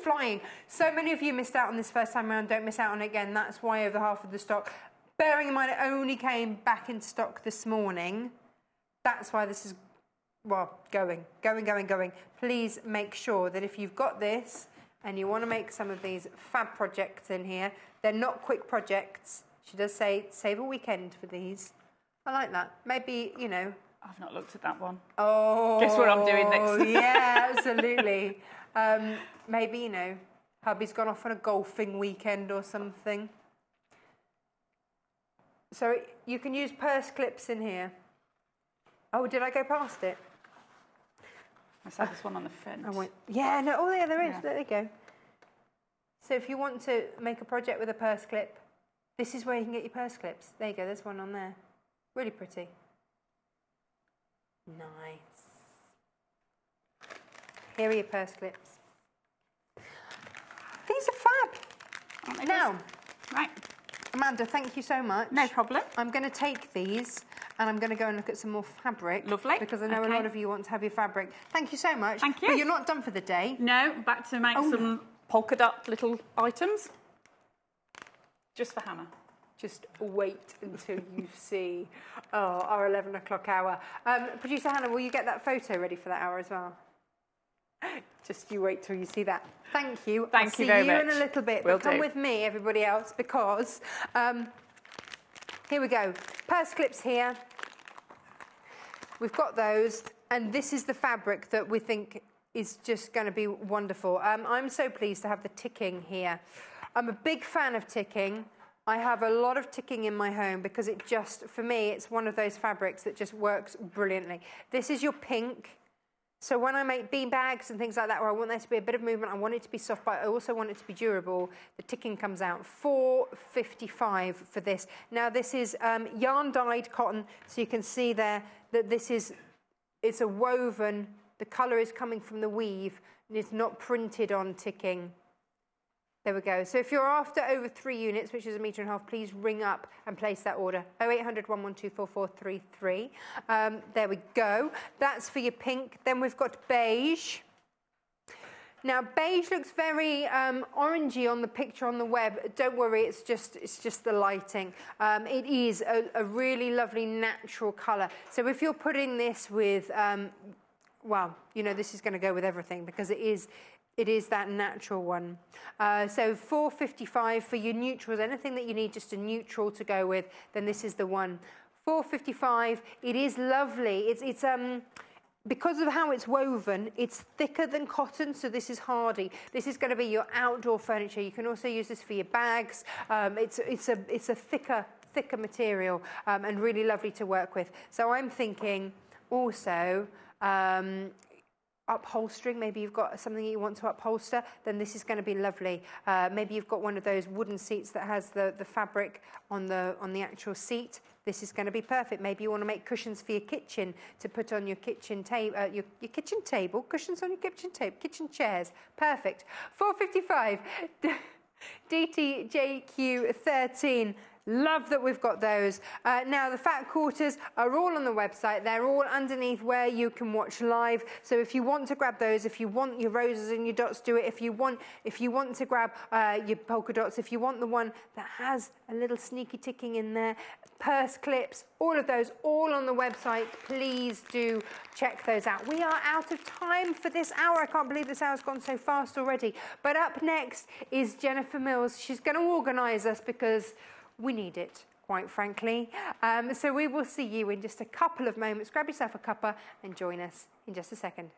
flying. So many of you missed out on this first time around, don't miss out on it again. That's why over half of the stock. Bearing in mind it only came back in stock this morning. That's why this is going. Please make sure that if you've got this and you want to make some of these fab projects in here, they're not quick projects. She does say save a weekend for these. I like that. Maybe, I've not looked at that one. Oh. Guess what I'm doing next? Yeah, absolutely. Maybe, hubby's gone off on a golfing weekend or something. So you can use purse clips in here. Oh, did I go past it? I saw this one on the front. There is. Yeah, there you go. So if you want to make a project with a purse clip, this is where you can get your purse clips. There you go, there's one on there. Really pretty. Nice. Here are your purse clips. These are fab. Now, right. Amanda, thank you so much. No problem. I'm going to take these and I'm going to go and look at some more fabric. Lovely. Because I know a lot of you want to have your fabric. Thank you so much. Thank you. But you're not done for the day. No, back to make some polka dot little items. Just for Hannah. Just wait until you see our 11 o'clock hour. Producer Hannah, will you get that photo ready for that hour as well? Just you wait till you see that. Thank you. Thank you very much. I'll see you in a little bit. Will But come do. with me, everybody else, because here we go. Purse clips here. We've got those, and this is the fabric that we think is just going to be wonderful. I'm so pleased to have the ticking here. I'm a big fan of ticking. I have a lot of ticking in my home because it just, for me, it's one of those fabrics that just works brilliantly. This is your pink. So when I make bean bags and things like that, where I want there to be a bit of movement, I want it to be soft, but I also want it to be durable, the ticking comes out. $4.55 for this. Now this is yarn dyed cotton, so you can see there that this is, it's a woven, the colour is coming from the weave, and it's not printed on ticking. There we go. So if you're after over 3 units, which is 1.5 meters, please ring up and place that order. 0800 112 4433. There we go. That's for your pink. Then we've got beige. Now beige looks very orangey on the picture on the web. Don't worry, it's just the lighting. It is a really lovely natural colour. So if you're putting this with, well, you know, this is going to go with everything because it is that natural one. So $4.55 for your neutrals. Anything that you need just a neutral to go with, then this is the one. $4.55. It is lovely. It's because of how it's woven, it's thicker than cotton, so this is hardy. This is going to be your outdoor furniture. You can also use this for your bags. It's a thicker material and really lovely to work with. So I'm thinking also upholstering. Maybe you've got something you want to upholster, then this is going to be lovely. Maybe you've got one of those wooden seats that has the fabric on the actual seat. This is going to be perfect. Maybe you want to make cushions for your kitchen to put on your kitchen table, your kitchen table, cushions on your kitchen table, kitchen chairs. Perfect. $4.55. DTJQ13. Love that we've got those. Now, the fat quarters are all on the website. They're all underneath where you can watch live. So if you want to grab those, if you want your roses and your dots, do it. If you want to grab your polka dots, if you want the one that has a little sneaky ticking in there, purse clips, all of those, all on the website. Please do check those out. We are out of time for this hour. I can't believe this hour's gone so fast already. But up next is Jenniffer Mills. She's going to organise us because we need it, quite frankly. So we will see you in just a couple of moments. Grab yourself a cuppa and join us in just a second.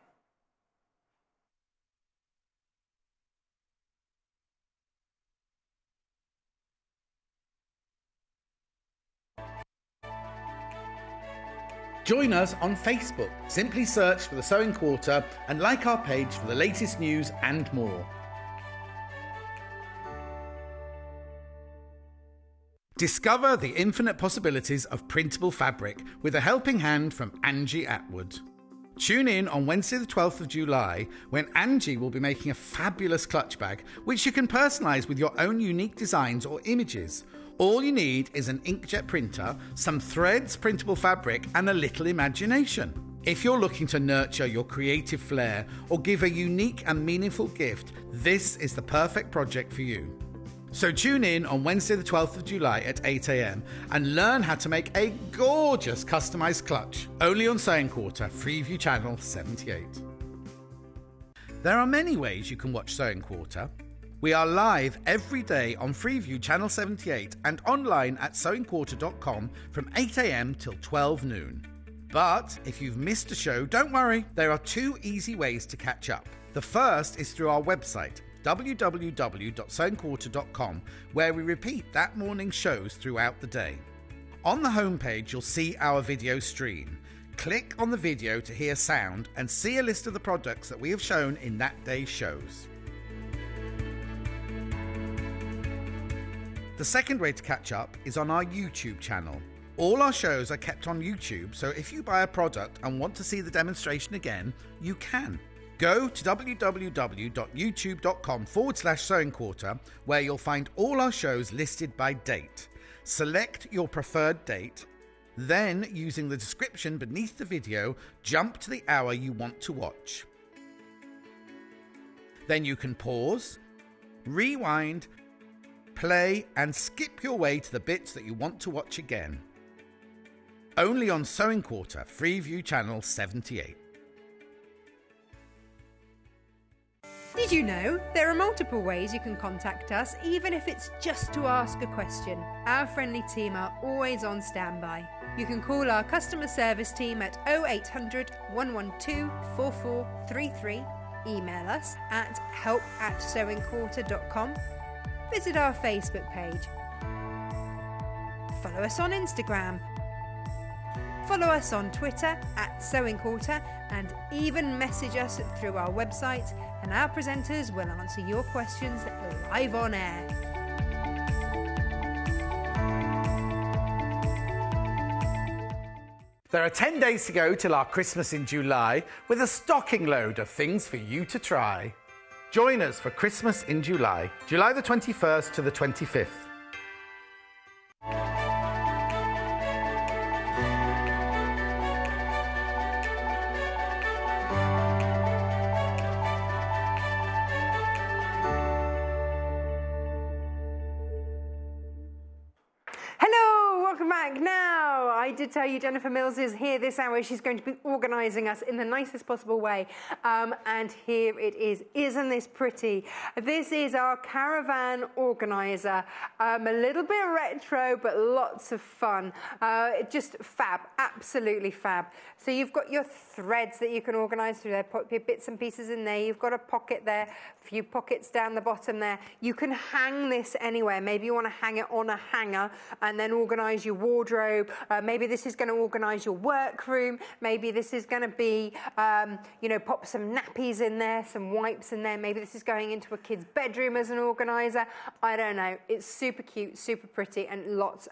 Join us on Facebook. Simply search for the Sewing Quarter and like our page for the latest news and more. Discover the infinite possibilities of printable fabric with a helping hand from Angie Atwood. Tune in on Wednesday the 12th of July when Angie will be making a fabulous clutch bag which you can personalise with your own unique designs or images. All you need is an inkjet printer, some threads, printable fabric and a little imagination. If you're looking to nurture your creative flair or give a unique and meaningful gift, this is the perfect project for you. So tune in on Wednesday the 12th of July at 8 AM and learn how to make a gorgeous customised clutch. Only on Sewing Quarter, Freeview Channel 78. There are many ways you can watch Sewing Quarter. We are live every day on Freeview Channel 78 and online at sewingquarter.com from 8 AM till 12 noon. But if you've missed a show, don't worry. There are 2 easy ways to catch up. The first is through our website, www.sewingquarter.com, where we repeat that morning's shows throughout the day. On the homepage, you'll see our video stream. Click on the video to hear sound and see a list of the products that we have shown in that day's shows. The second way to catch up is on our YouTube channel. All our shows are kept on YouTube, so if you buy a product and want to see the demonstration again, you can. Go to www.youtube.com/Sewing Quarter, where you'll find all our shows listed by date. Select your preferred date, then using the description beneath the video, jump to the hour you want to watch. Then you can pause, rewind, play and skip your way to the bits that you want to watch again. Only on Sewing Quarter, Freeview Channel 78. Did you know there are multiple ways you can contact us, even if it's just to ask a question? Our friendly team are always on standby. You can call our customer service team at 0800 112 4433, email us at help@sewingquarter.com, visit our Facebook page, follow us on Instagram, follow us on Twitter at Sewing Quarter, and even message us through our website, and our presenters will answer your questions live on air. There are 10 days to go till our Christmas in July, with a stocking load of things for you to try. Join us for Christmas in July, July the 21st to the 25th. I did tell you Jenniffer Mills is here this hour. She's going to be organising us in the nicest possible way. And here it is. Isn't this pretty? This is our Caravan Organiser. A little bit retro, but lots of fun. Just fab, absolutely fab. So you've got your threads that you can organise through there. Put your bits and pieces in there. You've got a pocket there, a few pockets down the bottom there. You can hang this anywhere. Maybe you want to hang it on a hanger and then organise your wardrobe. Maybe this is going to organise your workroom. Maybe this is going to be, you know, pop some nappies in there, some wipes in there. Maybe this is going into a kid's bedroom as an organiser. I don't know. It's super cute, super pretty, and lots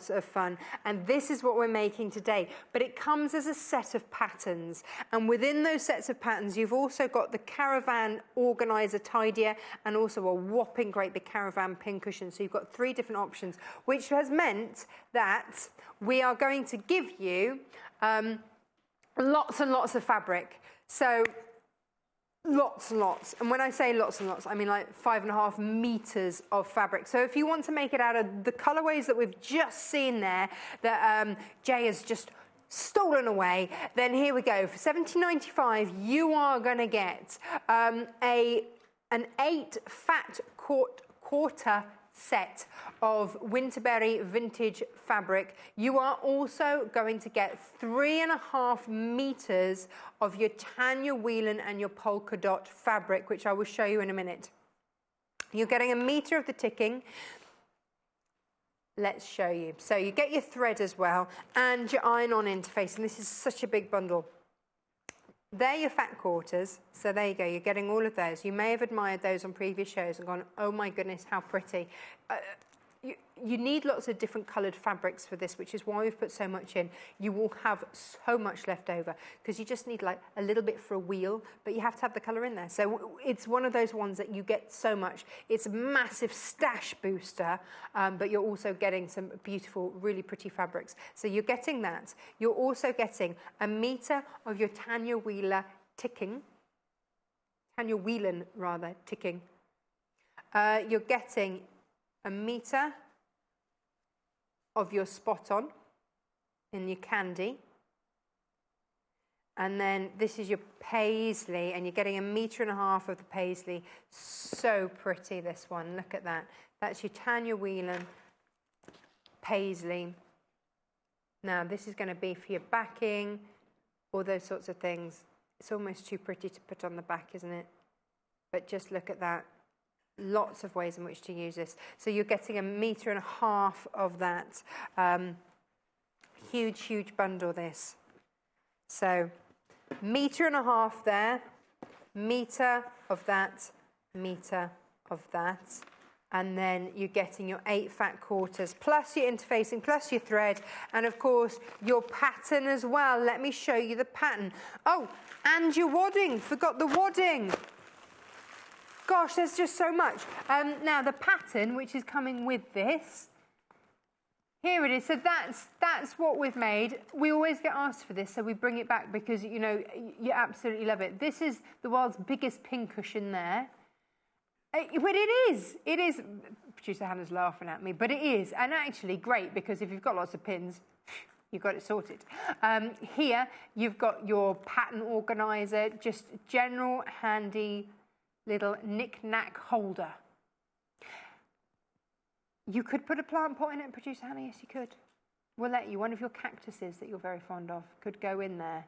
of fun. And this is what we're making today. But it comes as a set of patterns. And within those sets of patterns, you've also got the Caravan Organiser Tidier and also a whopping great big Caravan pincushion. So you've got 3 different options, which has meant that we are going to give you lots and lots of fabric. So lots and lots. And when I say lots and lots, I mean like 5.5 meters of fabric. So if you want to make it out of the colorways that we've just seen there, that Jay has just stolen away, then here we go. For $17.95, you are going to get an 8 fat quarter set of Winterberry vintage fabric. You are also going to get 3.5 meters of your Tanya Whelan and your polka dot fabric, which I will show you in a minute. You're getting 1 meter of the ticking. Let's show you. So you get your thread as well and your iron-on interface, and this is such a big bundle. They're your fat quarters, so there you go, you're getting all of those. You may have admired those on previous shows and gone, oh my goodness, how pretty. You need lots of different coloured fabrics for this, which is why we've put so much in. You will have so much left over because you just need like a little bit for a wheel, but you have to have the colour in there. So it's one of those ones that you get so much. It's a massive stash booster, but you're also getting some beautiful, really pretty fabrics. So you're getting that. You're also getting 1 meter of your Tanya Whelan ticking. You're getting 1 meter of your spot on in your candy, and then this is your paisley, and you're getting 1.5 meters of the paisley. So pretty, this one. Look at that. That's your Tanya Whelan paisley. Now this is going to be for your backing, all those sorts of things. It's almost too pretty to put on the back, isn't it? But just look at that. Lots of ways in which to use this. So you're getting 1.5 meters of that. Huge bundle, this. So 1.5 meters there, meter of that, meter of that. And then you're getting your 8 fat quarters, plus your interfacing, plus your thread, and of course your pattern as well. Let me show you the pattern. Oh, and your wadding. Forgot the wadding. Gosh, there's just so much. Now the pattern, which is coming with this, here it is. So that's what we've made. We always get asked for this, so we bring it back because, you know, you absolutely love it. This is the world's biggest pincushion there. But it is. Producer Hannah's laughing at me, but it is. And actually great, because if you've got lots of pins, you've got it sorted. Here, you've got your pattern organiser, just general handy little knick-knack holder. You could put a plant pot in it, Producer Hannah, yes you could. We'll let you. One of your cactuses that you're very fond of could go in there.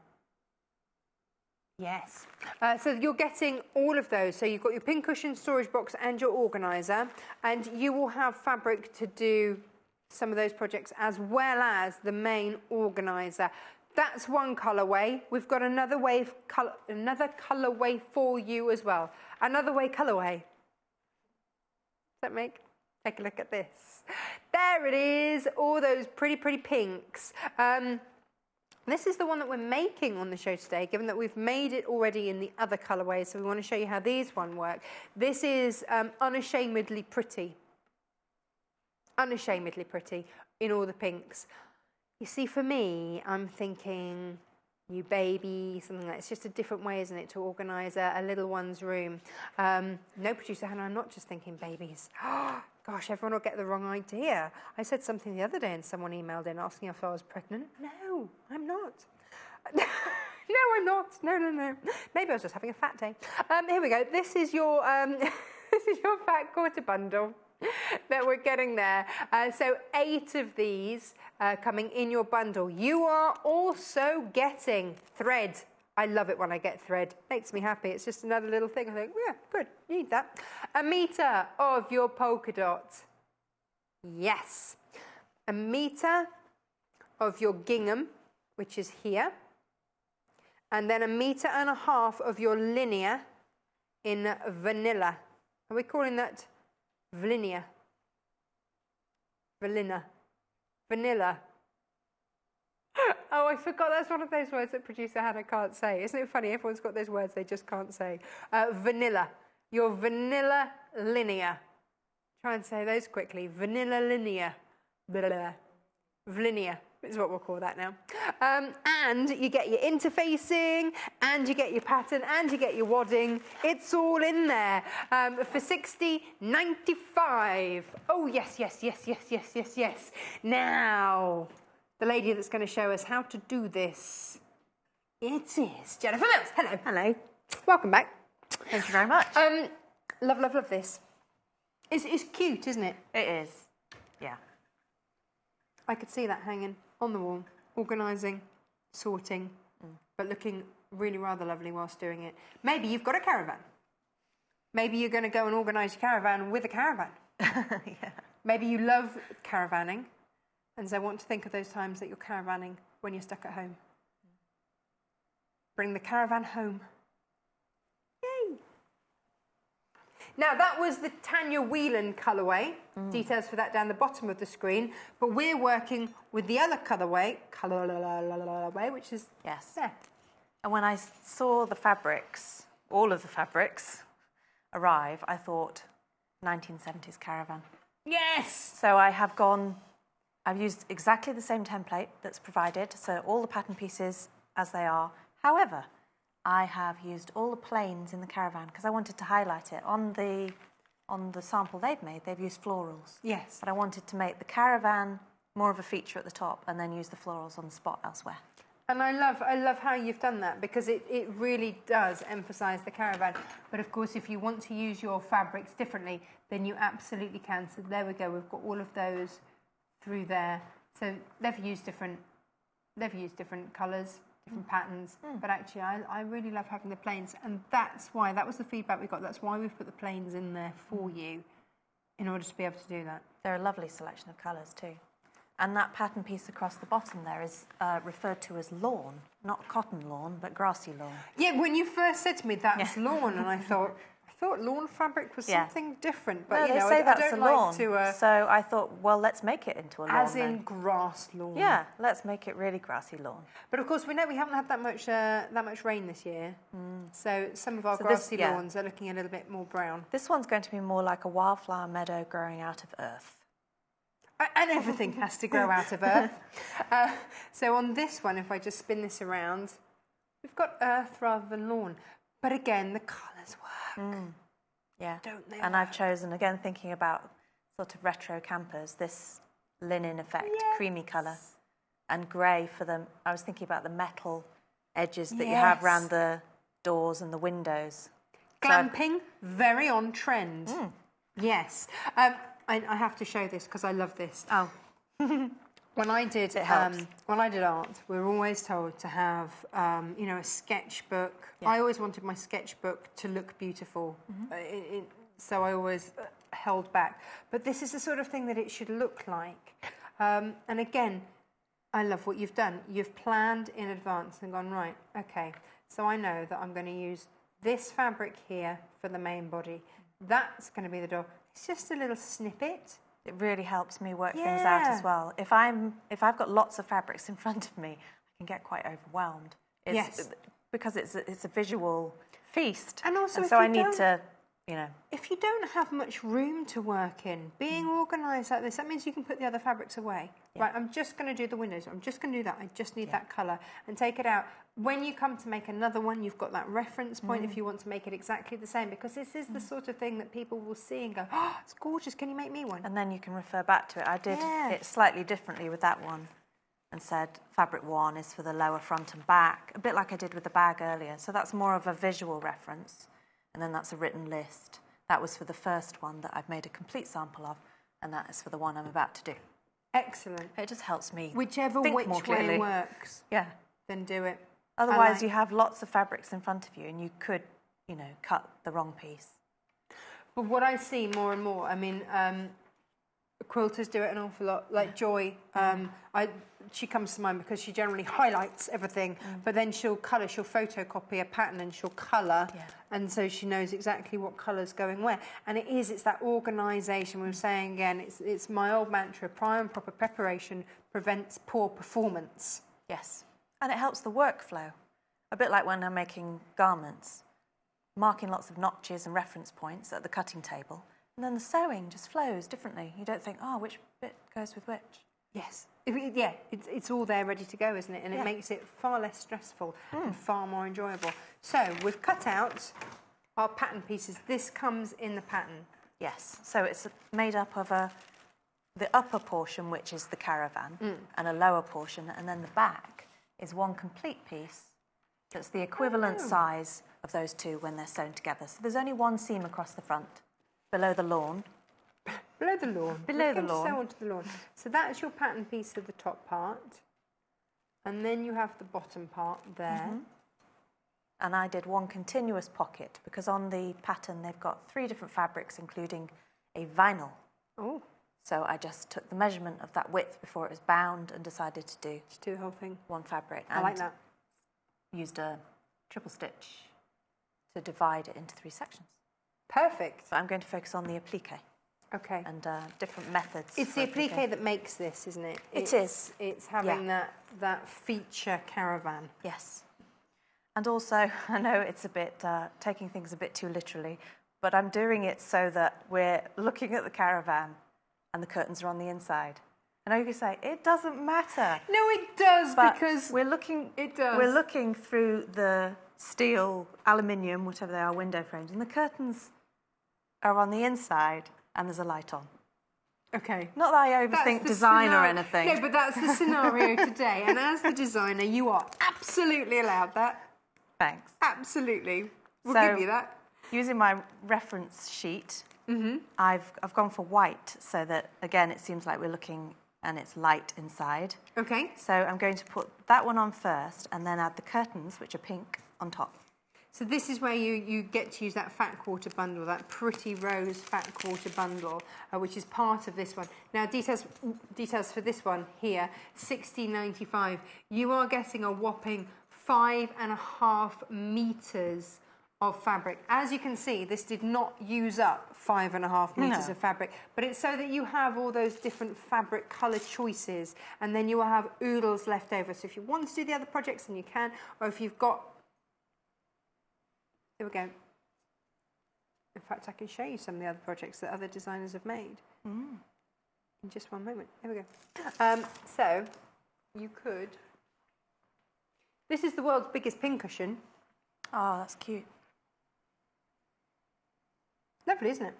Yes. So you're getting all of those. So you've got your pincushion storage box and your organiser, and you will have fabric to do some of those projects as well as the main organiser. That's one colourway. We've got another colourway for you as well. Another way colourway. Does that make? Take a look at this. There it is. All those pretty, pretty pinks. This is the one that we're making on the show today, given that we've made it already in the other colourways. So we want to show you how these one work. This is unashamedly pretty. Unashamedly pretty in all the pinks. You see, for me, I'm thinking new baby, something like it's just a different way, isn't it, to organise a little one's room. No, Producer Hannah, I'm not just thinking babies. Gosh, everyone will get the wrong idea. I said something the other day and someone emailed in asking if I was pregnant. No, I'm not. No, I'm not. No. Maybe I was just having a fat day. Here we go. This is your this is your fat quarter bundle that we're getting there. So 8 of these coming in your bundle. You are also getting thread. I love it when I get thread. Makes me happy. It's just another little thing. I think, yeah, good, need that. 1 metre of your polka dot. Yes. 1 metre of your gingham, which is here. And then 1.5 meters of your linear in vanilla. Are we calling that vanilla? Vanilla. Oh, I forgot. That's one of those words that Producer Hannah can't say. Isn't it funny? Everyone's got those words they just can't say. Vanilla. Your vanilla linear. Try and say those quickly. Vanilla linear. Blah. Linear is what we'll call that now. And you get your interfacing, and you get your pattern, and you get your wadding. It's all in there for $60.95. Oh, yes. Now, the lady that's going to show us how to do this, it is Jenniffer Mills. Hello. Hello. Welcome back. Thank you very much. Love this. It's cute, isn't it? It is. Yeah. I could see that hanging on the wall, organising, sorting, but looking really rather lovely whilst doing it. Maybe you've got a caravan. Maybe you're going to go and organise your caravan with a caravan. Yeah. Maybe you love caravanning, and so want to think of those times that you're caravanning when you're stuck at home. Bring the caravan home. Yay! Now, that was the Tanya Whelan colourway. Details for that down the bottom of the screen. But we're working with the other colourway, which is there. And when I saw the fabrics, all of the fabrics, arrive, I thought 1970s caravan. Yes! So I've used exactly the same template that's provided, so all the pattern pieces as they are. However, I have used all the plains in the caravan because I wanted to highlight it. On the sample they've made, they've used florals. Yes. But I wanted to make the caravan more of a feature at the top and then use the florals on the spot elsewhere. And I love how you've done that because it really does emphasise the caravan. But of course, if you want to use your fabrics differently, then you absolutely can. So there we go. We've got all of those through there. So they've used different colours, different patterns. But actually, I really love having the plains, and that's why that was the feedback we got. That's why we've put the plains in there for you, in order to be able to do that. They're a lovely selection of colours too. And that pattern piece across the bottom there is referred to as lawn, not cotton lawn, but grassy lawn. Yeah, when you first said to me that's lawn, and I thought lawn fabric was something different. But no, you know, they say that's I don't a lawn. like to. So I thought, well, let's make it into a lawn. As in grass lawn. Yeah, let's make it really grassy lawn. But of course, we know we haven't had that much rain this year, so some of our grassy lawns are looking a little bit more brown. This one's going to be more like a wildflower meadow growing out of earth. And everything has to grow out of earth. So on this one, if I just spin this around, we've got earth rather than lawn. But again, the colours work. Yeah, don't they? And I've chosen, again, thinking about sort of retro campers, this linen effect, creamy colour, and grey for them. I was thinking about the metal edges that you have around the doors and the windows. Glamping, very on trend. Yes. I have to show this because I love this. Oh. When I did art, we were always told to have, a sketchbook. Yeah. I always wanted my sketchbook to look beautiful, so I always held back. But this is the sort of thing that it should look like. And again, I love what you've done. You've planned in advance and gone, right, okay, so I know that I'm going to use this fabric here for the main body. That's going to be the door. It's just a little snippet. It really helps me work things out as well. If I've got lots of fabrics in front of me, I can get quite overwhelmed. Because it's a visual feast. And also, so I need to, If you don't have much room to work in, being organised like this, that means you can put the other fabrics away. Yeah. Right, I'm just going to do the windows. I'm just going to do that. I just need that colour and take it out. When you come to make another one, you've got that reference point if you want to make it exactly the same, because this is the sort of thing that people will see and go, oh, it's gorgeous, can you make me one? And then you can refer back to it. I did it slightly differently with that one and said fabric 1 is for the lower front and back, a bit like I did with the bag earlier. So that's more of a visual reference. And then that's a written list. That was for the first one that I've made a complete sample of, and that is for the one I'm about to do. Excellent. It just helps me Whichever think which more clearly. way works, then do it. Otherwise, you have lots of fabrics in front of you, and you could, cut the wrong piece. But what I see more and more, I mean, quilters do it an awful lot. Like Joy, she comes to mind because she generally highlights everything, but then she'll colour, she'll photocopy a pattern and she'll colour, and so she knows exactly what colour's going where. And it's that organisation. We were saying again, it's my old mantra: prime and proper preparation prevents poor performance. Yes, and it helps the workflow. A bit like when I'm making garments, marking lots of notches and reference points at the cutting table, and then the sewing just flows differently. You don't think, oh, which bit goes with which? Yes. It's all there ready to go, isn't it? And it makes it far less stressful and far more enjoyable. So we've cut out our pattern pieces. This comes in the pattern. Yes. So it's made up of the upper portion, which is the Caravan, and a lower portion, and then the back is one complete piece that's the equivalent size of those two when they're sewn together. So there's only one seam across the front, below the lawn. Below the lawn. Below the lawn. Sew onto the lawn. So that's your pattern piece of the top part. And then you have the bottom part there. And I did one continuous pocket because on the pattern they've got 3 different fabrics, including a vinyl. Oh. So I just took the measurement of that width before it was bound and decided to do the whole thing. One fabric. I like that. Used a triple stitch to divide it into 3 sections. Perfect. So I'm going to focus on the applique. Okay. And different methods. It's the applique that makes this, isn't it? It is. It's having that feature Caravan. Yes. And also, I know it's a bit, taking things a bit too literally, but I'm doing it so that we're looking at the Caravan and the curtains are on the inside. I know you can say, it doesn't matter. No, it does, but because we're looking, it does. We're looking through the steel, aluminium, whatever they are, window frames, and the curtains are on the inside and there's a light on. Okay. Not that I overthink design or anything. No, but that's the scenario today. And as the designer, you are absolutely allowed that. Thanks. Absolutely. We'll give you that. Using my reference sheet, I've gone for white so that, again, it seems like we're looking and it's light inside. Okay. So I'm going to put that one on first and then add the curtains, which are pink, on top. So this is where you get to use that fat quarter bundle, that pretty rose fat quarter bundle, which is part of this one. Now, details for this one here, $16.95. You are getting a whopping 5.5 meters of fabric. As you can see, this did not use up 5.5 meters of fabric, but it's so that you have all those different fabric colour choices, and then you will have oodles left over. So if you want to do the other projects, then you can, or if you've got... Here we go. In fact, I can show you some of the other projects that other designers have made. In just one moment. Here we go. So, you could... This is the world's biggest pincushion. Oh, that's cute. Lovely, isn't it?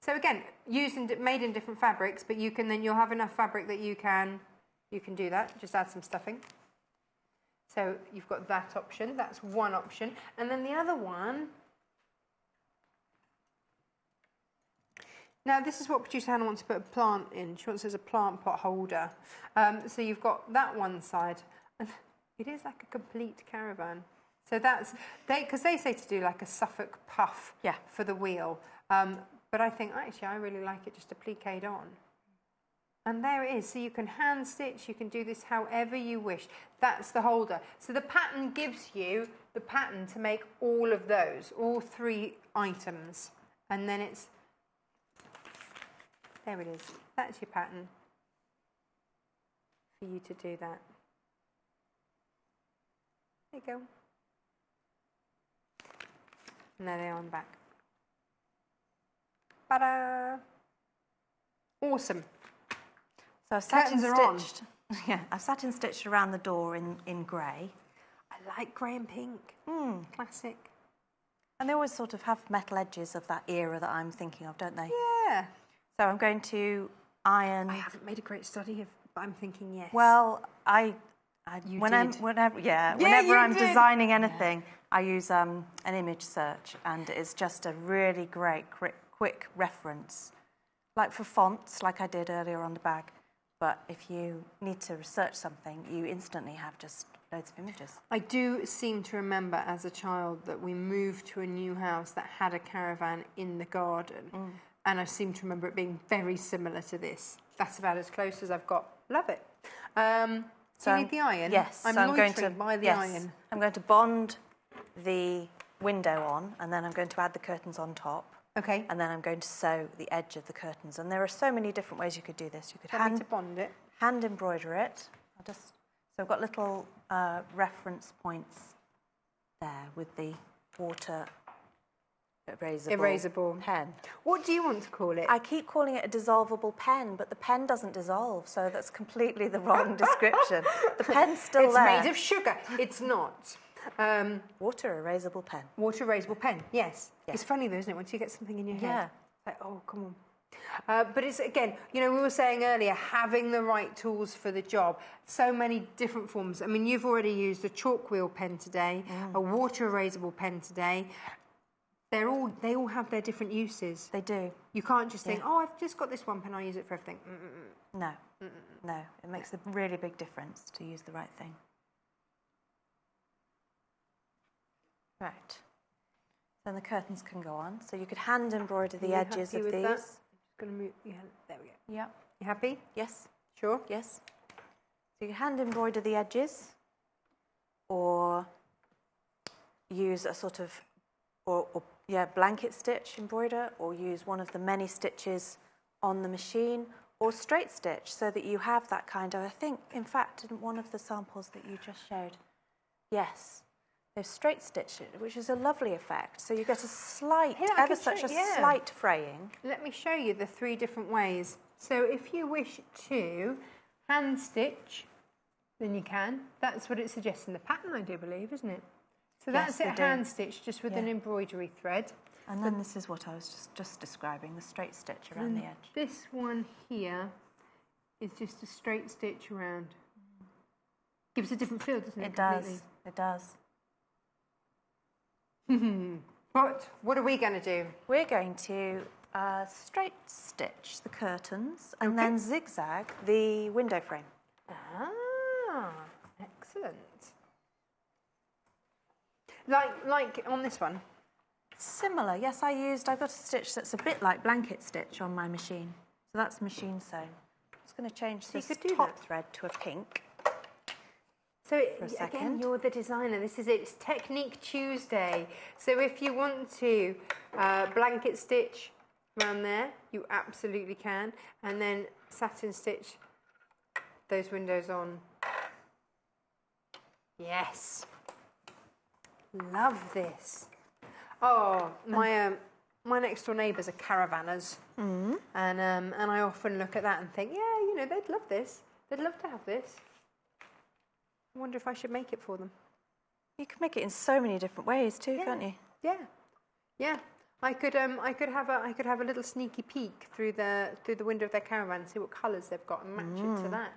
So again, made in different fabrics, but you can you'll have enough fabric that you can do that. Just add some stuffing. So you've got that option. That's one option, and then the other one Now, this is what producer Hannah wants to put a plant in. She wants it as a plant pot holder. So you've got that one side. And it is like a complete caravan. So that's, because they say to do like a Suffolk puff for the wheel. But I think, actually, I really like it just appliqued on. And there it is. So you can hand stitch, you can do this however you wish. That's the holder. So the pattern gives you the pattern to make all of those, all 3 items. And then it's, there it is. That's your pattern for you to do that. There you go. And there they are on the back. Ta-da! Awesome. So I've satin Curtains are on. stitched. Yeah, I've satin stitched around the door in grey. I like grey and pink. Classic. And they always sort of have metal edges of that era that I'm thinking of, don't they? Yeah. So I'm going to iron. I haven't made a great study of, but I'm thinking yes. Well, You whenever you I'm did. designing anything, I use an image search, and it's just a really great quick reference, like for fonts, like I did earlier on the bag. But if you need to research something, you instantly have just loads of images. I do seem to remember as a child that we moved to a new house that had a caravan in the garden. And I seem to remember it being very similar to this. That's about as close as I've got. Love it. Do you need the iron? Yes. I'm so going to buy the iron. I'm going to bond the window on, and then I'm going to add the curtains on top. Okay. And then I'm going to sew the edge of the curtains. And there are so many different ways you could do this. You could Want me to bond it? hand embroider it. So I've got little reference points there with the water erasable pen. What do you want to call it? I keep calling it a dissolvable pen, but the pen doesn't dissolve, so that's completely the wrong description. The pen's still there. It's made of sugar. It's not. Water erasable pen. Water erasable pen, yes. It's funny though, isn't it, once you get something in your head? Yeah. It's like, oh, come on. But it's, again, you know, we were saying earlier, having the right tools for the job. So many different forms. I mean, you've already used a chalk wheel pen today, a water erasable pen today. They all have their different uses. They do. You can't just think, oh, I've just got this one pen, I'll use it for everything. No, no. It makes a really big difference to use the right thing. Right. Then the curtains can go on. So you could hand embroider the edges of these. That? I'm just going to move. Yeah, there we go. Yeah. You happy? Yes. Sure. Yes. So you hand embroider the edges, or use a sort of, blanket stitch embroider, or use one of the many stitches on the machine, or straight stitch, so that you have that kind of, I think, in fact, in one of the samples that you just showed, yes, they've straight stitched it, which is a lovely effect. So you get a slight, slight fraying. Let me show you the 3 different ways. So if you wish to hand stitch, then you can. That's what it suggests in the pattern, I do believe, isn't it? So that's it, hand stitch, just with an embroidery thread. And then this is what I was just describing, the straight stitch around the edge. This one here is just a straight stitch around. Gives a different feel, doesn't it? It does. It does. But what are we going to do? We're going to straight stitch the curtains and then zigzag the window frame. Ah, excellent. Like on this one? Similar, yes. I've got a stitch that's a bit like blanket stitch on my machine. So that's machine sewn. I'm just going to change this top thread to a pink. So again, you're the designer. This is it. It's Technique Tuesday. So if you want to blanket stitch around there, you absolutely can. And then satin stitch those windows on. Yes. Love this. Oh, my next door neighbours are caravanners, and I often look at that and think, yeah, you know, they'd love this. They'd love to have this. I wonder if I should make it for them. You can make it in so many different ways too, can't you? Yeah, yeah. I could have a little sneaky peek through the window of their caravan, see what colours they've got, and match it to that.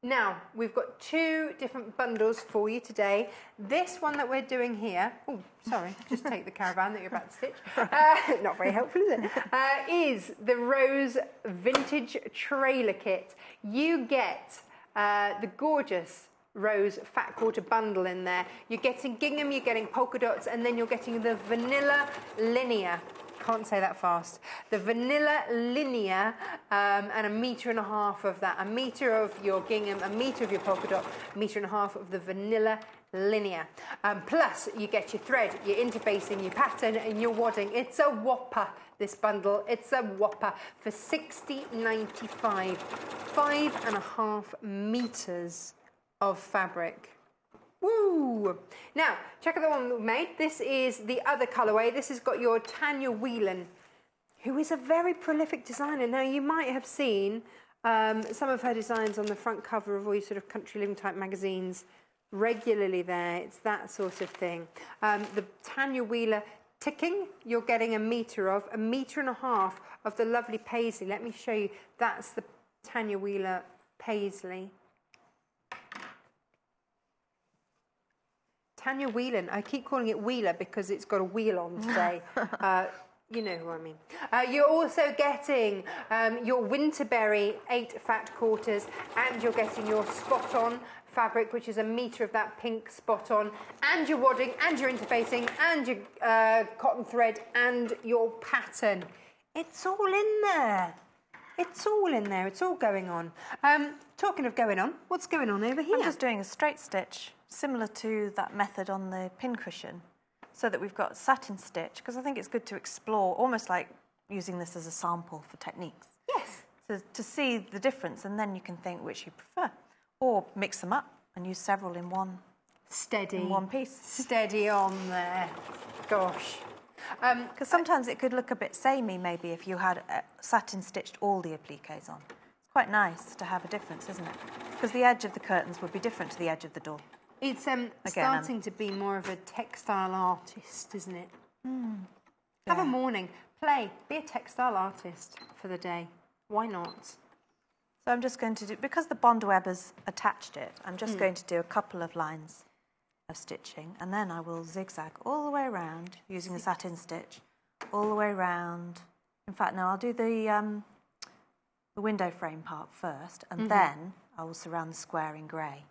Now, we've got 2 different bundles for you today. This one that we're doing here, oh, sorry, just take the Caravan that you're about to stitch. Not very helpful, is it? Is the Rose Vintage Trailer Kit. You get the gorgeous Rose Fat Quarter bundle in there. You're getting gingham, you're getting polka dots, and then you're getting the vanilla linear. Can't say that fast. The vanilla linear and 1.5 meters of that. 1 meter of your gingham, 1 meter of your polka dot, 1.5 meters of the vanilla linear. Plus, you get your thread, your interfacing, your pattern, and your wadding. It's a whopper, this bundle. It's a whopper for £60.95. 5.5 meters of fabric. Woo! Now, check out the one that we made. This is the other colourway. This has got your Tanya Whelan, who is a very prolific designer. Now, you might have seen some of her designs on the front cover of all your sort of country living type magazines regularly there. It's that sort of thing. The Tanya Wheeler ticking, you're getting 1 meter of, 1.5 meters of the lovely paisley. Let me show you. That's the Tanya Wheeler paisley. Tanya Whelan. I keep calling it Wheeler because it's got a wheel on today. You know who I mean. You're also getting your Winterberry 8 fat quarters, and you're getting your spot-on fabric, which is 1 meter of that pink spot-on, and your wadding, and your interfacing, and your cotton thread, and your pattern. It's all in there. It's all in there. It's all going on. Talking of going on, what's going on over here? I'm just doing a straight stitch, similar to that method on the pincushion, so that we've got satin stitch, because I think it's good to explore, almost like using this as a sample for techniques. Yes. So to see the difference, and then you can think which you prefer, or mix them up and use several in one. Steady. In one piece. Steady on there. Gosh. Because sometimes it could look a bit samey, maybe, if you had satin stitched all the appliques on. It's quite nice to have a difference, isn't it? Because the edge of the curtains would be different to the edge of the door. It's starting to be more of a textile artist, isn't it? Have a morning, play, be a textile artist for the day. Why not? So I'm just going to do, because the bond webbers attached it, I'm just going to do a couple of lines of stitching, and then I will zigzag all the way around using a satin stitch, all the way around. In fact, no, I'll do the window frame part first, and then I will surround the square in grey.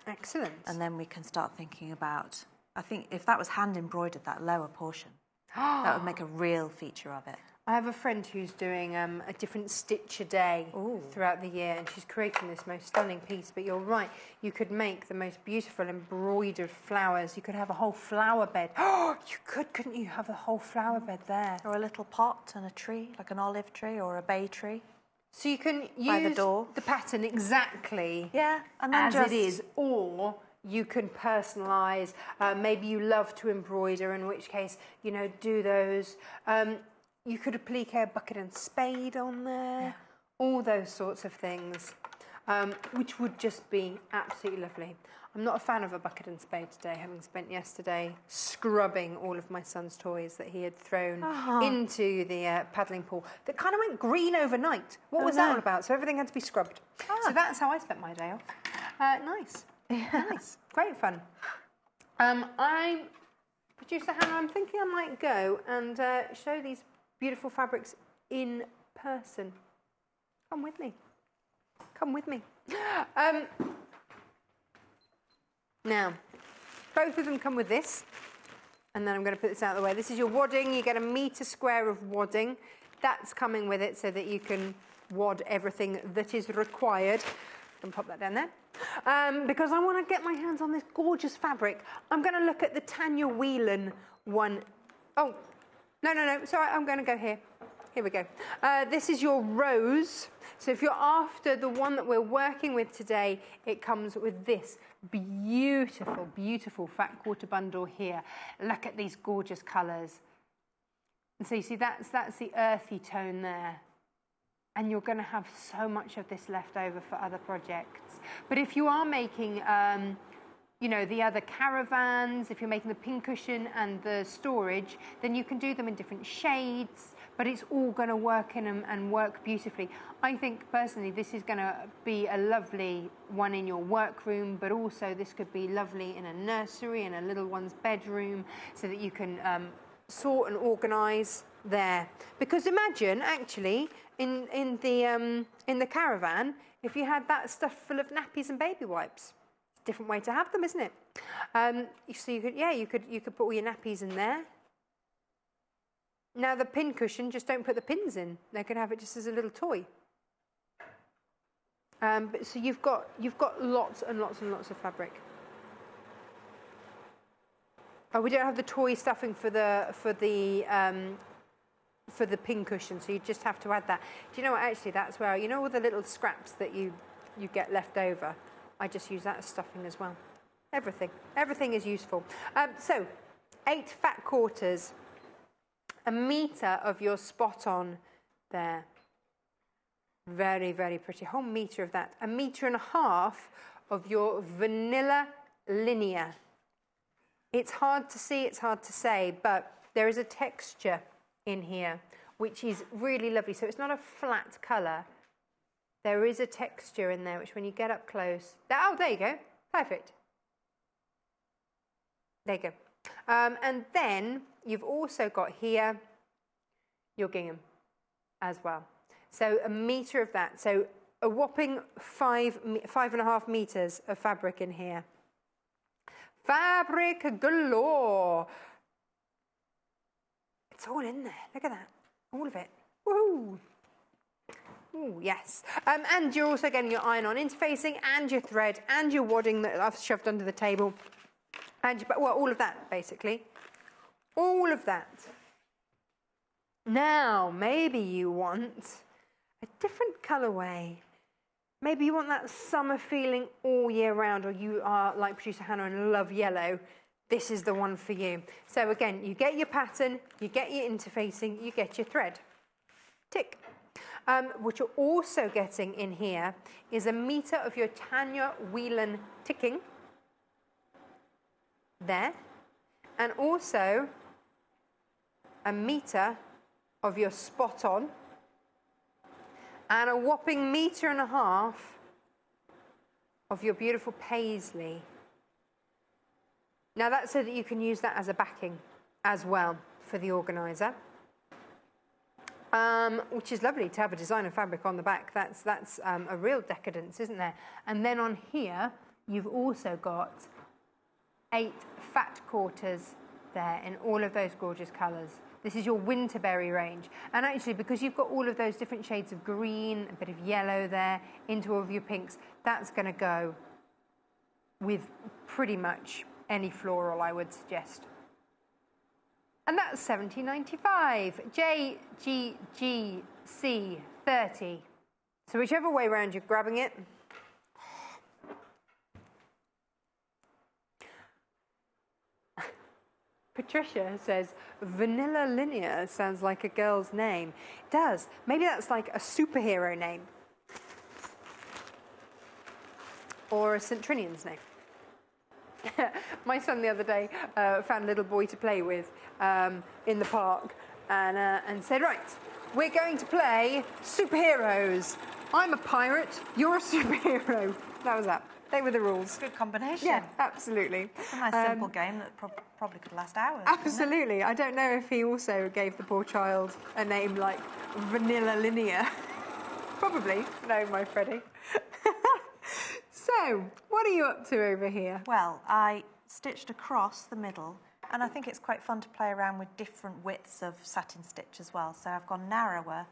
Excellent. And then we can start thinking about, I think if that was hand embroidered, that lower portion, that would make a real feature of it. I have a friend who's doing a different stitch a day throughout the year, and she's creating this most stunning piece. But you're right, you could make the most beautiful embroidered flowers. You could have a whole flower bed. Oh, you could, couldn't you, have a whole flower bed there? Or a little pot and a tree, like an olive tree or a bay tree. So you can By the use door. the pattern exactly and then as it is, or you can personalise. Maybe you love to embroider, in which case, you know, do those. You could applique a bucket and spade on there, all those sorts of things, which would just be absolutely lovely. I'm not a fan of a bucket and spade today, having spent yesterday scrubbing all of my son's toys that he had thrown into the paddling pool that kind of went green overnight. What was that all about? So everything had to be scrubbed. So that's how I spent my day off. Nice. Nice. Great fun. Producer Hannah, I'm thinking I might go and show these beautiful fabrics in person. Come with me. Come with me. Now, both of them come with this, and then I'm going to put this out of the way. This is your wadding. You get 1 meter square of wadding. That's coming with it so that you can wad everything that is required. And pop that down there. Because I want to get my hands on this gorgeous fabric. I'm going to look at the Tanya Whelan one. Oh, no, sorry, I'm going to go here. Here we go. This is your rose. So if you're after the one that we're working with today, it comes with this beautiful, beautiful fat quarter bundle here. Look at these gorgeous colours. And so you see, that's the earthy tone there. And you're going to have so much of this left over for other projects. But if you are making you know, the other caravans, if you're making the pincushion and the storage, then you can do them in different shades, but it's all going to work in them and work beautifully. I think personally this is going to be a lovely one in your workroom, but also this could be lovely in a nursery, in a little one's bedroom, so that you can sort and organise there. Because imagine actually in the caravan, if you had that stuff full of nappies and baby wipes. Different way to have them, isn't it? So you could put all your nappies in there. Now the pin cushion, just don't put the pins in. They can have it just as a little toy. So you've got lots and lots and lots of fabric. Oh, we don't have the toy stuffing for the pin cushion, so you just have to add that. Do you know what? Actually, that's where, you know, all the little scraps that you get left over. I just use that as stuffing as well. Everything is useful. So 8 fat quarters, 1 metre of your spot on there. Very, very pretty. A whole metre of that. 1.5 metres of your vanilla linear. It's hard to see, it's hard to say, but there is a texture in here which is really lovely. So it's not a flat colour. There is a texture in there, which when you get up close... Oh, there you go. Perfect. There you go. And then you've also got here your gingham as well. So 1 metre of that. So a whopping 5.5 metres of fabric in here. Fabric galore. It's all in there. Look at that. All of it. Woohoo! Ooh, yes. And you're also getting your iron-on interfacing and your thread and your wadding that I've shoved under the table. And well, all of that, basically. All of that. Now, maybe you want a different colourway. Maybe you want that summer feeling all year round, or you are like producer Hannah and love yellow. This is the one for you. So again, you get your pattern, you get your interfacing, you get your thread. Tick. What you're also getting in here is 1 metre of your Tanya Whelan ticking there, and also 1 metre of your spot on, and a whopping 1.5 metres of your beautiful paisley. Now that's so that you can use that as a backing as well for the organiser. Which is lovely to have a designer fabric on the back. That's a real decadence, isn't there? And then on here, you've also got 8 fat quarters there in all of those gorgeous colours. This is your Winterberry range. And actually, because you've got all of those different shades of green, a bit of yellow there, into all of your pinks, that's going to go with pretty much any floral, I would suggest. And that's $17.95. JGGC 30. So whichever way around you're grabbing it. Patricia says, Vanilla Linear sounds like a girl's name. It does. Maybe that's like a superhero name. Or a St. Trinian's name. My son the other day found a little boy to play with in the park and said, right, we're going to play superheroes. I'm a pirate, you're a superhero. That was that. They were the rules. Good combination. Yeah, absolutely. It's a nice simple game that probably could last hours. Absolutely. I don't know if he also gave the poor child a name like Vanilla Linear. Probably. No, my Freddie. So, what are you up to over here? Well, I stitched across the middle, and I think it's quite fun to play around with different widths of satin stitch as well. So I've gone narrower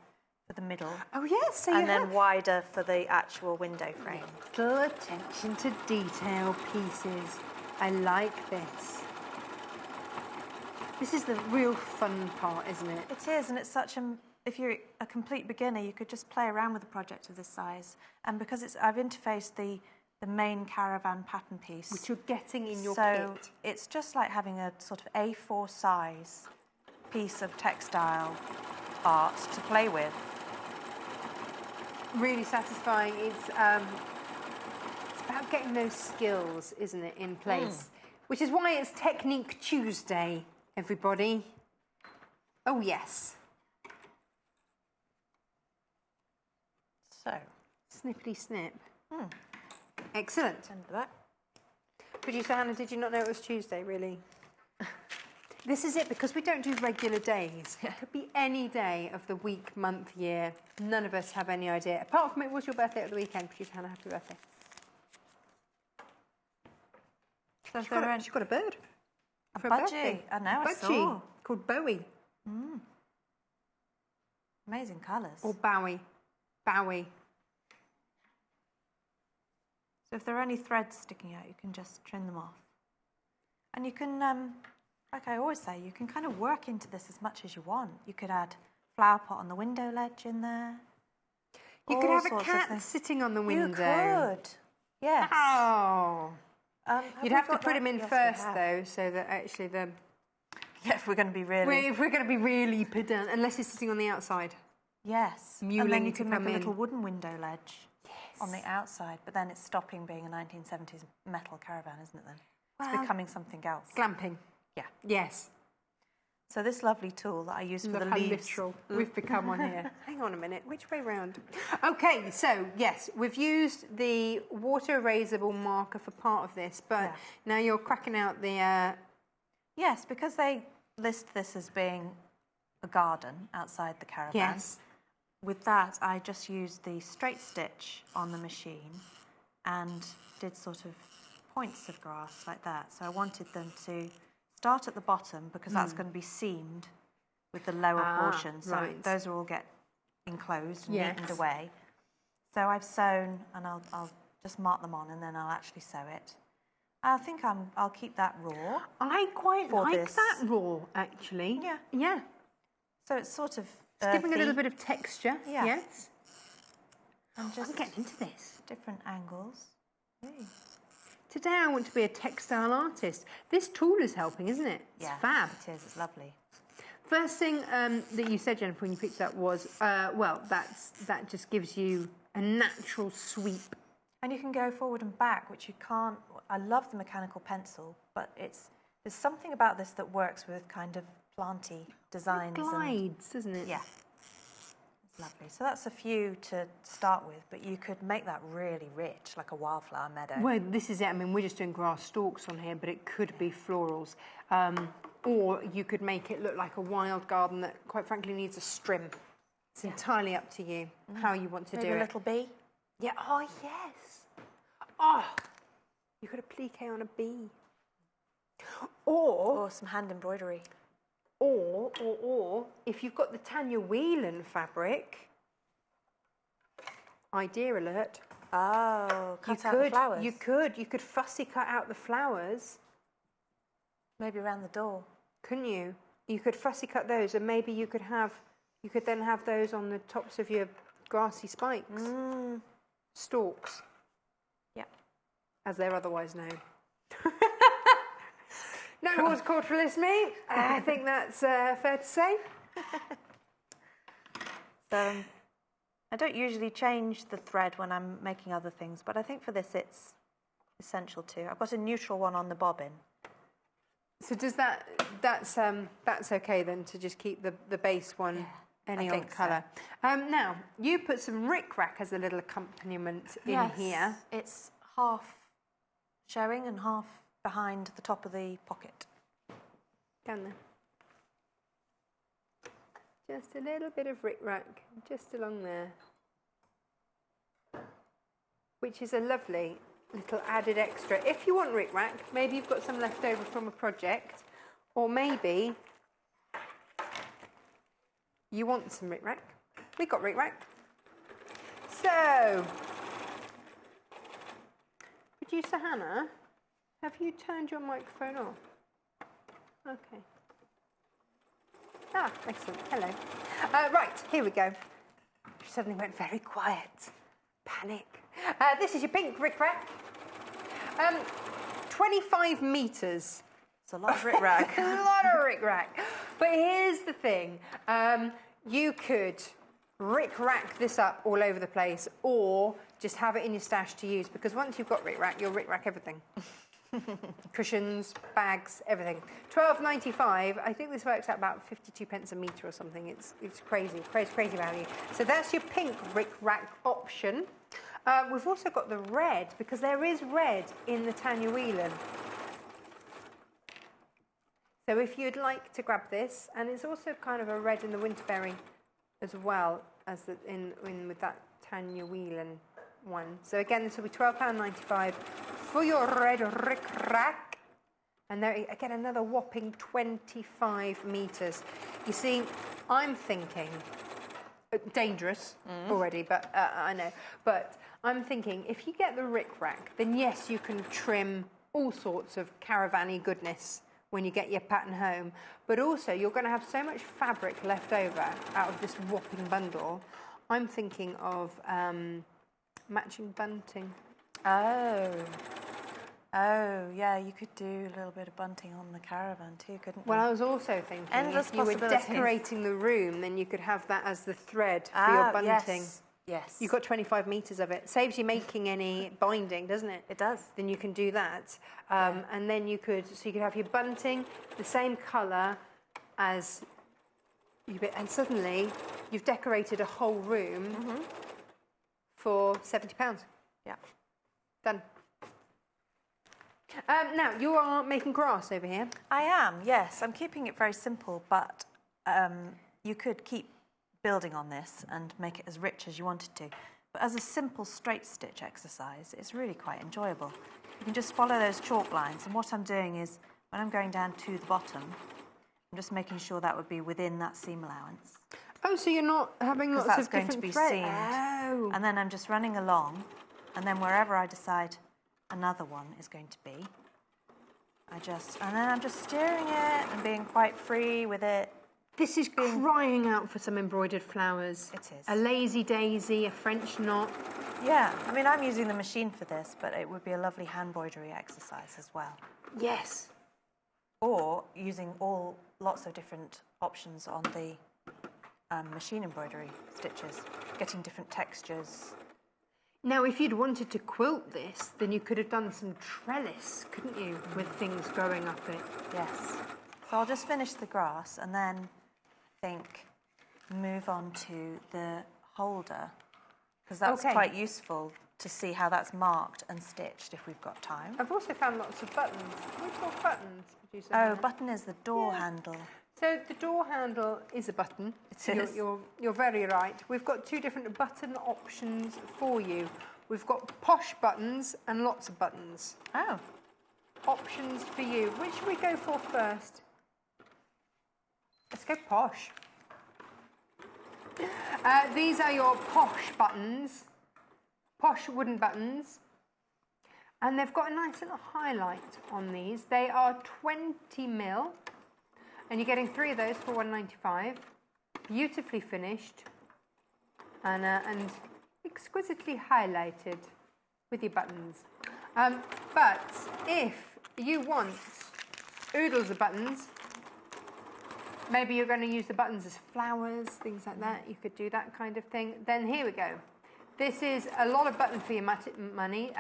for the middle. Oh yes, so and then wider for the actual window frame. Full attention to detail pieces. I like this. This is the real fun part, isn't it? It is, and it's such a... If you're a complete beginner, you could just play around with a project of this size. And because I've interfaced the main Caravan pattern piece. Which you're getting in your kit. kit. It's just like having a sort of A4 size piece of textile art to play with. about getting those skills, isn't it, in place? Which is why it's Technique Tuesday, everybody. Oh, yes. So. Snippity snip. Excellent. Send that. Producer Hannah, did you not know it was Tuesday, really? This is it, because we don't do regular days. It could be any day of the week, month, year. None of us have any idea. Apart from it was your birthday at the weekend. Producer Hannah, happy birthday. She's got a bird. A for budgie. birthday. I know, I Budgie, saw. called Bowie. Amazing colours. Or Bowie. Bowie. So if there are any threads sticking out, you can just trim them off. And you can, like I always say, you can kind of work into this as much as you want. You could add flower pot on the window ledge in there. You could have a cat sitting on the window. You could, yes. Oh. You'd have to put him in Yes, first, though, so that actually the... Yeah, if we're going to be really... If we're going to be really pedant, unless he's sitting on the outside. Yes. Mewling and then you to can make come a in. little wooden window ledge on the outside, but then it's stopping being a 1970s metal caravan, isn't it then? It's becoming something else. Glamping. Yeah. Yes. So this lovely tool that I use for the How leaves. literal we've become on here. Hang on a minute, which way round? Okay, so yes, we've used the water erasable marker for part of this, but now you're cracking out the... Yes, because they list this as being a garden outside the caravan. Yes. With that, I just used the straight stitch on the machine and did sort of points of grass like that. So I wanted them to start at the bottom because that's going to be seamed with the lower portion. So those will all get enclosed and neatened away. So I've sewn, and I'll just mark them on, and then I'll actually sew it. I think I'll keep that raw. I quite like that raw, actually. Yeah. Yeah. So it's sort of It's giving a little bit of texture. Yeah. Yes. And just I'm getting into this. different angles. Today I want to be a textile artist. This tool is helping, isn't it? It's fab. It is. It's lovely. First thing that you said, Jennifer, when you picked it up was, that just gives you a natural sweep. And you can go forward and back, which you can't. I love the mechanical pencil, but there's something about this that works with kind of planty designs. It glides, isn't it? Yeah. It's lovely. So that's a few to start with, but you could make that really rich, like a wildflower meadow. Well, this is it. I mean, we're just doing grass stalks on here, but it could be florals. Or you could make it look like a wild garden that, quite frankly, needs a strim. It's entirely up to you how you want to do it. Maybe a little bee? Yeah. Oh, yes. Oh, you could applique on a bee. Or some hand embroidery. Or, if you've got the Tanya Whelan fabric, idea alert. Oh, cut out the flowers. You could fussy cut out the flowers. Maybe around the door. Couldn't you? You could fussy cut those, and maybe you could then have those on the tops of your grassy spikes. Stalks. Yeah. As they're otherwise known. No horse culturalist, me. I think that's fair to say. So, I don't usually change the thread when I'm making other things, but I think for this it's essential too. I've got a neutral one on the bobbin. So does that's okay then to just keep the base one any old colour. Now you put some rickrack as a little accompaniment in here. It's half showing and half behind the top of the pocket. Down there. Just a little bit of rickrack, just along there. Which is a lovely little added extra. If you want rickrack, maybe you've got some left over from a project, or maybe you want some rickrack. We've got rickrack. So, producer Hannah, have you turned your microphone off? Okay. Ah, excellent. Hello. Right, here we go. Suddenly went very quiet. Panic. This is your pink rickrack. 25 metres. It's a lot of rickrack. A lot of rickrack. But here's the thing. You could rick-rack this up all over the place, or just have it in your stash to use, because once you've got rick-rack, you'll rick-rack everything. Cushions, bags, everything. £12.95. I think this works out about 52 pence a metre or something. It's crazy value. So that's your pink rick-rack option. We've also got the red, because there is red in the Tanya Whelan. So if you'd like to grab this, and it's also kind of a red in the Winterberry as well as in with that Tanya Whelan one. So again, this will be £12.95 for your red rick-rack. And there, again, another whopping 25 metres. You see, I'm thinking, dangerous already, but I know. But I'm thinking, if you get the rick-rack, then yes, you can trim all sorts of caravan-y goodness when you get your pattern home. But also, you're going to have so much fabric left over out of this whopping bundle. I'm thinking of matching bunting. Oh, yeah, you could do a little bit of bunting on the Caravan too, couldn't you? Well, I was also thinking, endless if you were possibilities. decorating the room, then you could have that as the thread for your bunting. Yes. You've got 25 metres of it. Saves you making any binding, doesn't it? It does. Then you can do that. And then you could have your bunting the same colour as you, and suddenly you've decorated a whole room for £70. Yeah. Done. Now, you are making grass over here. I am, yes. I'm keeping it very simple, but you could keep building on this and make it as rich as you wanted to. But as a simple straight stitch exercise, it's really quite enjoyable. You can just follow those chalk lines, and what I'm doing is, when I'm going down to the bottom, I'm just making sure that would be within that seam allowance. Oh, so you're not having lots of different going to be thread. seamed. Oh. And then I'm just running along, and then wherever I decide another one is going to be, and then I'm just steering it and being quite free with it. This is crying out for some embroidered flowers. It is. A lazy daisy, a French knot. Yeah, I mean, I'm using the machine for this, but it would be a lovely hand embroidery exercise as well. Yes. Or using lots of different options on the machine embroidery stitches, getting different textures. Now, if you'd wanted to quilt this, then you could have done some trellis, couldn't you, with things growing up it? Yes. So I'll just finish the grass and then move on to the holder, because that's quite useful to see how that's marked and stitched if we've got time. I've also found lots of buttons. Which are buttons? Oh, button is the door handle. So the door handle is a button. It is. You're very right. We've got two different button options for you. We've got posh buttons and lots of buttons. Oh. Options for you. Which should we go for first? Let's go posh. These are your posh buttons. Posh wooden buttons. And they've got a nice little highlight on these. They are 20mm. And you're getting 3 of those for £1.95. Beautifully finished. And exquisitely highlighted with your buttons. But if you want oodles of buttons, maybe you're going to use the buttons as flowers, things like that. You could do that kind of thing. Then here we go. This is a lot of button for your money.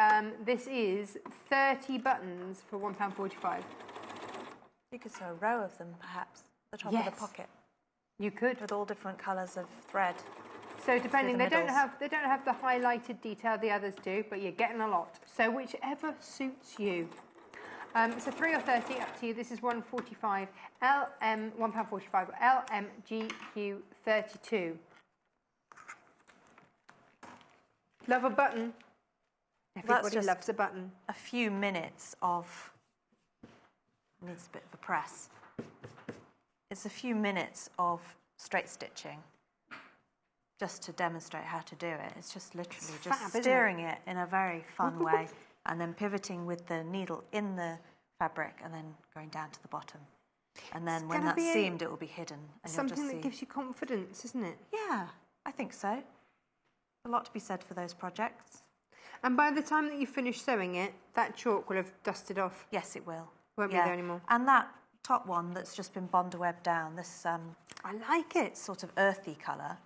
This is 30 buttons for £1.45. You could sew a row of them, perhaps, at the top of the pocket. You could, with all different colours of thread. So depending, they don't have the highlighted detail the others do, but you're getting a lot. So whichever suits you. So 3 or 30, up to you. This is £1.45. £1.45. LMGQ 32. Love a button. Everybody loves a button. A few minutes of. Needs a bit of a press. It's a few minutes of straight stitching, just to demonstrate how to do it. It's just literally steering it in a very fun way, and then pivoting with the needle in the fabric, and then going down to the bottom. And then when that's seamed, it will be hidden. And something that gives you confidence, isn't it? Yeah, I think so. A lot to be said for those projects. And by the time that you finish sewing it, that chalk will have dusted off. Yes, it will. Won't be there anymore. And that top one that's just been bond webbed down, this I like it. Sort of earthy colour,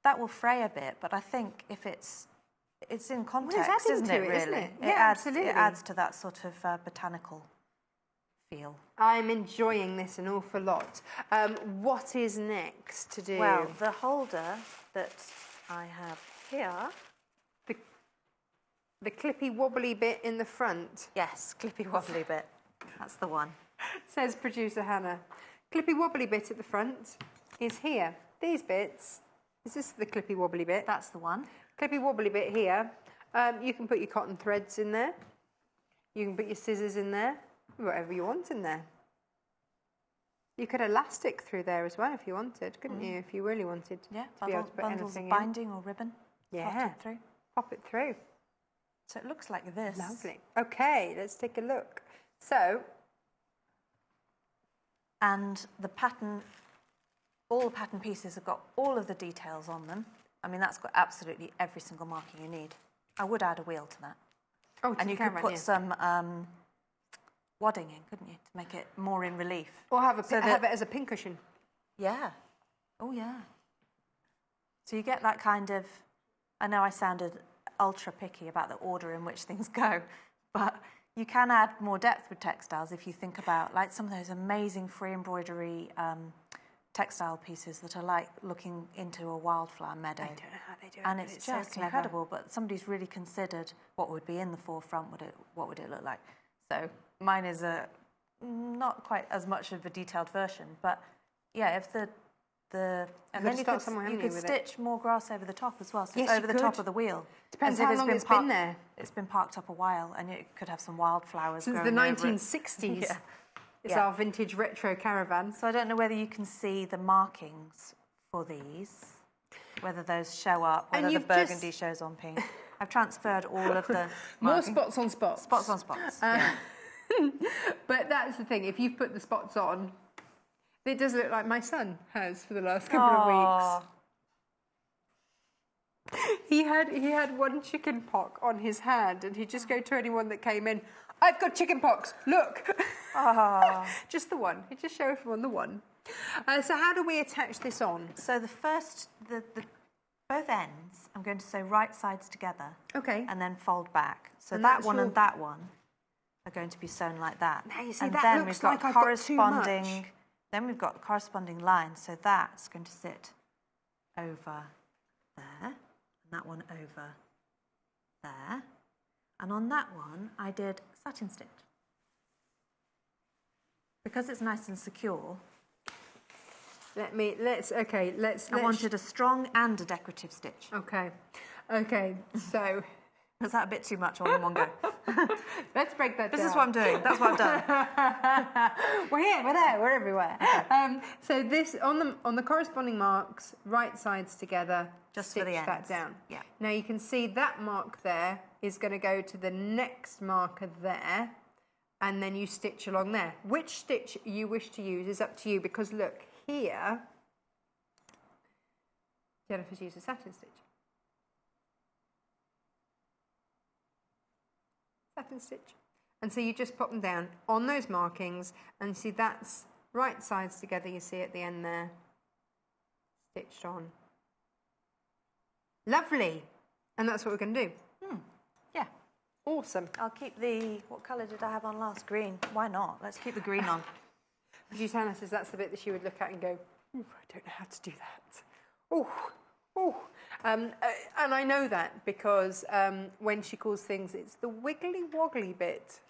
that will fray a bit, but I think if it's in context, adding isn't to it, it, really? isn't it? It Yeah, adds, absolutely. It adds to that sort of botanical feel. I'm enjoying this an awful lot. What is next to do? Well, the holder that I have here. The clippy wobbly bit in the front. Yes, clippy wobbly bit. That's the one. Says producer Hannah. Clippy wobbly bit at the front is here. These bits, is this the clippy wobbly bit? That's the one. Clippy wobbly bit here. You can put your cotton threads in there. You can put your scissors in there. Whatever you want in there. You could elastic through there as well if you wanted, couldn't you? If you really wanted Yeah, to be able to put bundles anything of binding or ribbon. Yeah. Pop it through. Pop it through. So it looks like this. Lovely. Okay, let's take a look. So, and the pattern, all the pattern pieces have got all of the details on them. I mean, that's got absolutely every single marking you need. I would add a wheel to that. oh, And you could Caravan, put yeah. some wadding in, couldn't you, to make it more in relief? Or have that- it as a pincushion. Yeah. Oh, yeah. So you get that kind of, I know I sounded ultra picky about the order in which things go, but you can add more depth with textiles if you think about like some of those amazing free embroidery textile pieces that are like looking into a wildflower meadow. I don't know how they do it. And but it's so just clever. incredible, but somebody's really considered what would be in the forefront, what would it look like. So mine is not quite as much of a detailed version, but yeah, if and then you could stitch more grass over the top as well, so Yes, it's over you the top could. of the wheel. Depends As if how long it's been there. It's been parked up a while, and it could have some wildflowers Since the growing over it. 1960s. Yeah. It's Yeah. our vintage retro Caravan. So I don't know whether you can see the markings for these, whether those show up, And whether the you've burgundy just- shows on pink. I've transferred all of the More markings. spots on spots. Spots on spots. Yeah. But that's the thing, if you've put the spots on, it does look like my son has for the last couple of Aw. weeks. He had one chicken pox on his hand, and he'd just go to anyone that came in, I've got chicken pox, look. Just the one. He'd just show everyone the one. So how do we attach this on? So the both ends, I'm going to sew right sides together. Okay. And then fold back. So And that that's one your- and that one are going to be sewn like that. Now you see, and that then looks we've got like I've got too corresponding. much. Then we've got corresponding lines. So that's going to sit over there, and that one over there. And on that one, I did satin stitch. Because it's nice and secure, Let's I wanted a strong and a decorative stitch. Okay, so Was that a bit too much all in one go? let's break that down. This is what I'm doing. That's what I've done. We're here, we're there, we're everywhere. So this, on the corresponding marks, right sides together, Just for stitch the that ends. down. Yeah. Now you can see that mark there is going to go to the next marker there, and then you stitch along there. Which stitch you wish to use is up to you, because look, here, Jenniffer's used a satin stitch. Satin stitch. And so you just pop them down on those markings, and see that's right sides together, you see at the end there, stitched on. Lovely. And that's what we're going to do. Yeah. Awesome. I'll keep what colour did I have on last? Green. Why not? Let's keep the green on. Producer Hannah says that's the bit that she would look at and go, ooh, I don't know how to do that. Oh, oh. And I know that because when she calls things, it's the wiggly woggly bit.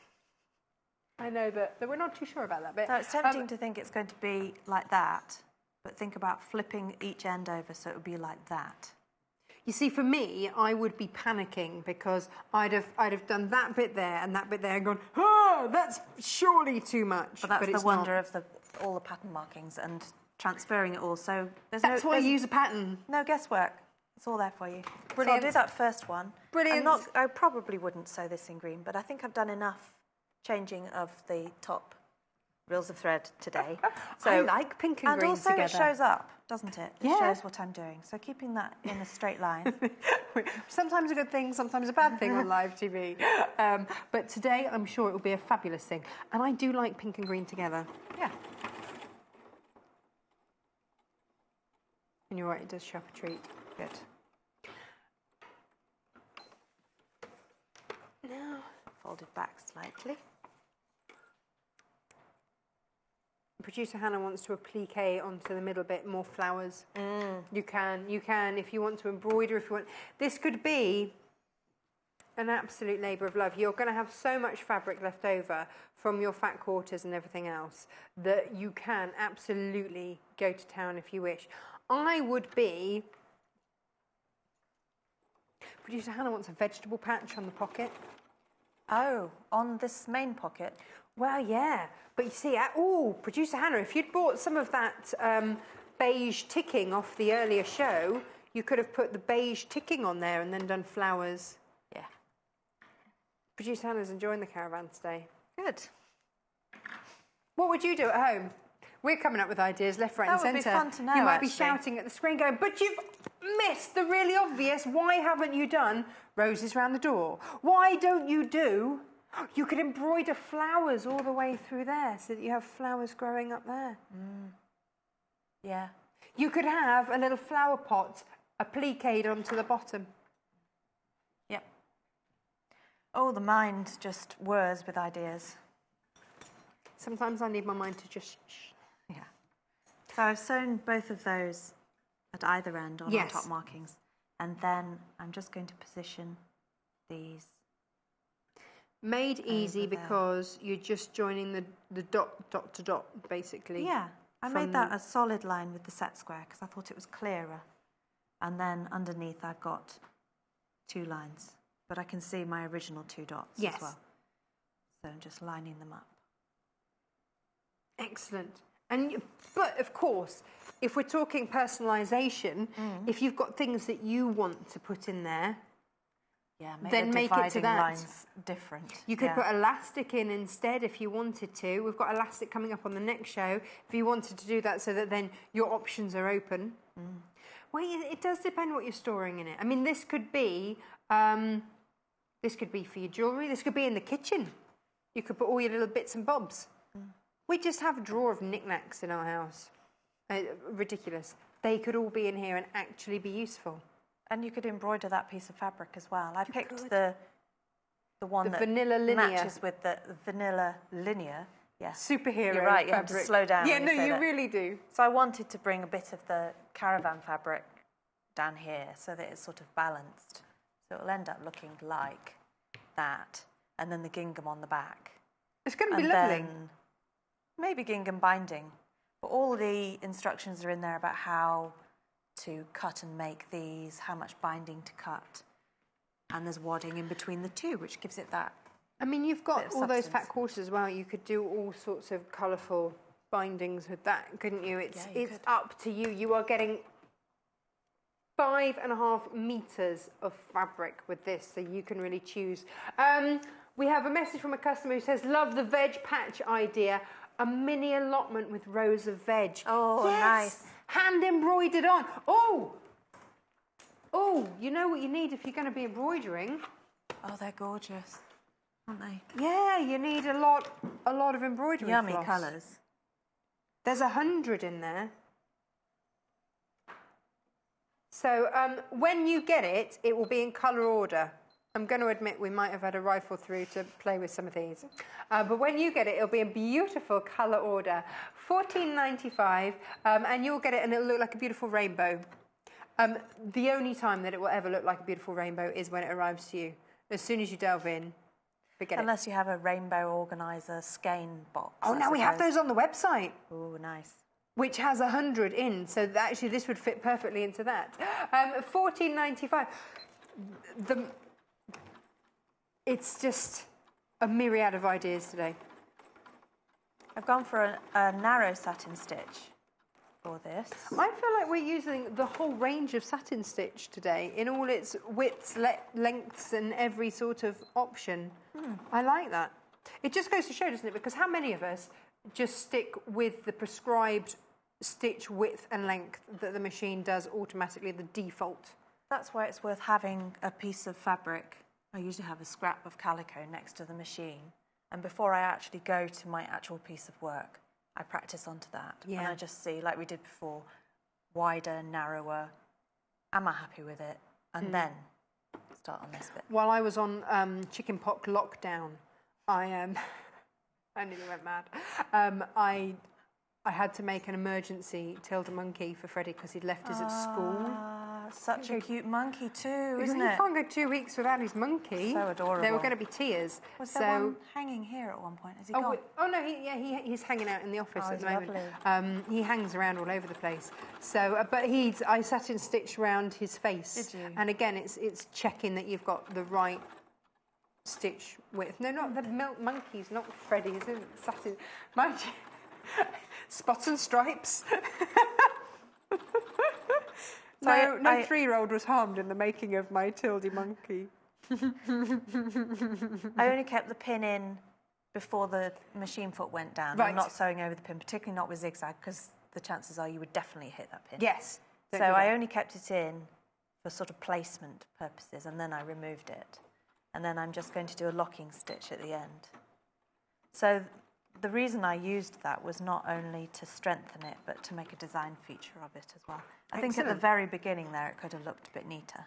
I know that we're not too sure about that bit. So it's tempting to think it's going to be like that, but think about flipping each end over so it would be like that. You see, for me, I would be panicking because I'd have done that bit there and that bit there and gone, oh, that's surely too much. But that's it's the wonder not. of all the pattern markings and transferring it all. So That's why I use a pattern. no guesswork. It's all there for you. Brilliant. So I'll do that first one. Brilliant. I probably wouldn't sew this in green, but I think I've done enough changing of the top reels of thread today. So I like pink and green also together. it shows up, doesn't it? It Yeah. shows what I'm doing. So keeping that in a straight line. Sometimes a good thing, sometimes a bad thing on live TV. But today, I'm sure it will be a fabulous thing. And I do like pink and green together. Yeah. And you're right, it does show up a treat. Good. Now, Fold it back slightly. producer Hannah wants to applique onto the middle bit, more flowers. You can, if you want to embroider, if you want. This could be an absolute labour of love. You're going to have so much fabric left over from your fat quarters and everything else that you can absolutely go to town if you wish. I would be... Producer Hannah wants a vegetable patch on the pocket. Oh, on this main pocket? Well, yeah. But you see, Producer Hannah, if you'd bought some of that beige ticking off the earlier show, you could have put the beige ticking on there and then done flowers. Yeah. Producer Hannah's enjoying the Caravan today. Good. What would you do at home? We're coming up with ideas left, right and centre. That would be fun to know, You might be actually. shouting at the screen going, but you've missed the really obvious. Why haven't you done roses round the door? Why don't you do... You could embroider flowers all the way through there so that you have flowers growing up there. Yeah. You could have a little flower pot appliqued onto the bottom. Yep. Oh, the mind just whirs with ideas. Sometimes I need my mind to just... Yeah. So I've sewn both of those at either end on our top markings. And then I'm just going to position these. Made easy because you're just joining the dot to dot, basically. Yeah. I made that a solid line with the set square because I thought it was clearer. And then underneath I've got 2 lines. But I can see my original 2 dots as well. So I'm just lining them up. Excellent. But of course, if we're talking personalisation, if you've got things that you want to put in there, then make it to that. Lines different. You could put elastic in instead if you wanted to. We've got elastic coming up on the next show. If you wanted to do that so that then your options are open. Well, it does depend what you're storing in it. I mean, this could be for your jewellery. This could be in the kitchen. You could put all your little bits and bobs. We just have a drawer of knickknacks in our house. Ridiculous. They could all be in here and actually be useful. And you could embroider that piece of fabric as well. I picked the one that vanilla linear. matches with the vanilla linear. Yeah. Superhero You're right, you fabric. have to slow down. Yeah, when no, say you that. really do. So I wanted to bring a bit of the Caravan fabric down here so that it's sort of balanced. So it'll end up looking like that. And then the gingham on the back. It's going to be lovely. Then maybe gingham binding. But all the instructions are in there about how to cut and make these, how much binding to cut. And there's wadding in between the two, which gives it that. I mean, you've got all those substance. fat quarters as well. You could do all sorts of colourful bindings with that, couldn't you? It's up to you. You are getting 5.5 metres of fabric with this, so you can really choose. We have a message from a customer who says, love the veg patch idea. A mini allotment with rows of veg. Oh, nice. Hand embroidered on. Oh, you know what you need if you're going to be embroidering? Oh, they're gorgeous, aren't they? Yeah, you need a lot of embroidery Yummy floss. colours. There's 100 in there. So when you get it, it will be in colour order. I'm going to admit we might have had a rifle through to play with some of these. But when you get it, it'll be in beautiful colour order. $14.95, and you'll get it and it'll look like a beautiful rainbow. The only time that it will ever look like a beautiful rainbow is when it arrives to you. As soon as you delve in, forget Unless you have a rainbow organiser skein box. Oh, now we have those on the website. Oh, nice. Which has 100 in, so actually this would fit perfectly into that. $14.95. It's just a myriad of ideas today. I've gone for a narrow satin stitch for this. I feel like we're using the whole range of satin stitch today in all its widths, lengths and every sort of option. I like that. It just goes to show, doesn't it? Because how many of us just stick with the prescribed stitch width and length that the machine does automatically, the default? That's why it's worth having a piece of fabric. I usually have a scrap of calico next to the machine. And before I actually go to my actual piece of work, I practice onto that. Yeah. And I just see, like we did before, wider, narrower, am I happy with it? And then start on this bit. While I was on chickenpox lockdown, I nearly went mad. I had to make an emergency tilde monkey for Freddie because he'd left us at school. Such a cute monkey too, isn't You it? can't go 2 weeks without his monkey. So adorable. There were going to be tears. Was there one hanging here at one point? Has he gone? No, he's hanging out in the office at the moment. Lovely. He hangs around all over the place. So, but I Satin stitched around his face. Did you? And again, it's checking that you've got the right stitch width. No, not the monkeys, not Freddie's. Satin, mind you, spots and stripes. No 3-year-old was harmed in the making of my tilde monkey. I only kept the pin in before the machine foot went down. Right. I'm not sewing over the pin, particularly not with zigzag, because the chances are you would definitely hit that pin. Yes. So I only kept it in for sort of placement purposes, and then I removed it. And then I'm just going to do a locking stitch at the end. So the reason I used that was not only to strengthen it, but to make a design feature of it as well. I think at the very beginning there, it could have looked a bit neater.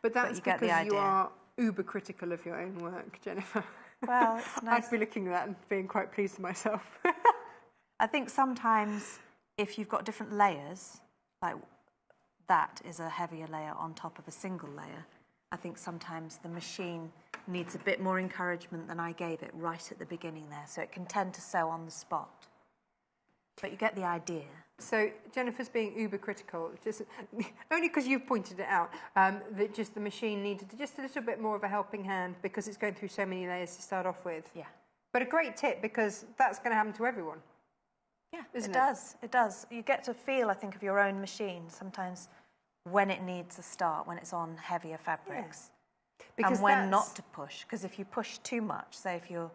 But that's you get the because idea. you are uber critical of your own work, Jenniffer. Well, it's nice. I'd be looking at that and being quite pleased with myself. I think sometimes if you've got different layers, like that is a heavier layer on top of a single layer, I think sometimes the machine needs a bit more encouragement than I gave it right at the beginning there, so it can tend to sew on the spot. But you get the idea. So Jenniffer's being uber critical, just only because you've pointed it out, that just the machine needed just a little bit more of a helping hand because it's going through so many layers to start off with. Yeah. But a great tip because that's going to happen to everyone. Yeah, Isn't it does. It does. You get to feel, I think, of your own machine sometimes when it needs a start, when it's on heavier fabrics. Yeah. Because and when not to push. Because if you push too much, say if you're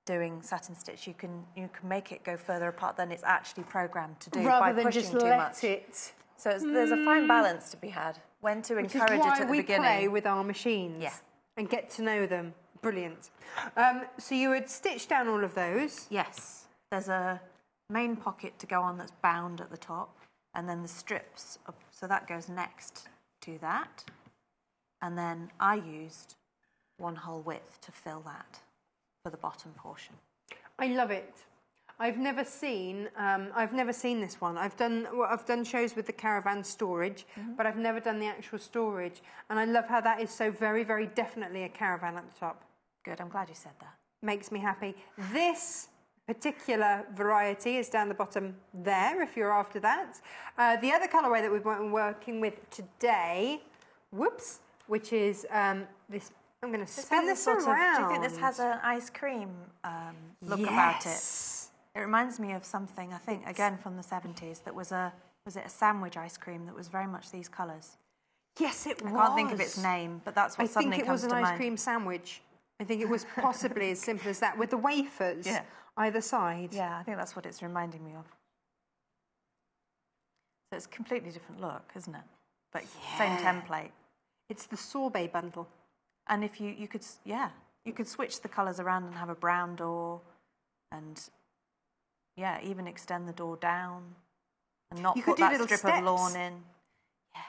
doing satin stitch, you can make it go further apart than it's actually programmed to do by pushing too much. Rather than just let it. So there's a fine balance to be had. When to encourage it at the beginning. Which is why we play with our machines. Yeah. And get to know them. Brilliant. So you would stitch down all of those. Yes. There's a main pocket to go on that's bound at the top, and then the strips. So that goes next to that. And then I used 1 whole width to fill that for the bottom portion. I love it. I've never seen this one. I've done shows with the Caravan storage, but I've never done the actual storage. And I love how that is so very, very definitely a Caravan at the top. Good, I'm glad you said that. Makes me happy. This particular variety is down the bottom there, if you're after that. The other colourway that we've been working with today, which is this. I'm going to spin this around. Do you think this has an ice cream look about it? It reminds me of something, I think, again from the 70s, that was it a sandwich ice cream that was very much these colours? Yes, it was. I can't think of its name, but that's what suddenly comes to mind. I think it was an ice cream sandwich. I think it was possibly as simple as that, with the wafers either side. Yeah, I think that's what it's reminding me of. So it's a completely different look, isn't it? But same template. It's the sorbet bundle. And if you could switch the colours around and have a brown door, and even extend the door down, and not put that strip of lawn in. Yeah.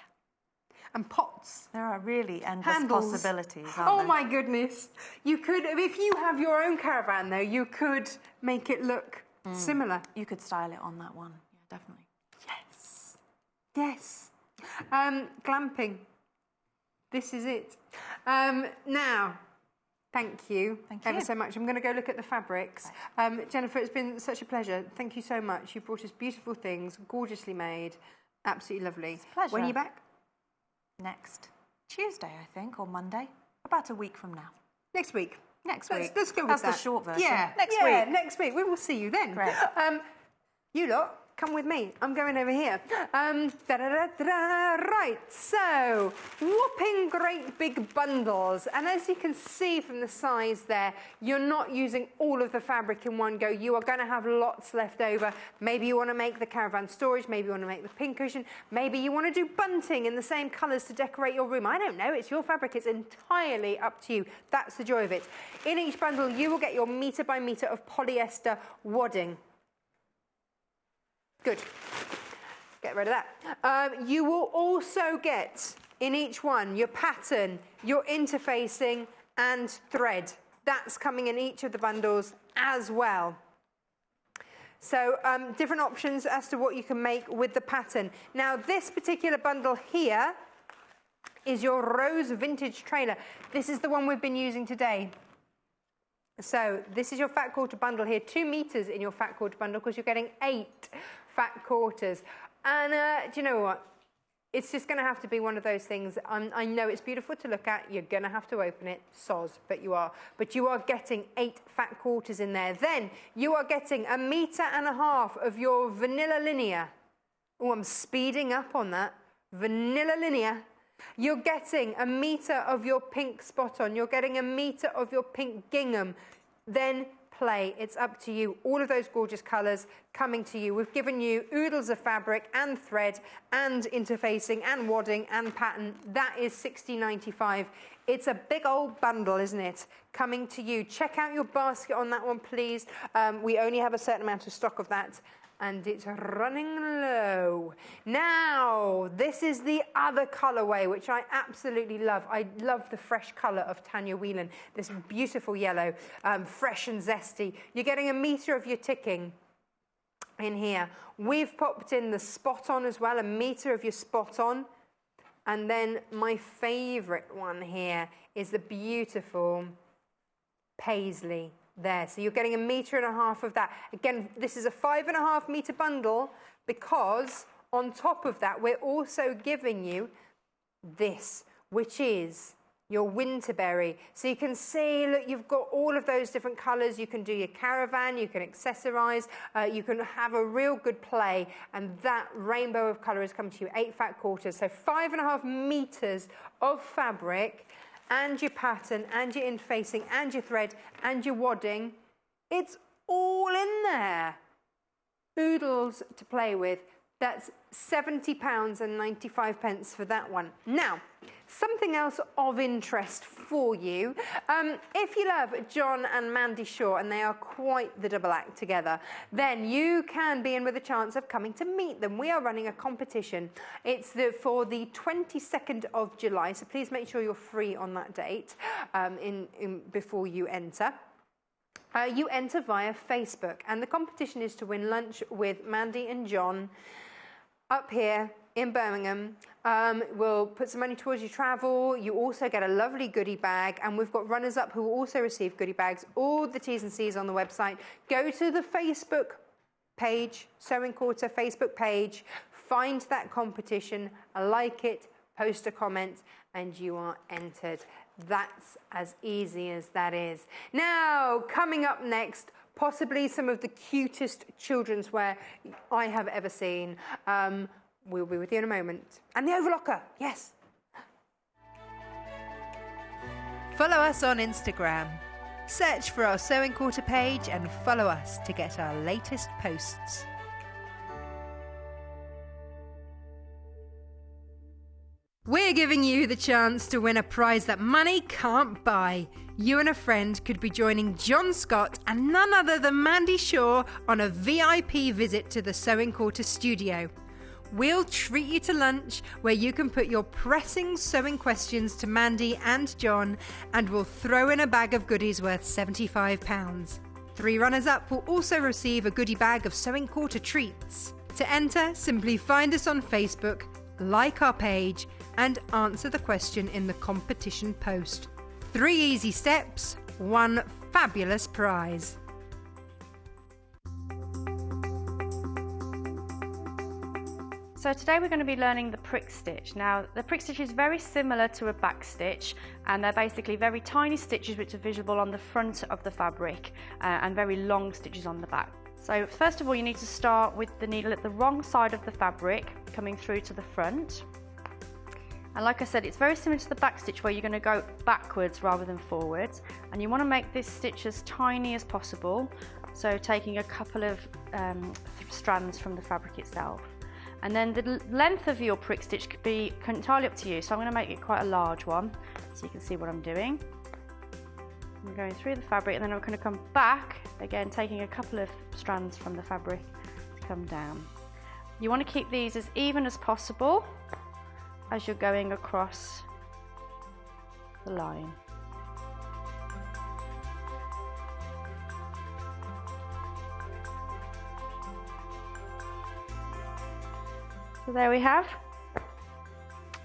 And pots. There are really endless possibilities, aren't there? Oh my goodness! You could, if you have your own Caravan though, you could make it look similar. You could style it on that one. Yeah, definitely. Yes. Glamping. This is it. Now, thank you ever so much. I'm going to go look at the fabrics. Jenniffer, it's been such a pleasure. Thank you so much. You've brought us beautiful things, gorgeously made, absolutely lovely. It's a pleasure. When are you back? Next Tuesday, I think, or Monday. About a week from now. Next week. Next week. Let's go with That's that. the short version. Yeah, next week. Next week. We will see you then. Great. You lot, come with me. I'm going over here. Right, so whopping great big bundles. And as you can see from the size there, you're not using all of the fabric in one go. You are going to have lots left over. Maybe you want to make the Caravan storage. Maybe you want to make the pincushion. Maybe you want to do bunting in the same colours to decorate your room. I don't know. It's your fabric. It's entirely up to you. That's the joy of it. In each bundle, you will get your metre by metre of polyester wadding. Good. Get rid of that. You will also get in each one your pattern, your interfacing and thread. That's coming in each of the bundles as well. So different options as to what you can make with the pattern. Now this particular bundle here is your Rose Vintage Trailer. This is the one we've been using today. So this is your fat quarter bundle here, 2 meters in your fat quarter bundle because you're getting 8 fat quarters. And do you know what? It's just going to have to be one of those things. I know it's beautiful to look at. You're going to have to open it. Soz, but you are. But you are getting 8 fat quarters in there. Then you are getting 1.5 meters of your vanilla linear. Oh, I'm speeding up on that. Vanilla linear. You're getting 1 meter of your pink spot on. You're getting 1 meter of your pink gingham. Then play. It's up to you. All of those gorgeous colours coming to you. We've given you oodles of fabric and thread and interfacing and wadding and pattern. That is $60.95. It's a big old bundle, isn't it? Coming to you. Check out your basket on that one, please. We only have a certain amount of stock of that. And it's running low. Now, this is the other colourway, which I absolutely love. I love the fresh colour of Tanya Whelan, this beautiful yellow, fresh and zesty. You're getting 1 meter of your ticking in here. We've popped in the spot on as well, 1 meter of your spot on. And then my favourite one here is the beautiful paisley. There, so you're getting 1.5 meters of that. Again, this is a 5.5 meter bundle because on top of that, we're also giving you this, which is your Winterberry. So you can see, look, you've got all of those different colours. You can do your Caravan, you can accessorise, you can have a real good play, and that rainbow of colour has come to you, 8 fat quarters. So 5.5 meters of fabric, and your pattern, and your interfacing, and your thread, and your wadding. It's all in there. Oodles to play with. That's £70.95 for that one. Now, something else of interest for you. If you love John and Mandy Shaw, and they are quite the double act together, then you can be in with a chance of coming to meet them. We are running a competition. It's for the 22nd of July, so please make sure you're free on that date before you enter. You enter via Facebook, and the competition is to win lunch with Mandy and John up here in Birmingham. We'll put some money towards your travel. You also get a lovely goodie bag, and we've got runners-up who will also receive goodie bags. All the T's and C's on the website. Go to the Facebook page, Sewing Quarter Facebook page, find that competition, like it, post a comment, and you are entered. That's as easy as that is. Now, coming up next, possibly some of the cutest children's wear I have ever seen. We'll be with you in a moment. And the Overlocker, yes. Follow us on Instagram. Search for our Sewing Quarter page and follow us to get our latest posts. We're giving you the chance to win a prize that money can't buy. You and a friend could be joining John Scott and none other than Mandy Shaw on a VIP visit to the Sewing Quarter studio. We'll treat you to lunch where you can put your pressing sewing questions to Mandy and John, and we'll throw in a bag of goodies worth £75. 3 runners-up will also receive a goodie bag of Sewing Quarter treats. To enter, simply find us on Facebook, like our page, and answer the question in the competition post. 3 easy steps, 1 fabulous prize. So today we're going to be learning the prick stitch. Now the prick stitch is very similar to a back stitch, and they're basically very tiny stitches which are visible on the front of the fabric and very long stitches on the back. So first of all, you need to start with the needle at the wrong side of the fabric coming through to the front. And like I said, it's very similar to the back stitch where you're going to go backwards rather than forwards, and you want to make this stitch as tiny as possible, so taking a couple of strands from the fabric itself. And then the length of your prick stitch could be entirely up to you, so I'm going to make it quite a large one so you can see what I'm doing. I'm going through the fabric, and then I'm going to come back again, taking a couple of strands from the fabric to come down. You want to keep these as even as possible as you're going across the line. So there we have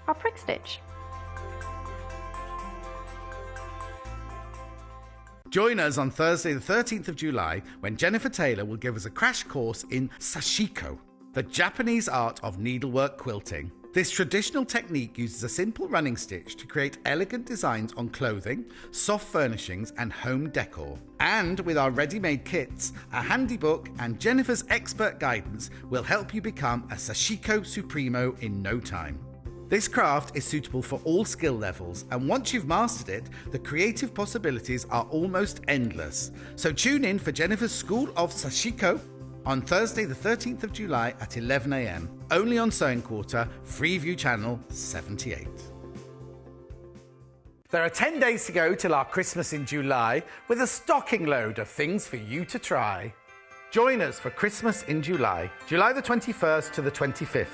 our prick stitch. Join us on Thursday the 13th of July when Jenniffer Taylor will give us a crash course in sashiko, the Japanese art of needlework quilting. This traditional technique uses a simple running stitch to create elegant designs on clothing, soft furnishings and home decor. And with our ready-made kits, a handy book and Jenniffer's expert guidance will help you become a sashiko supremo in no time. This craft is suitable for all skill levels, and once you've mastered it, the creative possibilities are almost endless. So tune in for Jenniffer's School of Sashiko on Thursday the 13th of July at 11 a.m, only on Sewing Quarter, Freeview Channel 78. There are 10 days to go till our Christmas in July, with a stocking load of things for you to try. Join us for Christmas in July, July the 21st to the 25th.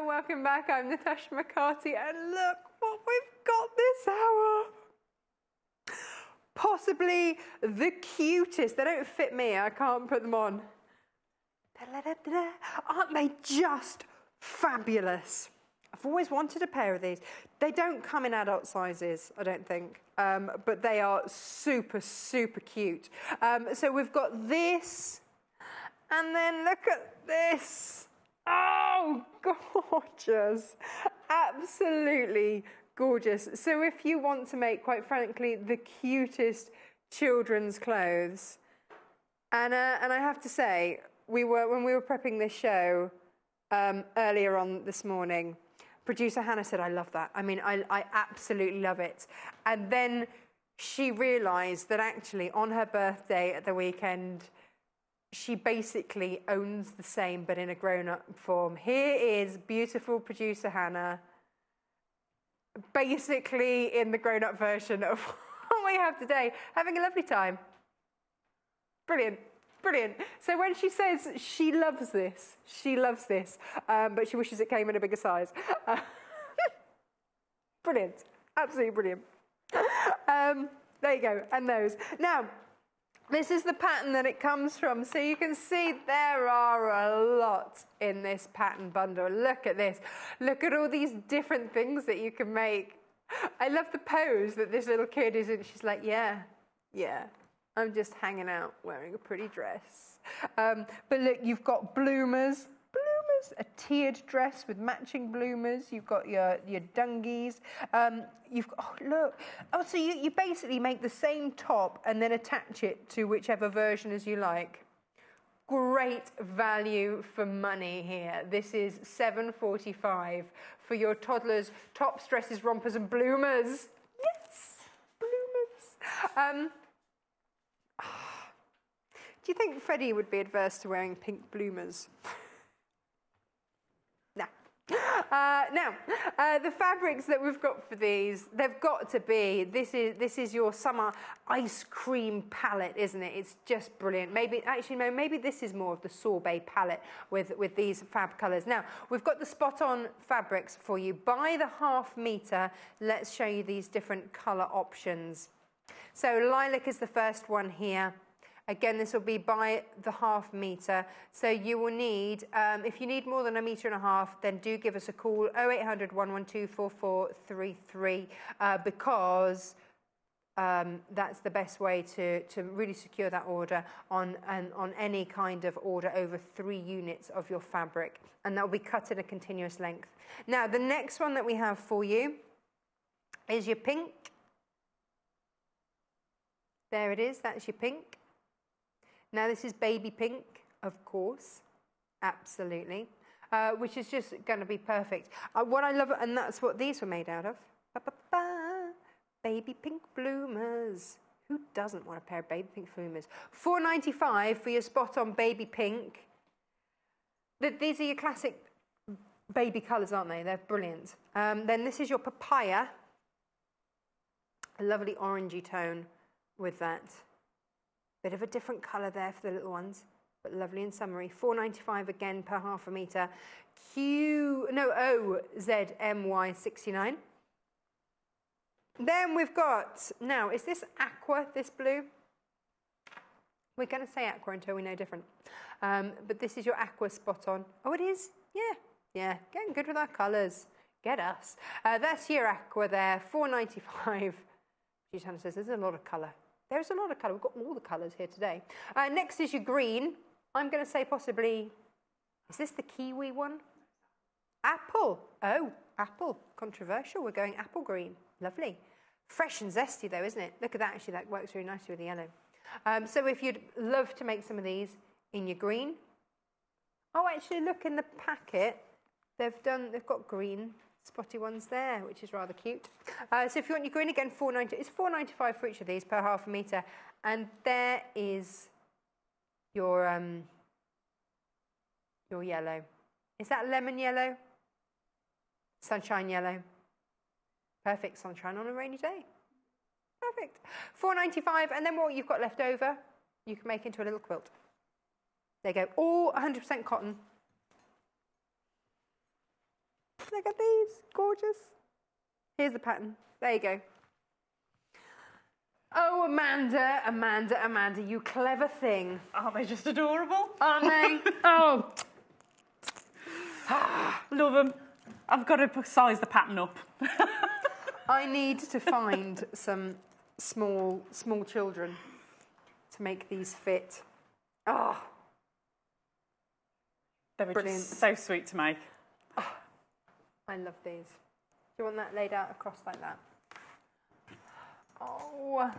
Welcome back, I'm Natasha McCarty, and look what we've got this hour. Possibly the cutest. They don't fit me, I can't put them on. Aren't they just fabulous? I've always wanted a pair of these. They don't come in adult sizes, I don't think, but they are super, super cute. So we've got this, and then look at this. Oh, gorgeous. Absolutely gorgeous. So if you want to make, quite frankly, the cutest children's clothes, and I have to say, when we were prepping this show earlier on this morning, producer Hannah said, I love that. I mean, I absolutely love it. And then she realised that actually on her birthday at the weekend, she basically owns the same, but in a grown-up form. Here is beautiful producer Hannah, basically in the grown-up version of what we have today, having a lovely time. Brilliant, brilliant. So when she says she loves this, but she wishes it came in a bigger size. Brilliant, absolutely brilliant. There you go, and those. Now, this is the pattern that it comes from. So you can see there are a lot in this pattern bundle. Look at this. Look at all these different things that you can make. I love the pose that this little kid is in. She's like, yeah, I'm just hanging out wearing a pretty dress. But look, you've got bloomers, a tiered dress with matching bloomers. You've got your dungies. You've got, oh, look. Oh, so you basically make the same top and then attach it to whichever version as you like. Great value for money here. This is $7.45 for your toddlers' tops, dresses, rompers, and bloomers. Yes, bloomers. Do you think Freddie would be adverse to wearing pink bloomers? Now, the fabrics that we've got for these, they've got to be, this is your summer ice cream palette, isn't it? It's just brilliant. Maybe this is more of the sorbet palette with these fab colours. Now, we've got the spot-on fabrics for you. By the ½ metre, let's show you these different colour options. So lilac is the first one here. Again, this will be by the ½ metre. So you will need, if you need more than 1.5 metres, then do give us a call, 0800 112 4433, because that's the best way to really secure that order on any kind of order over 3 units of your fabric. And that will be cut in a continuous length. Now, the next one that we have for you is your pink. There it is, that's your pink. Now, this is baby pink, of course, absolutely, which is just going to be perfect. What I love, and that's what these were made out of. Baby pink bloomers. Who doesn't want a pair of baby pink bloomers? $4.95 for your spot-on baby pink. These are your classic baby colours, aren't they? They're brilliant. Then this is your papaya. A lovely orangey tone with that. Bit of a different colour there for the little ones, but lovely and summery. $4.95 again per half a metre. OZMY69. Then we've got, now, is this aqua, this blue? We're going to say aqua until we know different. But this is your aqua spot on. Oh, it is? Yeah, getting good with our colours. Get us. That's your aqua there, $4.95. Hannah says there's a lot of colour. There's a lot of colour. We've got all the colours here today. Next is your green. I'm going to say possibly, is this the kiwi one? Apple. Oh, apple. Controversial. We're going apple green. Lovely. Fresh and zesty though, isn't it? Look at that. Actually, that works really nicely with the yellow. So if you'd love to make some of these in your green. Oh, actually, look in the packet. They've got green spotty ones there, which is rather cute. So if you want your green again, it's $4.95 for each of these per half a metre. And there is your yellow. Is that lemon yellow? Sunshine yellow. Perfect sunshine on a rainy day. Perfect. $4.95, and then what you've got left over, you can make into a little quilt. There you go. All 100% cotton. Look at these. Gorgeous. Here's the pattern. There you go. Oh, Amanda, you clever thing. Aren't they just adorable? Aren't they? Oh. Love them. I've got to size the pattern up. I need to find some small children to make these fit. Oh. They were Brilliant. just so sweet to make. Oh, I love these. Do you want that laid out across like that? Oh,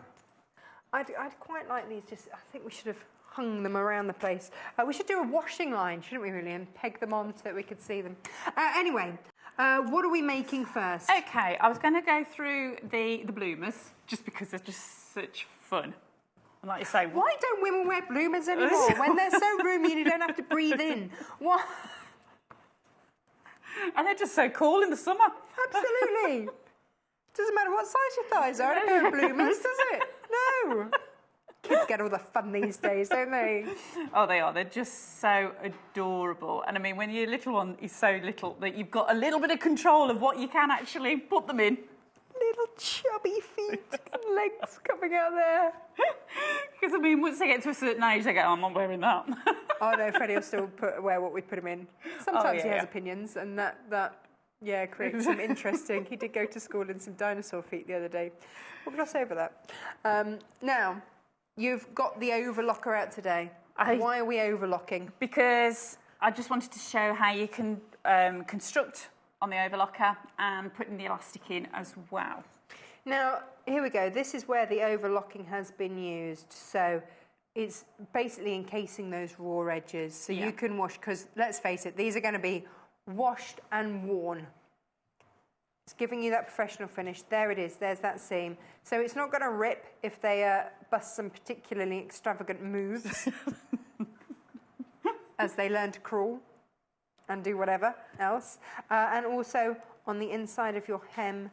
I'd quite like these. I think we should have hung them around the place. We should do a washing line, shouldn't we, really, and peg them on so that we could see them. Anyway, what are we making first? Okay, I was going to go through the bloomers just because they're just such fun. And like you say, why don't women wear bloomers anymore when they're so roomy and you don't have to breathe in? What? And they're just so cool in the summer. Absolutely. Doesn't matter what size your thighs are, a pair of bloomers, does it? No. Kids get all the fun these days, don't they? Oh, they are. They're just so adorable. And I mean, when your little one is so little that you've got a little bit of control of what you can actually put them in. Little chubby feet and legs coming out there. Because, I mean, once they get to a certain age, they go, oh, I'm not wearing that. Oh, no, Freddie will still wear what we put him in. Sometimes he has opinions, and that creates some interesting. He did go to school in some dinosaur feet the other day. We'll gloss over that. Now, you've got the overlocker out today. Why are we overlocking? Because I just wanted to show how you can construct on the overlocker and putting the elastic in as well. Now, here we go. This is where the overlocking has been used. So it's basically encasing those raw edges. So you can wash, because let's face it, these are going to be washed and worn. It's giving you that professional finish. There it is. There's that seam. So it's not going to rip if they bust some particularly extravagant moves as they learn to crawl and do whatever else. And also on the inside of your hem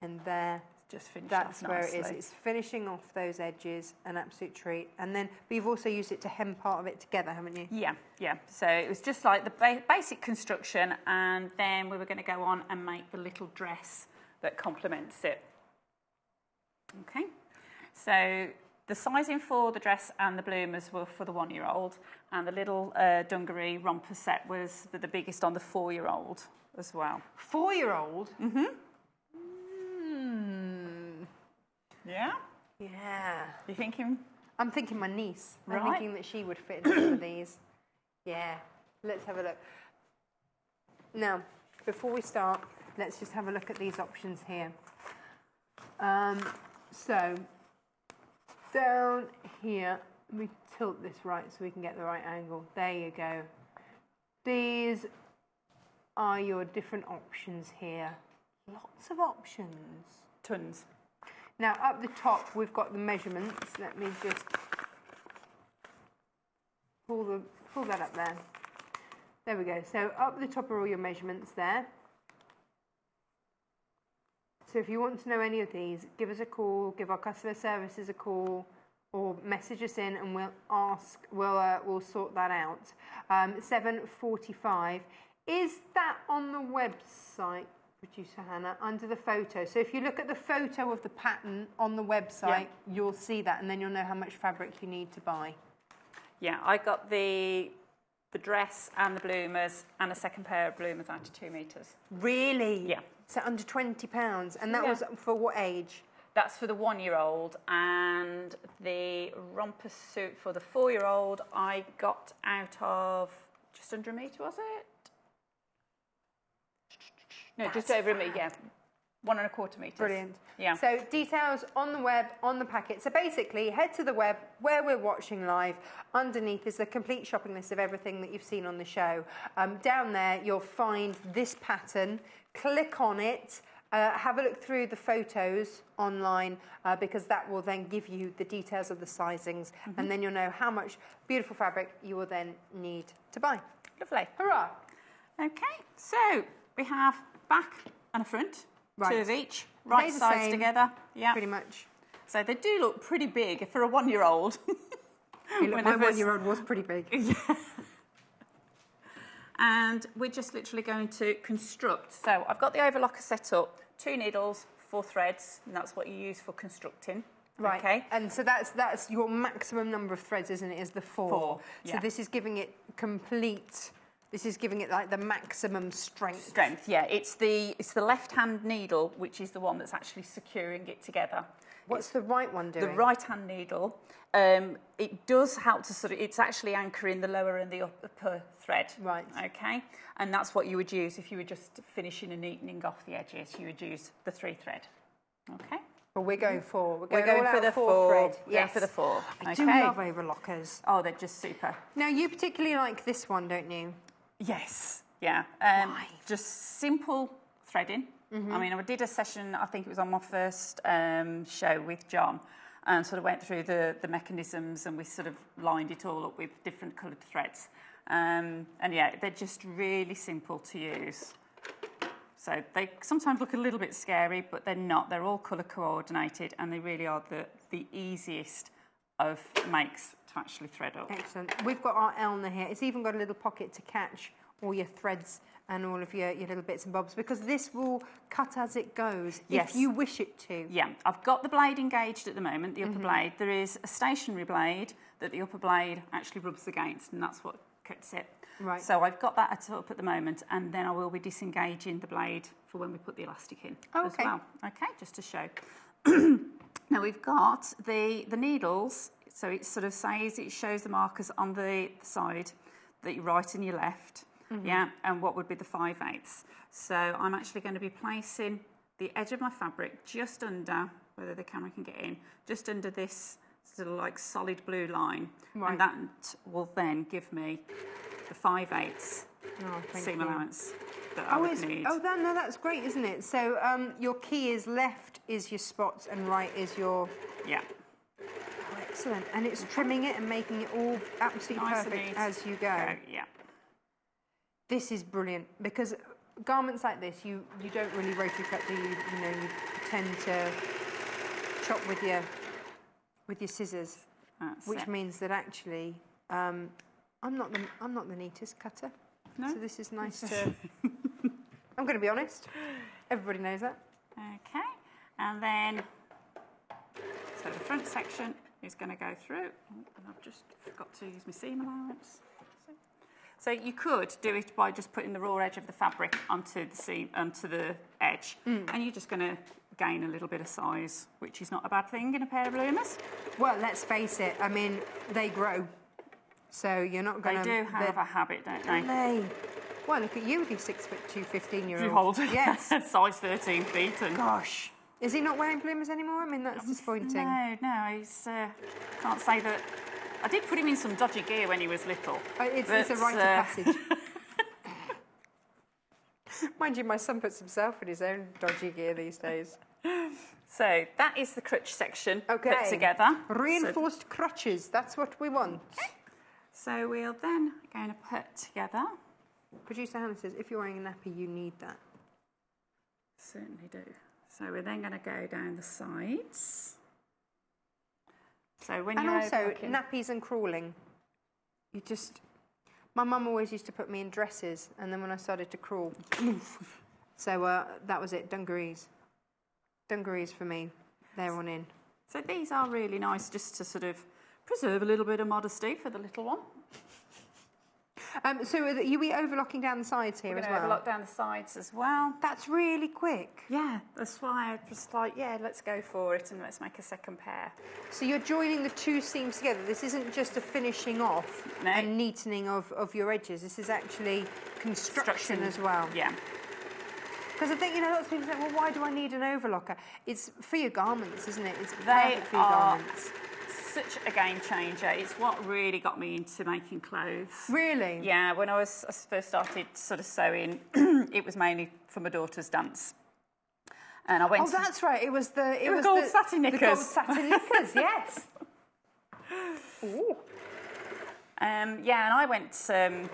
and there. Just finish That's off where nicely. it is. It's finishing off those edges, an absolute treat. And then we've also used it to hem part of it together, haven't you? Yeah. So it was just like the basic construction, and then we were going to go on and make the little dress that complements it. Okay. So the sizing for the dress and the bloomers were for the 1-year-old, and the little dungaree romper set was the biggest on the 4-year-old as well. 4-year-old? Mm-hmm. Yeah? Yeah. You thinking? I'm thinking my niece. Right. I'm thinking that she would fit into some of these. Yeah. Let's have a look. Now, before we start, let's just have a look at these options here. So, down here, let me tilt this right so we can get the right angle. There you go. These are your different options here. Lots of options. Tons. Now, up the top, we've got the measurements. Let me just pull that up there. There we go. So up the top are all your measurements there. So if you want to know any of these, give us a call, give our customer services a call, or message us in, and we'll sort that out. 7:45. Is that on the website, producer Hannah, under the photo? So if you look at the photo of the pattern on the website, you'll see that, and then you'll know how much fabric you need to buy. Yeah, I got the dress and the bloomers and a second pair of bloomers out to 2 meters. Really? Yeah. So under £20, and that was for what age? That's for the 1-year-old, and the romper suit for the 4-year-old I got out of just under a metre, was it? No, just over a metre, yeah. 1.25 metres. Brilliant. Yeah. So details on the web, on the packet. So basically, head to the web where we're watching live. Underneath is the complete shopping list of everything that you've seen on the show. Down there, you'll find this pattern. Click on it. Have a look through the photos online because that will then give you the details of the sizings, and then you'll know how much beautiful fabric you will then need to buy. Lovely. Hurrah! Okay, so we have back and a front, Right. 2 of each, right the sides same, together. Yeah, pretty much. So they do look pretty big for a 1-year-old. My 1-year-old was pretty big. And we're just literally going to construct. So I've got the overlocker set up, 2 needles, 4 threads, and that's what you use for constructing. Right. Okay. And so that's your maximum number of threads, isn't it? Is the 4. 4, So yeah. this is giving it complete. This is giving it like the maximum strength. Strength, yeah. It's the left-hand needle, which is the one that's actually securing it together. What's the right one doing? The right-hand needle, it does help to it's actually anchoring the lower and the upper thread. Right. Okay. And that's what you would use if you were just finishing and neatening off the edges. You would use the 3 thread. Okay. But we're going for We're going for the 4 thread. Yes. For the 4. I do love overlockers. Oh, they're just super. Now you particularly like this one, don't you? Yes. Yeah. Why? Just simple threading. I mean, I did a session, I think it was on my first show with John, and sort of went through the mechanisms, and we sort of lined it all up with different coloured threads. And yeah, they're just really simple to use. So they sometimes look a little bit scary, but they're not. They're all colour coordinated, and they really are the easiest of makes to actually thread up. Excellent. We've got our Elna here. It's even got a little pocket to catch all your threads and all of your little bits and bobs, because this will cut as it goes if you wish it to. Yeah, I've got the blade engaged at the moment, the upper blade. There is a stationary blade that the upper blade actually rubs against, and that's what cuts it. Right. So I've got that up at the moment, and then I will be disengaging the blade for when we put the elastic in as well. Okay, just to show. Now we've got the needles, so it sort of says, it shows the markers on the side, that your right and your left, yeah, and what would be the 5/8. So I'm actually going to be placing the edge of my fabric just under, whether the camera can get in, just under this sort of like solid blue line, and that will then give me the 5/8 seam allowance that I would need. That's great, isn't it? So your key is left is your spots and right is your... Yeah. Oh, excellent. And it's trimming it and making it all absolutely Nice perfect as you go. Yeah. This is brilliant, because garments like this, you don't really rotary cut, do you? You know, you tend to chop with your scissors, which means that actually I'm not the neatest cutter. No? So this is nice to... I'm going to be honest. Everybody knows that. Okay, and then, so the front section is going to go through, and I've just forgot to use my seam allowance. So you could do it by just putting the raw edge of the fabric onto the seam, onto the edge, and you're just going to gain a little bit of size, which is not a bad thing in a pair of bloomers. Well, let's face it, I mean, they grow. So you're not going to... They do have a habit, don't they? Well, look at you with your 6'2", 15-year-old. You hold Yes. size 13 feet. And Gosh. Is he not wearing bloomers anymore? I mean, that's disappointing. No, he's... can't say that... I did put him in some dodgy gear when he was little. It's a rite of passage. Mind you, my son puts himself in his own dodgy gear these days. So that is the crutch section put together. Reinforced crutches, that's what we want. Okay. So we'll then going to put together Producer Hannah says, if you're wearing a nappy, you need that. Certainly do. So we're then going to go down the sides. So when and you're also overlocking... nappies and crawling. You just... My mum always used to put me in dresses, and then when I started to crawl, so that was it, dungarees. Dungarees for me, they're on in. So these are really nice just to sort of preserve a little bit of modesty for the little one. So are you overlocking down the sides here as well? Overlock down the sides as well. That's really quick. Yeah, that's why I was like, yeah, let's go for it and let's make a second pair. So you're joining the two seams together. This isn't just a finishing off and neatening of your edges. This is actually construction as well. Yeah. Because I think, lots of people say, well, why do I need an overlocker? It's for your garments, isn't it? It's perfect for your garments. Such a game changer. It's what really got me into making clothes. Really? Yeah, when I first started sort of sewing, it was mainly for my daughter's dance. And I went. Oh, that's right. It was the gold satin knickers. The gold satin knickers, yes. Ooh. Yeah, and I went sewing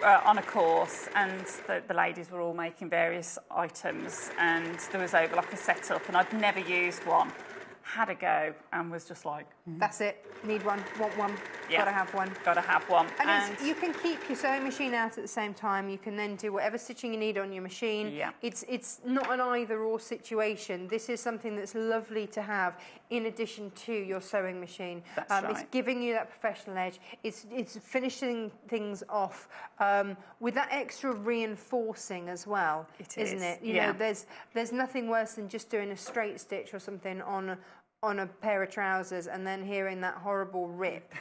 on a course, and the ladies were all making various items, and there was overlocker set up, and I'd never used one. Had a go and was just like, that's it. Need one, want one, gotta have one. Gotta have one. And you can keep your sewing machine out at the same time. You can then do whatever stitching you need on your machine. Yeah. It's not an either-or situation. This is something that's lovely to have in addition to your sewing machine. That's right. It's giving you that professional edge. It's finishing things off with that extra reinforcing as well, isn't it? You know, there's nothing worse than just doing a straight stitch or something on a pair of trousers and then hearing that horrible rip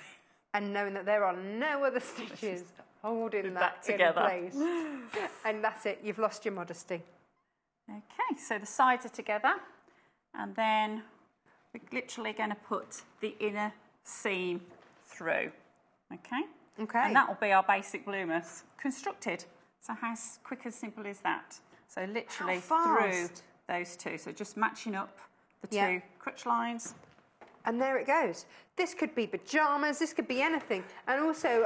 and knowing that there are no other stitches holding that together in place. And that's it, you've lost your modesty. Okay, so the sides are together, and then we're literally going to put the inner seam through. Okay? Okay. And that will be our basic bloomus constructed. So how quick and simple is that? So literally through those two. So just matching up the two crutch lines. And there it goes. This could be pyjamas, this could be anything. And also,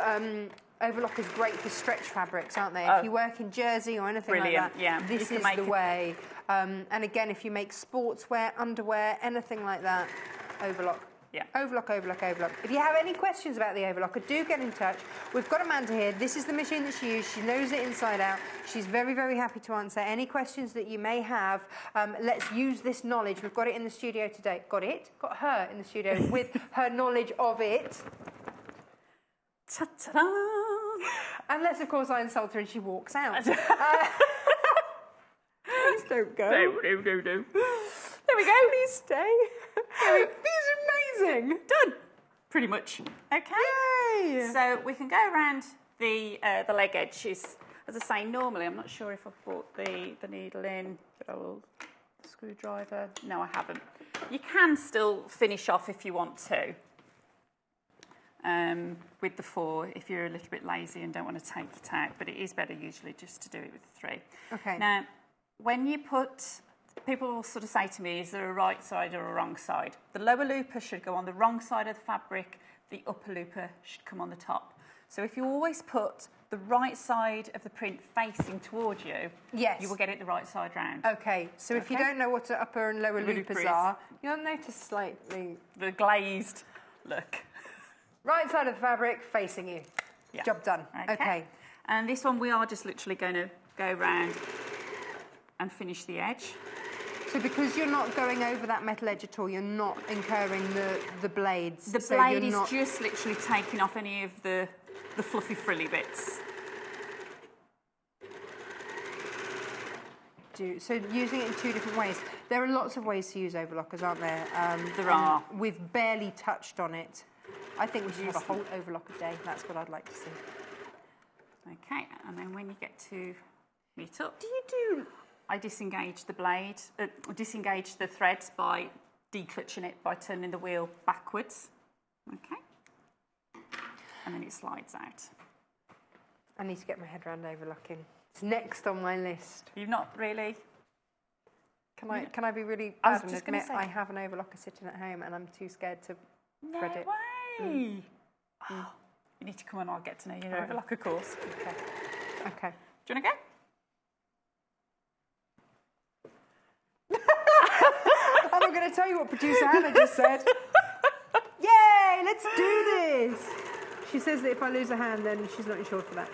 overlock is great for stretch fabrics, aren't they? If you work in jersey or anything like that, this is the way. And again, if you make sportswear, underwear, anything like that, overlock. Yeah. Overlock, overlock, overlock. If you have any questions about the overlocker, do get in touch. We've got Amanda here. This is the machine that she uses. She knows it inside out. She's very, very happy to answer any questions that you may have. Let's use this knowledge. We've got it in the studio today. Got her in the studio with her knowledge of it. Ta-ta-da! Unless, of course, I insult her and she walks out. Please don't go. No. There we go. Please stay. These are amazing. Done. Pretty much. Okay. Yay. So we can go around the leg edges. As I say, normally I'm not sure if I've brought the needle in, but I will screwdriver. No, I haven't. You can still finish off if you want to. With the 4, if you're a little bit lazy and don't want to take it out, but it is better usually just to do it with the 3. Okay. Now, when you put, people will sort of say to me, is there a right side or a wrong side? The lower looper should go on the wrong side of the fabric, the upper looper should come on the top. So if you always put the right side of the print facing towards you, you will get it the right side round. Okay, so if you don't know what the upper and lower loopers are, you'll notice slightly the glazed look. Right side of the fabric facing you. Yeah. Job done. Okay. And this one we are just literally going to go round and finish the edge. So because you're not going over that metal edge at all, you're not incurring the blades. The blade is just literally taking off any of the fluffy frilly bits. So using it in 2 different ways. There are lots of ways to use overlockers, aren't there? There are. We've barely touched on it. I think we should have a whole overlocker day. That's what I'd like to see. Okay, and then when you get to meet up, I disengage the blade, disengage the threads by declutching it by turning the wheel backwards. Okay, and then it slides out. I need to get my head around overlocking. It's next on my list. You've not really. Can I be really bad and admit I have an overlocker sitting at home and I'm too scared to thread it? Way. You need to come on, I'll get to know your overlocker course. Okay. Okay. Do you want to go? I'm not going to tell you what producer Hannah just said. Yay, let's do this. She says that if I lose a hand, then she's not insured for that.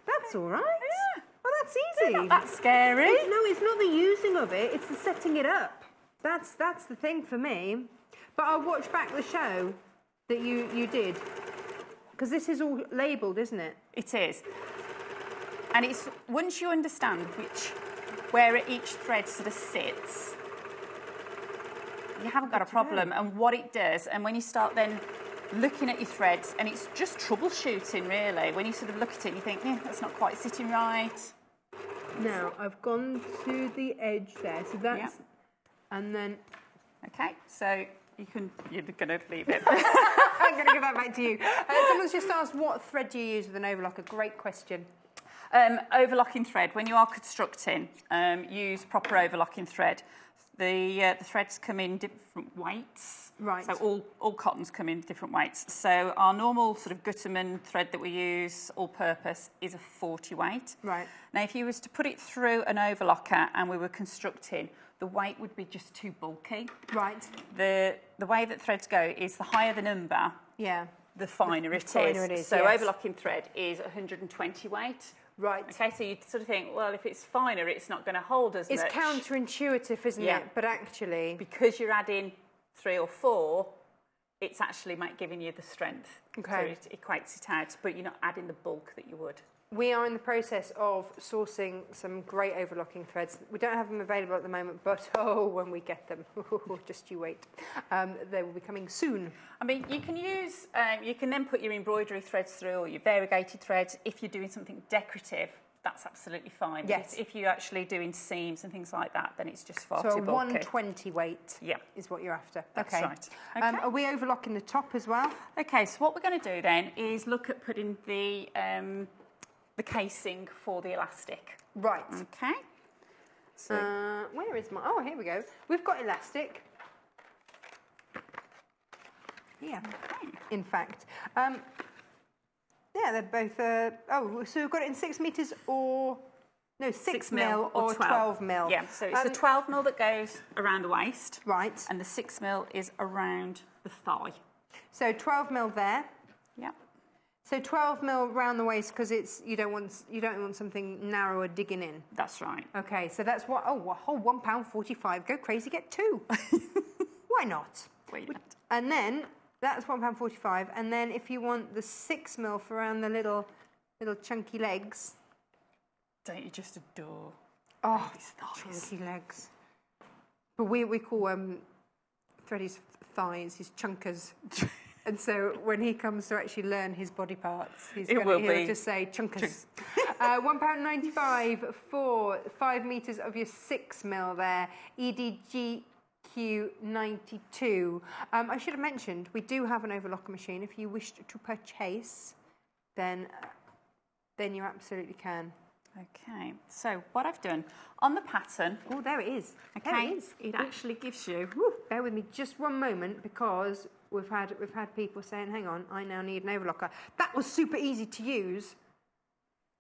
That's all right. Yeah. Well, that's easy. Not that scary. It's not the using of it, it's the setting it up. That's the thing for me. But I'll watch back the show that you did. Because this is all labelled, isn't it? It is. And it's once you understand where each thread sort of sits, you haven't got a problem. And what it does, and when you start then looking at your threads, and it's just troubleshooting really. When you sort of look at it, you think, that's not quite sitting right. Now I've gone to the edge there, so that's, and then. Okay, so you're going to leave it. I'm going to give that back to you. Someone's just asked, what thread do you use with an overlocker? Great question. Overlocking thread. When you are constructing, use proper overlocking thread. The threads come in different weights. Right. So all cottons come in different weights. So our normal sort of Gutterman thread that we use, all-purpose, is a 40 weight. Right. Now, if you was to put it through an overlocker and we were constructing, the weight would be just too bulky. Right. The way that threads go is the higher the number, the finer it is. So overlocking thread is 120 weight. Right. Okay, so you sort of think, well, if it's finer, it's not going to hold as much. It's counterintuitive, isn't it? But actually, because you're adding 3 or 4, it's actually giving you the strength. Okay. So it equates it out, but you're not adding the bulk that you would. We are in the process of sourcing some great overlocking threads. We don't have them available at the moment, but when we get them, just you wait. They will be coming soon. I mean, you can use, you can then put your embroidery threads through, or your variegated threads. If you're doing something decorative, that's absolutely fine. Yes. If you're actually doing seams and things like that, then it's just far so too bulky. 120 weight is what you're after. That's okay. right. Okay. Are we overlocking the top as well? Okay, so what we're going to do then is look at putting the casing for the elastic. Right. Okay. So where is my... Oh, here we go. We've got elastic. Yeah. Okay. In fact. Yeah, they're both... so we've got it in 6 metres or... No, 6 mil or 12 mil. Yeah, so it's the 12 mil that goes around the waist. Right. And the 6 mil is around the thigh. So 12 mil there. Yeah. So 12 mil round the waist because it's you don't want something narrower digging in. That's right. Okay, so that's what. Oh, a whole £1.45. Go crazy, get 2. Why not? And then that's £1.45. And then if you want the 6 mil for around the little chunky legs. Don't you just adore? Oh, chunky legs. But we call Freddie's thighs his chunkers. And so when he comes to actually learn his body parts, he'll just say chunkers. £1.95 for 5 metres of your 6 mil there. EDGQ92. I should have mentioned, we do have an overlocker machine. If you wish to purchase, then you absolutely can. Okay, so what I've done on the pattern... Oh, there it is. Okay, there it is. It actually gives you... Bear with me just one moment because... We've had people saying, hang on, I now need an overlocker. That was super easy to use.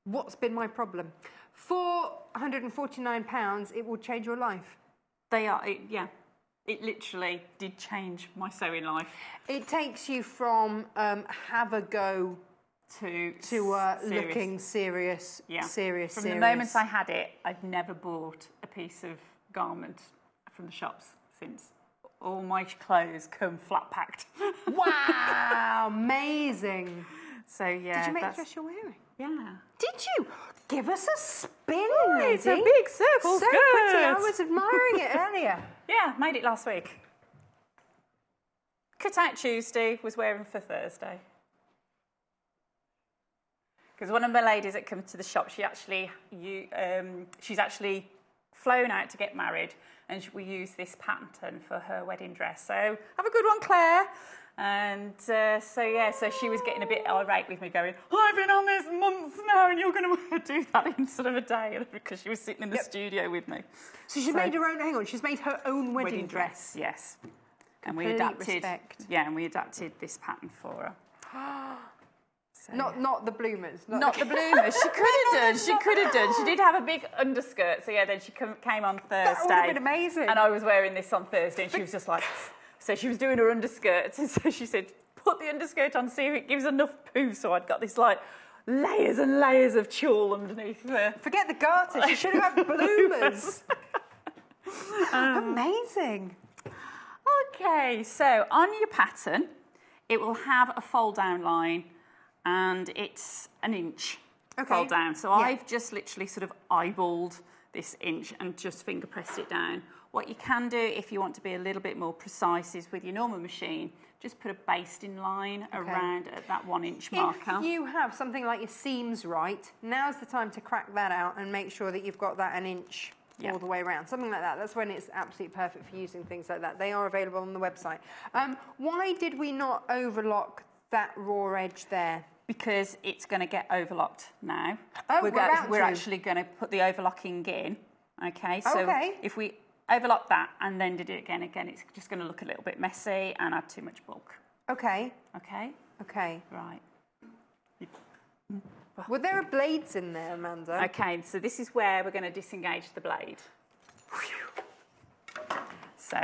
What's been my problem? For £149, it will change your life. They are, it literally did change my sewing life. It takes you from have a go to looking serious, serious. From the moment I had it, I've never bought a piece of garment from the shops since. All my clothes come flat packed. Wow, amazing. So, yeah. Did you make the dress you're wearing? Yeah. Did you? Give us a spin, lady. It's a big circle so pretty. I was admiring it earlier. Yeah, made it last week. Cut out Tuesday, was wearing for Thursday. Because one of my ladies that comes to the shop, she's actually flown out to get married, and we use this pattern for her wedding dress. So have a good one, Claire. And so she was getting a bit irate with me, going, I've been on this months now, and you're going to do that in sort of a day, because she was sitting in the studio with me. So she's made her own. Hang on, she's made her own wedding dress. Yes. And we adapted. Yeah, and we adapted this pattern for her. So, Not the bloomers. Not the bloomers. She could have done. She could have done. She did have a big underskirt. So yeah, then she came on Thursday. That would have been amazing. And I was wearing this on Thursday, and she was just like, so she was doing her underskirts, and so she said, put the underskirt on, see if it gives enough poo. So I'd got this like layers and layers of tulle underneath there. Forget the garter. She should have had bloomers. Amazing. Okay, so on your pattern, it will have a fold down line, and it's an inch fold down. So I've just literally sort of eyeballed this inch and just finger pressed it down. What you can do if you want to be a little bit more precise is with your normal machine, just put a basting line around at that 1 inch marker. If you have something like your seams right, now's the time to crack that out and make sure that you've got that an inch all the way around. Something like that. That's when it's absolutely perfect for using things like that. They are available on the website. Why did we not overlock that raw edge there? Because it's going to get overlocked now. Oh, we're actually going to put the overlocking in. Okay, so if we overlock that and then did it again, it's just going to look a little bit messy and add too much bulk. Okay. Okay? Okay. Right. Well, there are blades in there, Amanda. Okay, so this is where we're going to disengage the blade. So,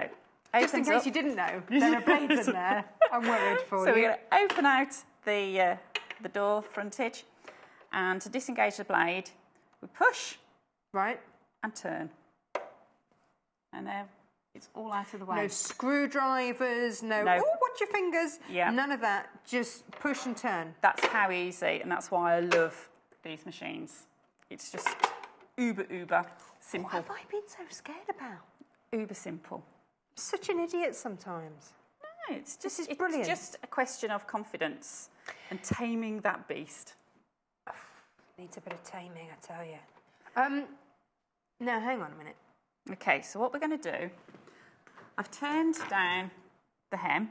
just in case you didn't know, there are blades in there. I'm worried for you. So we're going to open out the door frontage, and to disengage the blade, we push, right, and turn, and there it's all out of the way. No screwdrivers, no. Oh, watch your fingers. Yeah. None of that. Just push and turn. That's how easy, and that's why I love these machines. It's just uber simple. What have I been so scared about? Uber simple. I'm such an idiot sometimes. No, it's just brilliant. It's just a question of confidence and taming that beast. Needs a bit of taming, I tell you. Now hang on a minute. Okay, so what we're going to do, I've turned down the hem,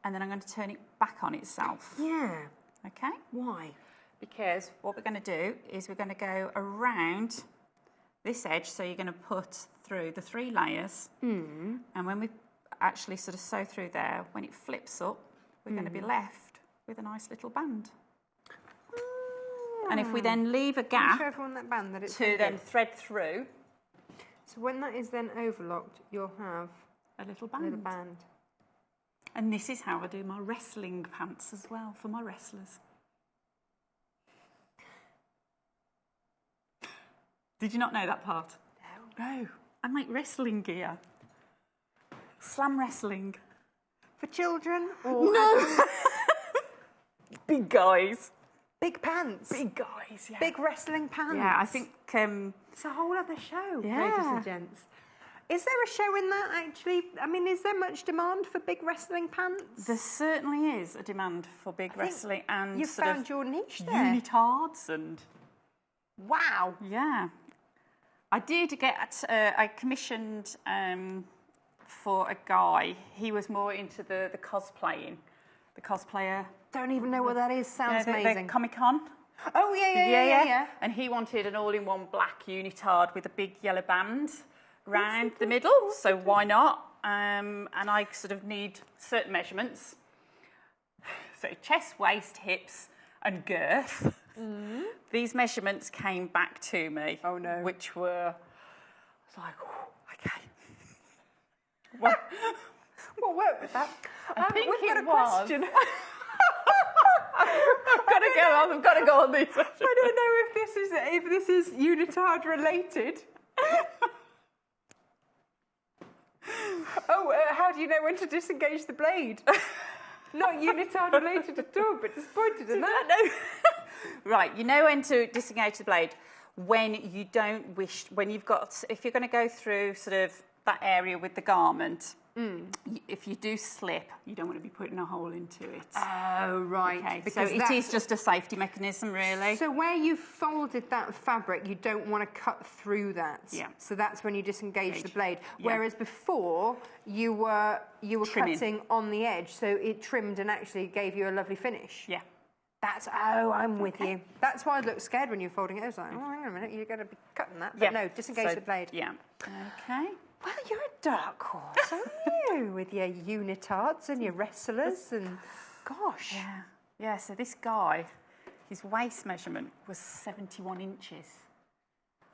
and then I'm going to turn it back on itself. Yeah. Okay? Why? Because what we're going to do is we're going to go around this edge, so you're going to put through the 3 layers, and when we actually sort of sew through there, when it flips up, we're going to be left with a nice little band. And if we then leave a gap show everyone that band that it's to then thread through. So when that is then overlocked, you'll have a little band. And this is how I do my wrestling pants as well, for my wrestlers. Did you not know that part? No. I make wrestling gear. Slam wrestling. For children? Or no! Big guys. Big pants? Big guys, yeah. Big wrestling pants? Yeah, I think... it's a whole other show, yeah. ladies and gents. Is there a show in that, actually? I mean, is there much demand for big wrestling pants? There certainly is a demand for big wrestling and you've sort found of your niche there. unitards and... Wow. Yeah. I did get... I commissioned for a guy. He was more into the cosplaying. The cosplayer... Don't even know what that is. Sounds amazing. The Comic-Con. Oh, yeah. And he wanted an all-in-one black unitard with a big yellow band round the middle, so why not? And I sort of need certain measurements. So chest, waist, hips and girth. These measurements came back to me. Oh, no. Which were... I was like, oh, okay. Well, we'll work with that. I think we've got it a was. question. I've got to go on this. I don't know if this is unitard related. How do you know when to disengage the blade? Not unitard related at all, but disappointed in that. No. Right, you know when to disengage the blade when you don't wish, if you're going to go through sort of that area with the garment. If you do slip, you don't want to be putting a hole into it. Oh, right. Okay, because so it is just a safety mechanism, really. So where you folded that fabric, you don't want to cut through that. Yeah. So that's when you disengage the blade. Yeah. Whereas before, you were Trimming. cutting on the edge, so it trimmed and actually gave you a lovely finish. Yeah. I'm with you. That's why I looked scared when you were folding it. I was like, oh, hang on a minute, you're going to be cutting that. But no, disengage the blade. Yeah. Okay. Well, you're a dark horse, aren't you? With your unitards and your wrestlers and... Gosh. Yeah. Yeah, so this guy, his waist measurement was 71 inches.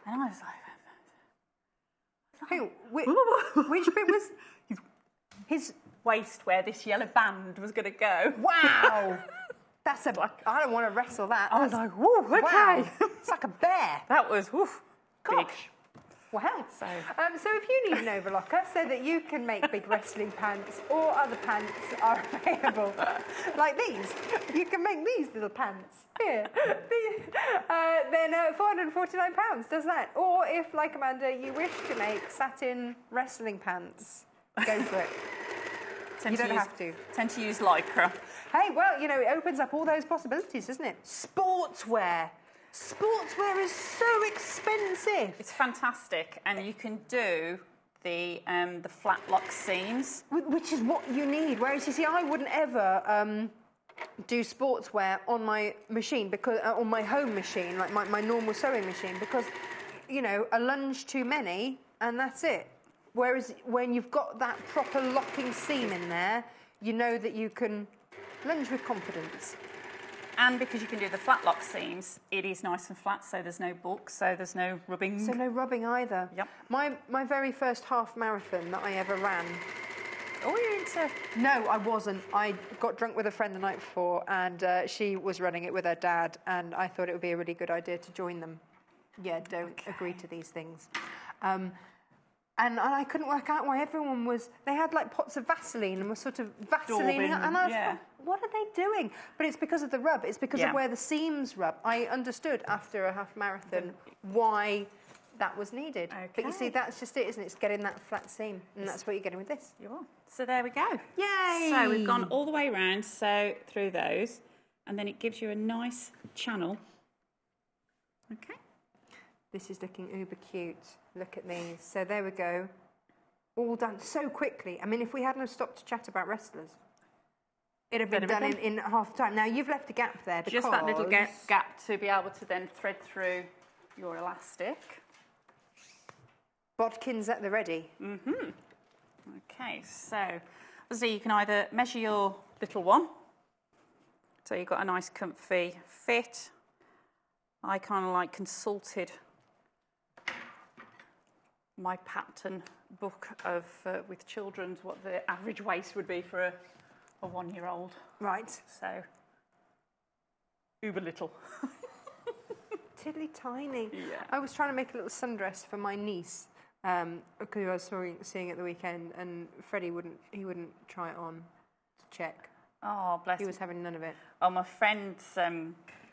And I was like... Hey, which bit was his waist where this yellow band was going to go? Wow! That's I don't want to wrestle that. I was like, woo, okay. Wow. It's like a bear. That was, woof, big. Gosh. Wow. So if you need an overlocker so that you can make big wrestling pants or other pants are available, like these, you can make these little pants. Here. Then £449 does that. Or if, like Amanda, you wish to make satin wrestling pants, go for it. You don't have to. Tend to use lycra. Hey, well, you know, it opens up all those possibilities, doesn't it? Sportswear. Sportswear is so expensive. It's fantastic, and you can do the flat lock seams, which is what you need. Whereas you see, I wouldn't ever do sportswear on my machine because on my home machine, like my normal sewing machine, because you know, a lunge too many, and that's it. Whereas when you've got that proper locking seam in there, you know that you can lunge with confidence. And because you can do the flat lock seams, it is nice and flat, so there's no bulk, so there's no rubbing. So no rubbing either. Yep. My very first half marathon that I ever ran. Oh, you're into... No, I wasn't. I got drunk with a friend the night before, and she was running it with her dad, and I thought it would be a really good idea to join them. Yeah, don't agree to these things. And I couldn't work out why everyone was... They had, like, pots of Vaseline and were sort of Vaselining. And I was like, what are they doing? But it's because of the rub. It's because of where the seams rub. I understood after a half marathon why that was needed. Okay. But you see, that's just it, isn't it? It's getting that flat seam. And that's what you're getting with this. You are. So there we go. Yay! So we've gone all the way around, so through those. And then it gives you a nice channel. Okay. This is looking uber cute. Look at these. So there we go. All done so quickly. I mean, if we hadn't stopped to chat about wrestlers, it'd have been done in half the time. Now, you've left a gap there because... Just that little gap to be able to then thread through your elastic. Bodkins at the ready. Mm-hmm. Okay, so obviously you can either measure your little one, so you've got a nice comfy fit. I kind of like consulted my pattern book of with children's what the average waist would be for a 1-year-old. Right. So uber little. Tiddly tiny. Yeah. I was trying to make a little sundress for my niece because I was seeing it at the weekend, and Freddie wouldn't try it on to check. Oh, bless him. He was having none of it. Oh, my friend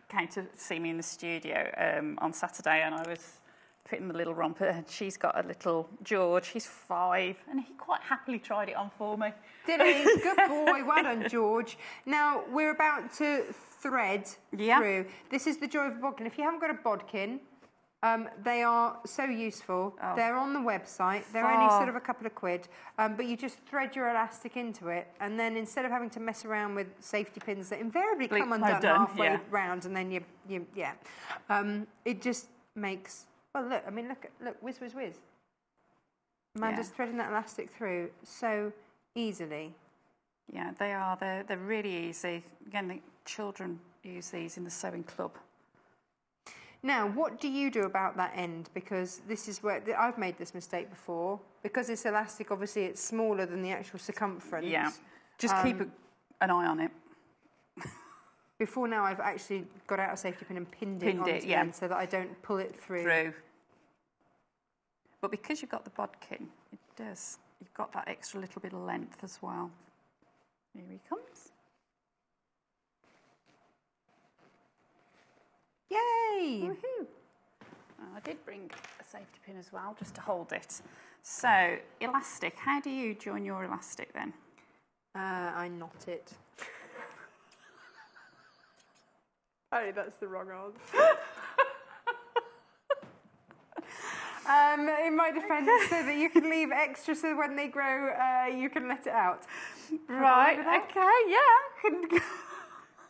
came to see me in the studio on Saturday, and I was fitting the little romper, and she's got a little George. He's 5, and he quite happily tried it on for me. Did he? Good boy. Well done, George. Now, we're about to thread through. This is the joy of a bodkin. If you haven't got a bodkin, they are so useful. Oh. They're on the website. They're only sort of a couple of quid, but you just thread your elastic into it, and then instead of having to mess around with safety pins that invariably come undone halfway round, and then it just makes... Well, look, I mean, look, whiz, whiz, whiz. Amanda's threading that elastic through so easily. Yeah, they are. They're really easy. Again, the children use these in the sewing club. Now, what do you do about that end? Because this is where I've made this mistake before. Because it's elastic, obviously, it's smaller than the actual circumference. Yeah, just keep an eye on it. Before now, I've actually got out a safety pin and pinned it onto the end so that I don't pull it through. But because you've got the bodkin, you've got that extra little bit of length as well. Here he comes. Yay! Woohoo! I did bring a safety pin as well, just to hold it. So, elastic. How do you join your elastic then? I knot it. Oh, that's the wrong answer. In my defence, so that you can leave extra so when they grow, you can let it out. Right, okay,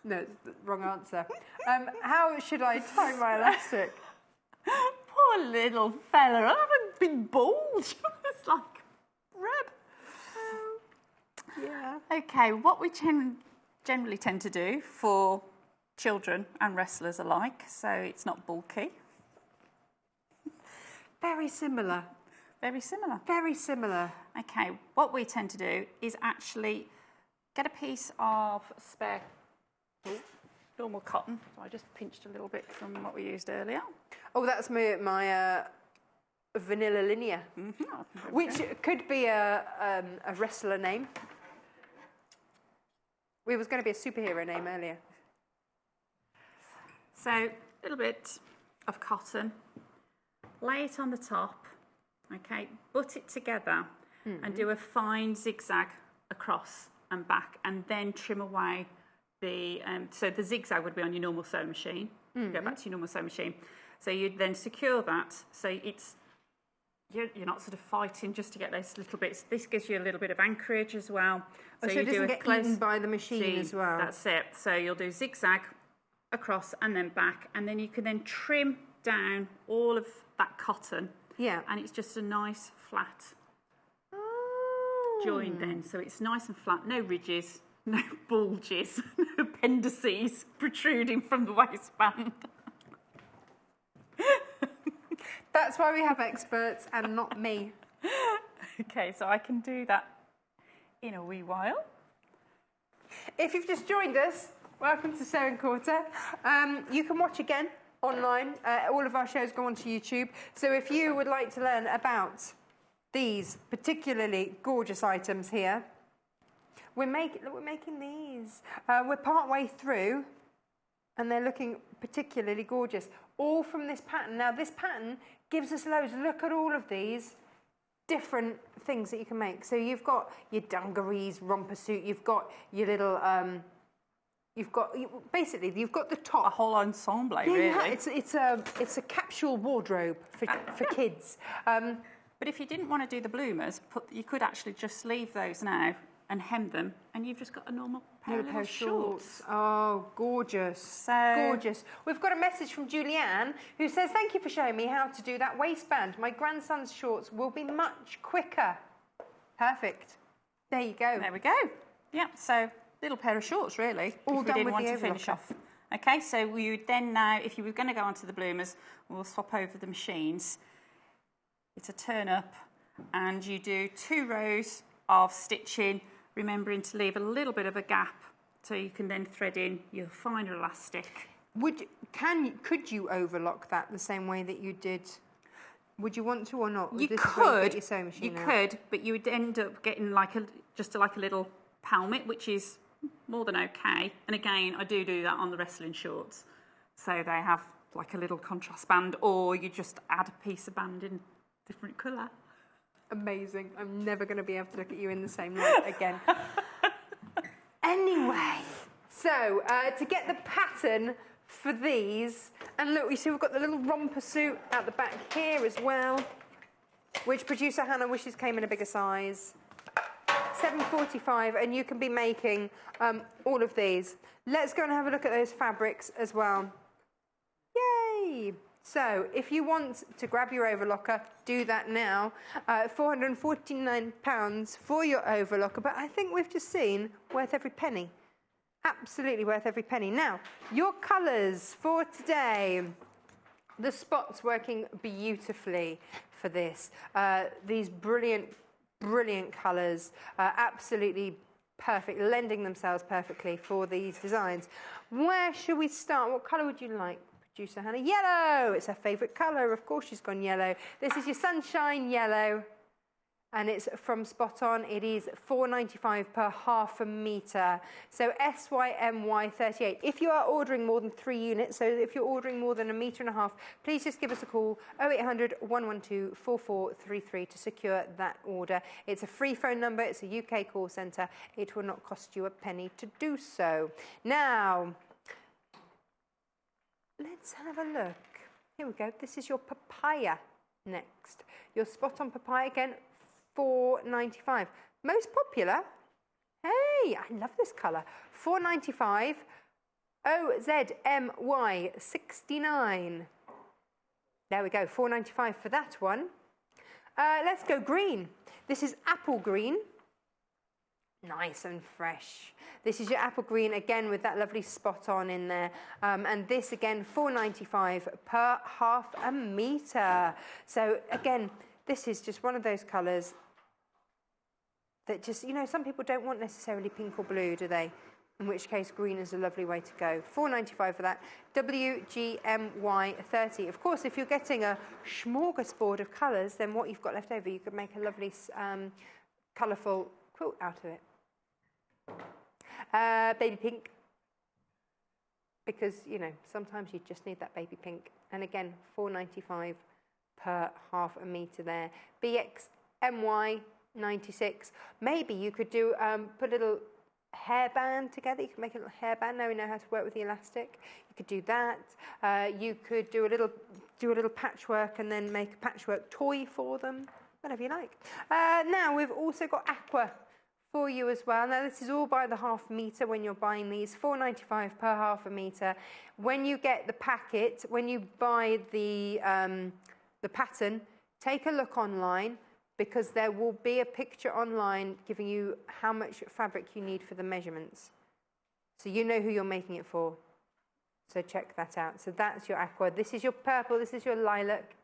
No, it's the wrong answer. How should I tie my elastic? Poor little fella, I have a big bulge. It's like red. Yeah. Okay, what we can generally tend to do for children and wrestlers alike, so it's not bulky. Very similar. Very similar. Very similar. Okay, what we tend to do is actually get a piece of spare normal cotton. So I just pinched a little bit from what we used earlier. Oh, that's my vanilla linea, which could be a wrestler name. We was going to be a superhero name earlier. So a little bit of cotton, lay it on the top, okay, butt it together and do a fine zigzag across and back, and then trim away the, so the zigzag would be on your normal sewing machine. Go back to your normal sewing machine. So you'd then secure that, so it's, you're not sort of fighting just to get those little bits. This gives you a little bit of anchorage as well. So it doesn't get eaten by the machine as well. That's it. So you'll do zigzag across and then back, and then you can then trim down all of that cotton. Yeah. And it's just a nice flat join then. So it's nice and flat, no ridges, no bulges, no appendices protruding from the waistband. That's why we have experts and not me. Okay, so I can do that in a wee while. If you've just joined us, welcome to Sewing Quarter. You can watch again online. All of our shows go onto YouTube. So if you would like to learn about these particularly gorgeous items here, we're making these. We're part way through, and they're looking particularly gorgeous. All from this pattern. Now, this pattern gives us loads. Look at all of these different things that you can make. So you've got your dungarees, romper suit. You've got your little. Basically you've got the top. A whole ensemble, really. Yeah, it's a capsule wardrobe for kids. But if you didn't want to do the bloomers, you could actually just leave those now and hem them, and you've just got a normal pair of shorts. Oh, gorgeous. So gorgeous. We've got a message from Julianne who says, thank you for showing me how to do that waistband. My grandson's shorts will be much quicker. Perfect. There you go. There we go. Yeah, so little pair of shorts, really. All if done we didn't with want the to finish overlocker. off. Okay, so we would then now, if you were going to go onto the bloomers, we'll swap over the machines. It's a turn up, and you do 2 rows of stitching, remembering to leave a little bit of a gap so you can then thread in your finer elastic. Could you overlock that the same way that you did? Would you want to or not? You could, but you would end up getting like a little palmet, which is more than okay. And again, I do that on the wrestling shorts, so they have like a little contrast band, or you just add a piece of band in different colour. Amazing. I'm never going to be able to look at you in the same light again. Anyway, so to get the pattern for these, and look, you see we've got the little romper suit at the back here as well, which producer Hannah wishes came in a bigger size. $7.45, and you can be making all of these. Let's go and have a look at those fabrics as well. Yay! So, if you want to grab your overlocker, do that now. £449 for your overlocker, but I think we've just seen worth every penny. Absolutely worth every penny. Now, your colours for today. The spots working beautifully for this. These brilliant colours, absolutely perfect, lending themselves perfectly for these designs. Where should we start? What colour would you like, producer Hannah? Yellow! It's her favourite colour. Of course she's gone yellow. This is your sunshine yellow, and it's from Spot On. It is $4.95 per half a metre. So SYMY 38. If you are ordering more than 3 units, so if you're ordering more than 1.5 metres, please just give us a call, 0800 112 4433 to secure that order. It's a free phone number. It's a UK call centre. It will not cost you a penny to do so. Now, let's have a look. Here we go. This is your papaya next. Your Spot On papaya again. $4.95. Most popular. Hey, I love this colour. $4.95. OZMY 69. There we go. $4.95 for that one. Let's go green. This is apple green. Nice and fresh. This is your apple green again with that lovely spot on in there. And this again, $4.95 per half a metre. So again, this is just one of those colours that just, you know, some people don't want necessarily pink or blue, do they? In which case green is a lovely way to go. $4.95 for that. WGMY 30. Of course, if you're getting a smorgasbord of colours, then what you've got left over, you could make a lovely colourful quilt out of it. Baby pink, because, you know, sometimes you just need that baby pink. And again, $4.95 per half a metre there. BXMY 96. Maybe you could do, put a little hairband together. You could make a little hairband. Now we know how to work with the elastic. You could do that. You could do a little patchwork and then make a patchwork toy for them. Whatever you like. Now we've also got aqua for you as well. Now this is all by the half metre when you're buying these, $4.95 per half a metre. When you get the packet, when you buy the pattern, take a look online, because there will be a picture online giving you how much fabric you need for the measurements. So you know who you're making it for. So check that out. So that's your aqua. This is your purple, this is your lilac.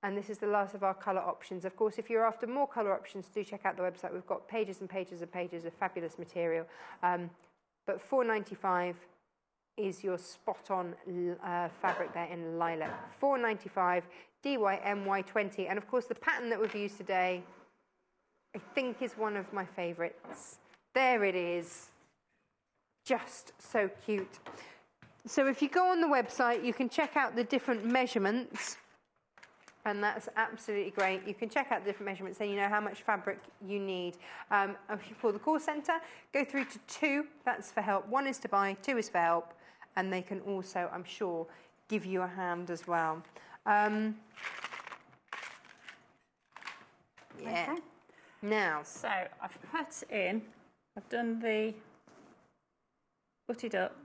And this is the last of our colour options. Of course, if you're after more colour options, do check out the website. We've got pages and pages and pages of fabulous material. But $4.95 is your spot-on fabric there in lilac. $4.95, DYMY 20. And of course, the pattern that we've used today, I think is one of my favourites. There it is. Just so cute. So if you go on the website, you can check out the different measurements. And that's absolutely great. You can check out the different measurements, so you know how much fabric you need. If you call the call centre, go through to 2. That's for help. 1 is to buy, 2 is for help. And they can also, I'm sure, give you a hand as well. Yeah. Okay. Now. So I've put in, I've done the, butted up,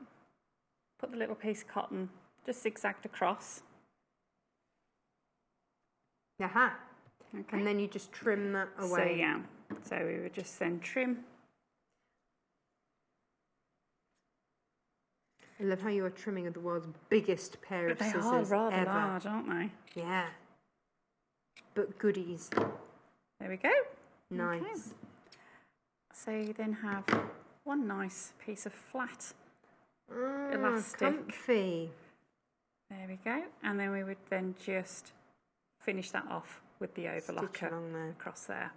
put the little piece of cotton, just zigzagged across. Aha. Okay. And then you just trim that away. So yeah, so we would just then trim. I love how you are trimming with the world's biggest pair of They scissors are rather ever. large, aren't they? Yeah. But goodies. There we go. Nice. Okay. So you then have one nice piece of flat elastic. Comfy. There we go. And then we would then just finish that off with the overlocker along there. across there.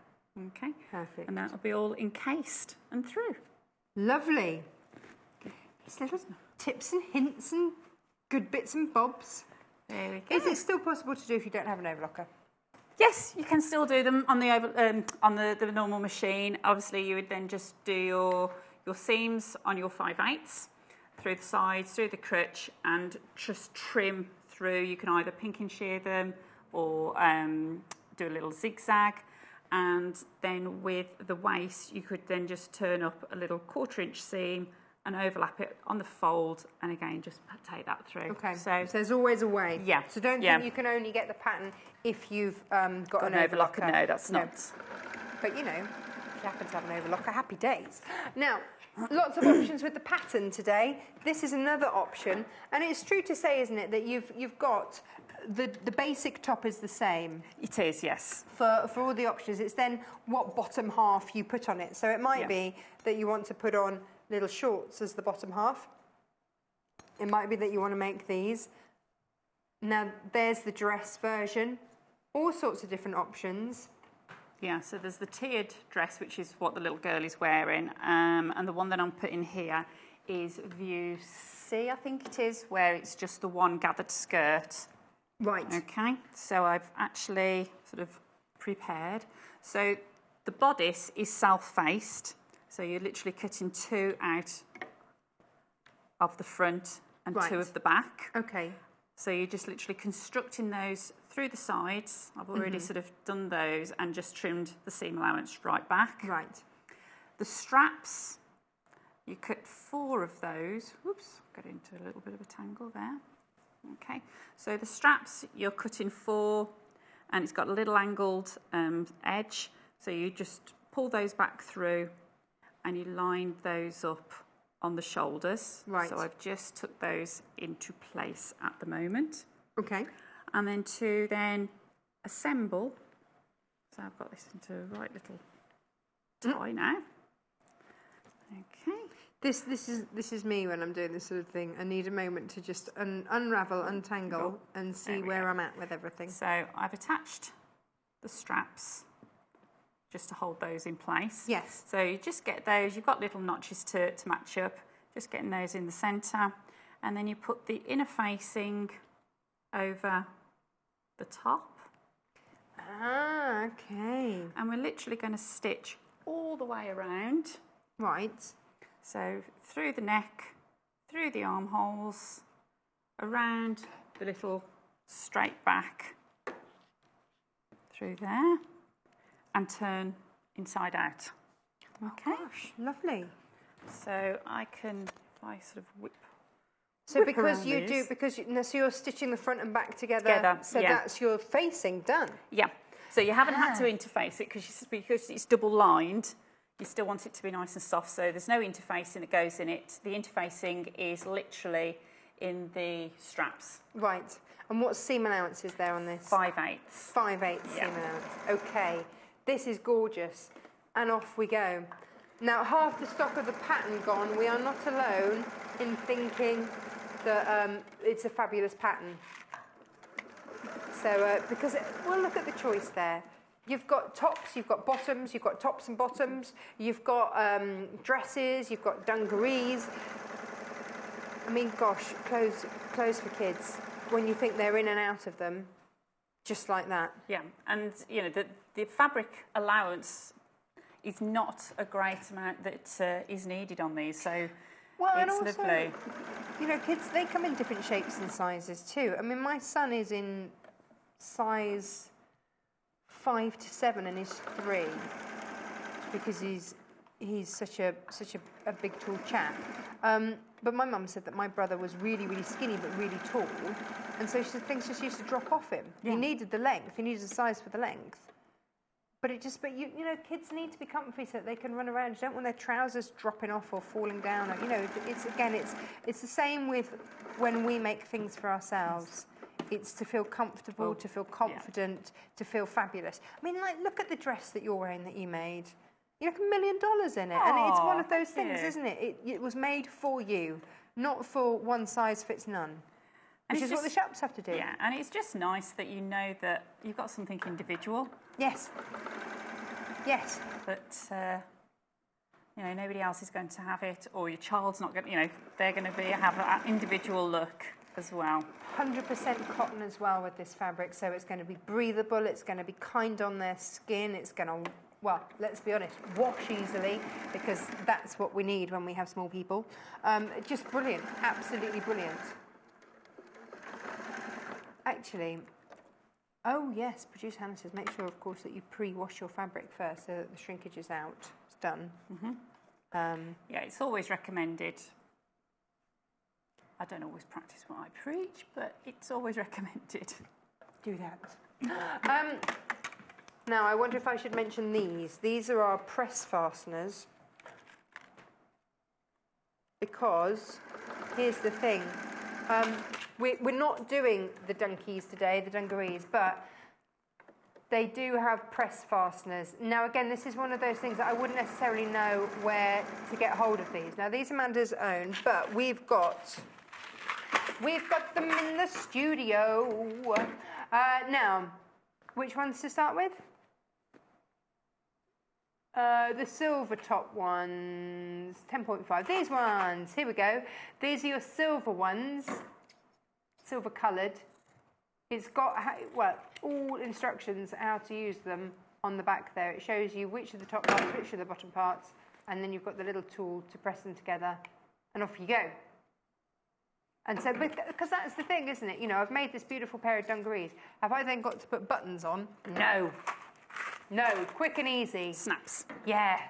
Okay. Perfect. And that will be all encased and through. Lovely. Just little tips and hints and good bits and bobs. There we go. Is it still possible to do if you don't have an overlocker? Yes, you can still do them on the normal machine. Obviously, you would then just do your seams on your 5/8 through the sides, through the crutch, and just trim through. You can either pink and shear them or do a little zigzag. And then with the waist, you could then just turn up a little 1/4-inch seam and overlap it on the fold, and again, just take that through. Okay, so there's always a way. Yeah. So don't think you can only get the pattern if you've got an overlocker. No, that's not. But you know, if you happen to have an overlocker, happy days. Now, lots of options with the pattern today. This is another option, and it's true to say, isn't it, that you've got the basic top is the same. It is, yes. For all the options, it's then what bottom half you put on it. So it might be that you want to put on little shorts as the bottom half. It might be that you want to make these. Now, there's the dress version. All sorts of different options. Yeah, so there's the tiered dress, which is what the little girl is wearing. And the one that I'm putting here is view C, I think it is, where it's just the one gathered skirt. Right. Okay, so I've actually sort of prepared. So the bodice is self-faced. So you're literally cutting 2 out of the front and 2 of the back. Okay. So you're just literally constructing those through the sides. I've already sort of done those and just trimmed the seam allowance right back. Right. The straps, you cut 4 of those. Whoops, got into a little bit of a tangle there. Okay, so the straps, you're cutting 4, and it's got a little angled edge. So you just pull those back through and you line those up on the shoulders. Right. So I've just took those into place at the moment. Okay. And then to then assemble, so I've got this into a right little tie now. Okay. This is me when I'm doing this sort of thing. I need a moment to just unravel, untangle, and see where I'm at with everything. So I've attached the straps just to hold those in place. Yes. So you just get those, you've got little notches to match up, just getting those in the centre, and then you put the inner facing over the top. Ah, okay. And we're literally going to stitch all the way around. Right. So through the neck, through the armholes, around the little straight back, through there, and turn inside out. Okay. Gosh, lovely. So I can, if I sort of whip. So whip because around you these. do, so you're stitching the front and back together. So yeah. that's your facing done. Yeah. So you haven't had to interface it because it's double lined. You still want it to be nice and soft, so there's no interfacing that goes in it. The interfacing is literally in the straps. Right. And what seam allowance is there on this? 5/8. 5/8 Yeah. seam allowance. Okay. This is gorgeous. And off we go. Now, half the stock of the pattern gone. We are not alone in thinking that it's a fabulous pattern. So, because, well, look at the choice there. You've got tops, you've got bottoms, you've got tops and bottoms, you've got dresses, you've got dungarees. I mean, gosh, clothes for kids. When you think they're in and out of them, just like that. Yeah, and you know the fabric allowance is not a great amount that is needed on these, so Well, and it's also, lovely. you know, kids, they come in different shapes and sizes too. I mean, my son is in size 5 to 7 and he's 3 because he's such a big tall chap. But my mum said that my brother was really, really skinny but really tall, and so she said things just used to drop off him. Yeah. He needed the length. He needed a size for the length. But you know, kids need to be comfy so that they can run around. You don't want their trousers dropping off or falling down. Or, you know, it's the same with when we make things for ourselves. It's to feel comfortable, to feel confident, to feel fabulous. I mean, like, look at the dress that you're wearing that you made. You look $1 million in it, and it's one of those things, isn't it? It was made for you, not for one size fits none. Which is what the shops have to do. Yeah, and it's just nice that you know that you've got something individual. Yes. Yes. That you know, nobody else is going to have it, or your child's not going to, you know, they're going to have an individual look as well. 100% cotton as well with this fabric, so it's going to be breathable, it's going to be kind on their skin, it's going to, well, let's be honest, wash easily, because that's what we need when we have small people. Just brilliant, absolutely brilliant. Actually, oh yes, producer Hannah says, make sure, of course, that you pre-wash your fabric first so that the shrinkage is out. It's done. Mm-hmm. Yeah, it's always recommended. I don't always practice what I preach, but it's always recommended. Do that. Now, I wonder if I should mention these. These are our press fasteners. Because, here's the thing. We're not doing the dungarees today, the dungarees, but they do have press fasteners. Now, again, this is one of those things that I wouldn't necessarily know where to get hold of these. Now, these are Amanda's own, but we've got them in the studio. Now, which ones to start with? The silver top ones, 10.5. These ones, here we go. These are your silver ones, silver coloured. It's got, well, all instructions how to use them on the back there. It shows you which are the top parts, which are the bottom parts, and then you've got the little tool to press them together, and off you go. And so, because that's the thing, isn't it? You know, I've made this beautiful pair of dungarees. Have I then got to put buttons on? No. No, quick and easy. Snaps. Yeah.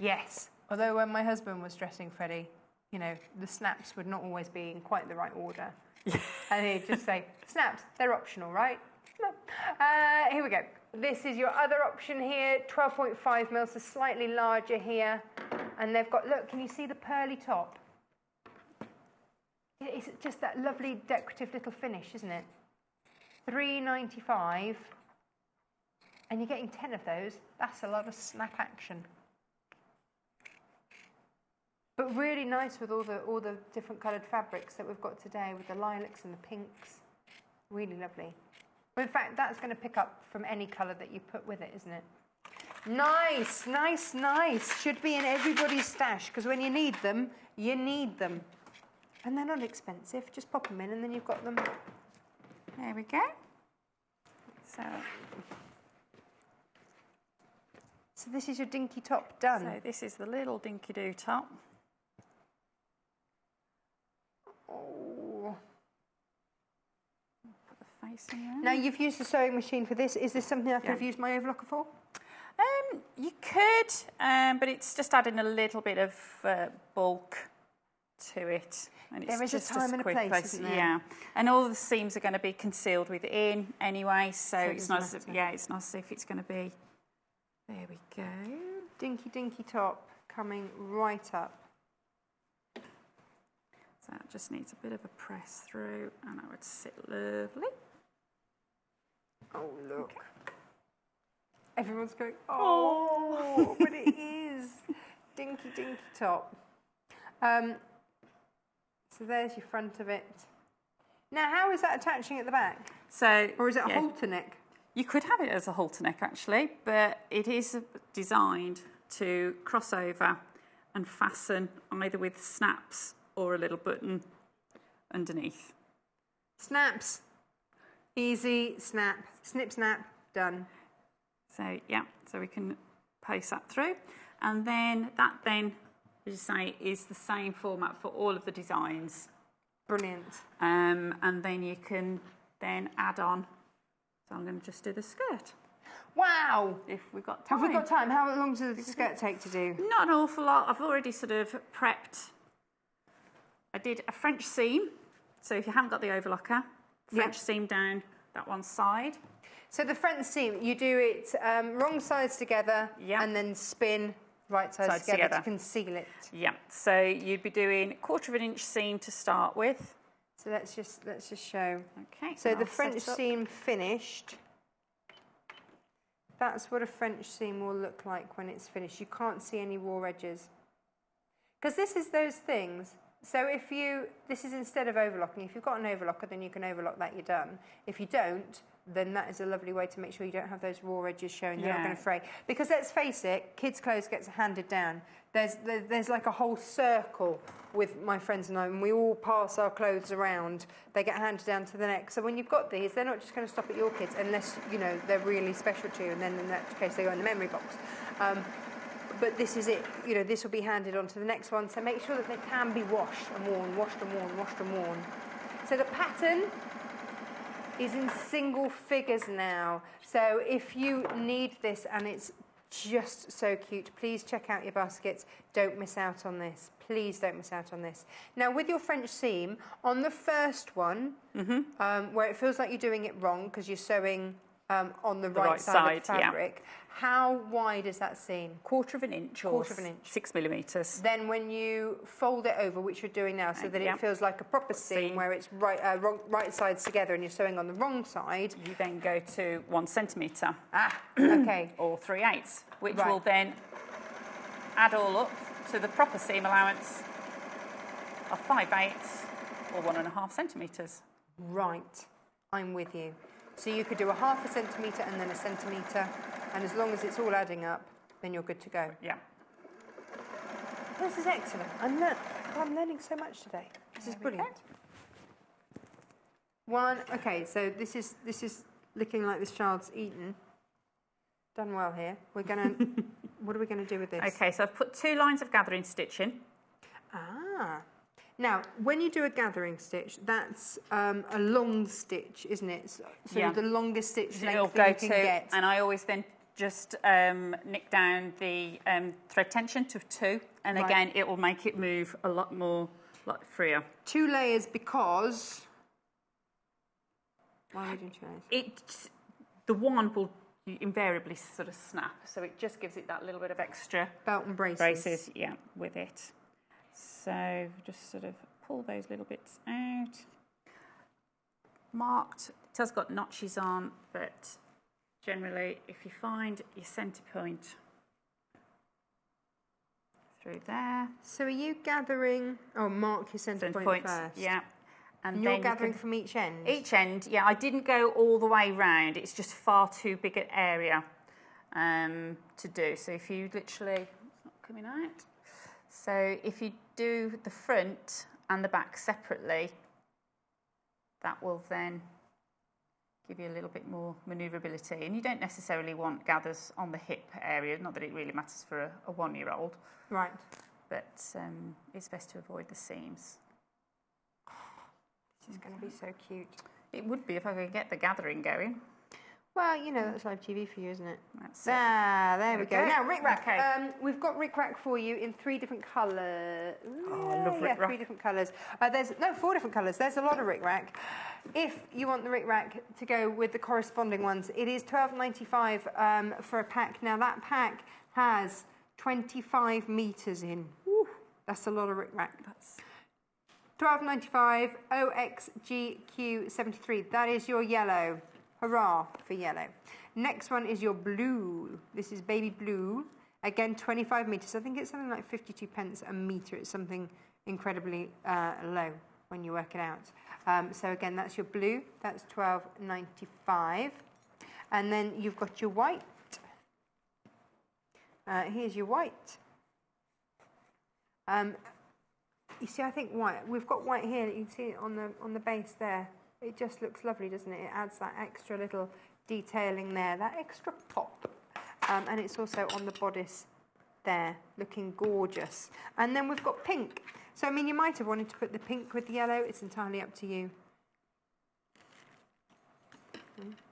Yes. Although when my husband was dressing Freddie, you know, the snaps would not always be in quite the right order. And he'd just say, snaps, they're optional, right? No. Here we go. This is your other option here, 12.5 mils, so slightly larger here. And they've got, look, can you see the pearly top? It's just that lovely decorative little finish, isn't it? $3.95, and you're getting 10 of those. That's a lot of snap action. But really nice with all the different coloured fabrics that we've got today, with the lilacs and the pinks. Really lovely. Well, in fact, that's going to pick up from any colour that you put with it, isn't it? Nice, nice, nice. Should be in everybody's stash, because when you need them, you need them. And they're not expensive. Just pop them in and then you've got them. There we go. So this is your dinky top done. So this is the little dinky-doo top. Oh. Put the face in there. Now, you've used the sewing machine for this. Is this something I could have used my overlocker for? You could, but it's just adding a little bit of bulk to it. And it's there is just a time and a place, isn't there? Yeah, and all the seams are going to be concealed within anyway, so it's nice. It's nice if it's going to be. There we go. Dinky, dinky top coming right up. So it just needs a bit of a press through, and that would sit lovely. Oh, look. Okay. Everyone's going, oh, but it is. Dinky, dinky top. So there's your front of it. Now, how is that attaching at the back? So, or is it a halter neck? You could have it as a halter neck, actually, but it is designed to cross over and fasten either with snaps or a little button underneath. Snaps. Easy, snap, snip, snap, done. So, yeah, so we can paste that through. And then that then, as you say, is the same format for all of the designs. Brilliant. And then you can then add on. So I'm going to just do the skirt. Wow! If we've got time. Have we got time? How long does the skirt take to do? Not an awful lot. I've already sort of prepped. I did a French seam. So if you haven't got the overlocker, French seam down that one side. So the French seam, you do it wrong sides together and then spin right sides together to conceal it. Yeah. So you'd be doing 1/4 inch seam to start with. So let's just show. Okay. So the French seam finished. That's what a French seam will look like when it's finished. You can't see any raw edges. Because this is those things. So if this is instead of overlocking. If you've got an overlocker, then you can overlock that, you're done. If you don't, then that is a lovely way to make sure you don't have those raw edges showing. They're not going to fray. Because let's face it, kids' clothes gets handed down. There's like a whole circle with my friends and I, and we all pass our clothes around. They get handed down to the next. So when you've got these, they're not just going to stop at your kids unless, you know, they're really special to you, and then in that case they go in the memory box. But this is it, you know, this will be handed on to the next one. So make sure that they can be washed and worn, washed and worn, washed and worn. So the pattern is in single figures now. So if you need this and it's just so cute, please check out your baskets. Don't miss out on this. Please don't miss out on this. Now with your French seam, on the first one, where it feels like you're doing it wrong because you're sewing on the right side of the fabric, how wide is that seam? 1/4 inch or 1/4 inch. 6 millimetres. Then when you fold it over, which you're doing now, so that it feels like a proper seam where it's right sides together and you're sewing on the wrong side. You then go to 1 centimetre. Okay. Or 3/8, which will then add all up to the proper seam allowance of 5/8 or 1.5 centimetres. Right, I'm with you. So you could do a 1/2 centimetre and then 1 centimetre, and as long as it's all adding up, then you're good to go. Yeah. This is excellent. I'm learning so much today. This is brilliant. Okay, so this is looking like this child's eaten. Done well here. We're gonna. What are we going to do with this? Okay, so I've put 2 lines of gathering stitch in. Now, when you do a gathering stitch, that's a long stitch, isn't it? So the longest stitch length that you can get. And I always then just nick down the thread tension to 2, and again, it will make it move a lot more freer. 2 layers because... Why are we doing 2 layers? The one will you invariably sort of snap. So it just gives it that little bit of extra Belt and braces. braces, yeah, with it. So just sort of pull those little bits out. Marked, it has got notches on, but generally if you find your centre point through there. So are you gathering, mark your centre point first. Yeah. And you're gathering from each end? Each end, yeah. I didn't go all the way round. It's just far too big an area to do. So if you literally, it's not coming out. So if you do the front and the back separately, that will then give you a little bit more manoeuvrability. And you don't necessarily want gathers on the hip area, not that it really matters for a 1-year-old. Right. But it's best to avoid the seams. This is going to be so cute. It would be if I could get the gathering going. Well, you know, that's live TV for you, isn't it? That's there we go. Now, rickrack. Okay. We've got rickrack for you in 3 different colours. Oh, I love rickrack. 3 different colours. 4 different colours. There's a lot of rickrack. If you want the rickrack to go with the corresponding ones, it is $12.95 for a pack. Now, that pack has 25 metres in. Woo, that's a lot of rickrack. That's $12.95 OXGQ73. That is your yellow. Hurrah for yellow. Next one is your blue. This is baby blue. Again, 25 metres. I think it's something like 52 pence a metre. It's something incredibly low when you work it out. So again, that's your blue. That's $12.95. And then you've got your white. Here's your white. You see, I think white. We've got white here. You can see it on the base there. It just looks lovely, doesn't it? It adds that extra little detailing there, that extra pop. And it's also on the bodice there, looking gorgeous. And then we've got pink. So, I mean, you might have wanted to put the pink with the yellow. It's entirely up to you.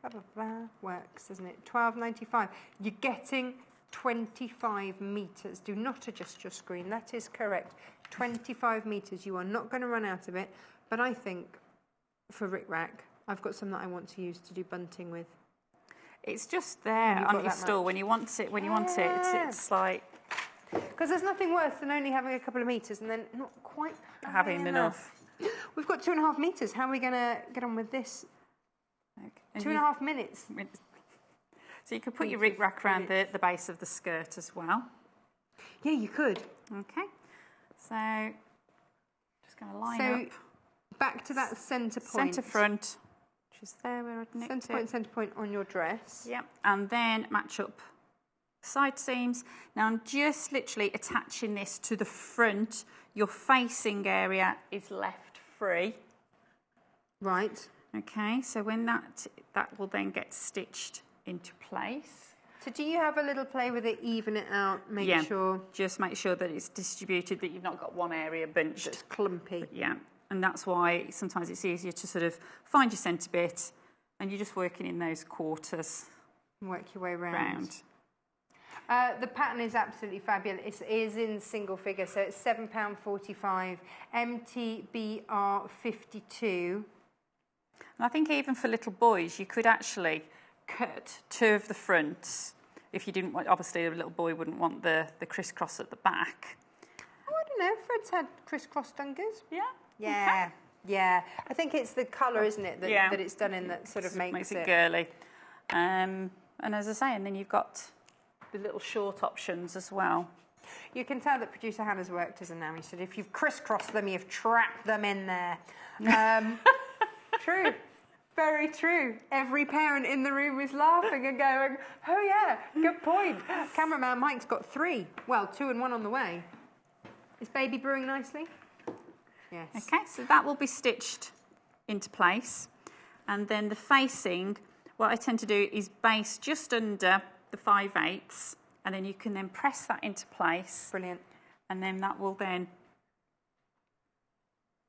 Blah, blah, blah. Works, doesn't it? $12.95. You're getting 25 metres. Do not adjust your screen. That is correct. 25 metres. You are not going to run out of it. But I think for rickrack, I've got some that I want to use to do bunting with. It's just there on your stall when you want it. When you want it, it's like because there's nothing worse than only having a couple of metres and then not quite having enough. We've got 2.5 metres. How are we going to get on with this? Okay. 2.5 minutes. So you could put your rickrack around the base of the skirt as well. Yeah, you could. Okay. So just going to line up. Back to that centre point. Centre front, which is there where I'd nicked it. Centre point on your dress. Yep, and then match up side seams. Now I'm just literally attaching this to the front. Your facing area is left free. Right. Okay, so when that will then get stitched into place. So do you have a little play with it, even it out, make sure? Just make sure that it's distributed, that you've not got one area bunched. It's clumpy. But yeah. And that's why sometimes it's easier to sort of find your centre bit and you're just working in those quarters. Work your way round. The pattern is absolutely fabulous. It is in single figure, so it's £7.45, MTBR 52. And I think even for little boys, you could actually cut 2 of the fronts if you didn't want, obviously a little boy wouldn't want the crisscross at the back. Oh, I don't know, Fred's had crisscross dunkers. Yeah. Yeah, okay. Yeah. I think it's the colour, isn't it, that it's done in that sort of makes it girly. And as I say, and then you've got the little short options as well. You can tell that producer Hannah's worked as a nanny. She said, if you've crisscrossed them, you've trapped them in there. True. Very true. Every parent in the room is laughing and going, oh yeah, good point. Cameraman Mike's got 3. Well, 2 and 1 on the way. Is baby brewing nicely? Yes. Okay, so that will be stitched into place. And then the facing, what I tend to do is base just under the 5/8, and then you can then press that into place. Brilliant. And then that will then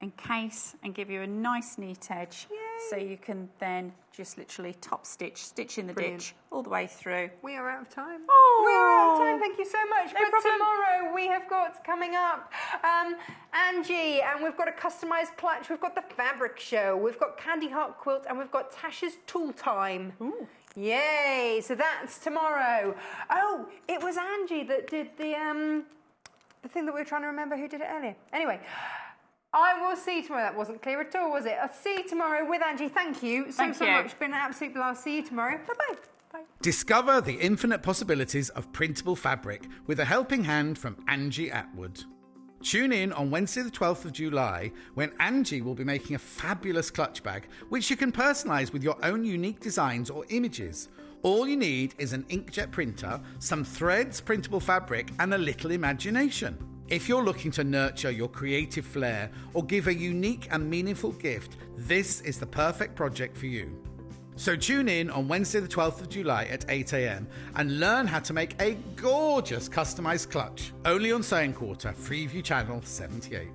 encase and give you a nice neat edge. Yay. So you can then just literally top stitch in the ditch all the way through. We are out of time. Oh. We are out of time. Thank you so much. No problem. Tomorrow we have got coming up Angie, and we've got a customised clutch. We've got the fabric show. We've got Candy Heart Quilt, and we've got Tasha's Tool Time. Ooh. Yay! So that's tomorrow. Oh, it was Angie that did the thing that we were trying to remember who did it earlier. Anyway, I will see you tomorrow. That wasn't clear at all, was it? I'll see you tomorrow with Angie. Thank you so much. It's been an absolute blast. See you tomorrow. Bye-bye. Bye. Discover the infinite possibilities of printable fabric with a helping hand from Angie Atwood. Tune in on Wednesday the 12th of July when Angie will be making a fabulous clutch bag which you can personalise with your own unique designs or images. All you need is an inkjet printer, some threads, printable fabric and a little imagination. If you're looking to nurture your creative flair or give a unique and meaningful gift, this is the perfect project for you. So tune in on Wednesday the 12th of July at 8 a.m. and learn how to make a gorgeous customised clutch. Only on Sewing Quarter, Freeview Channel 78.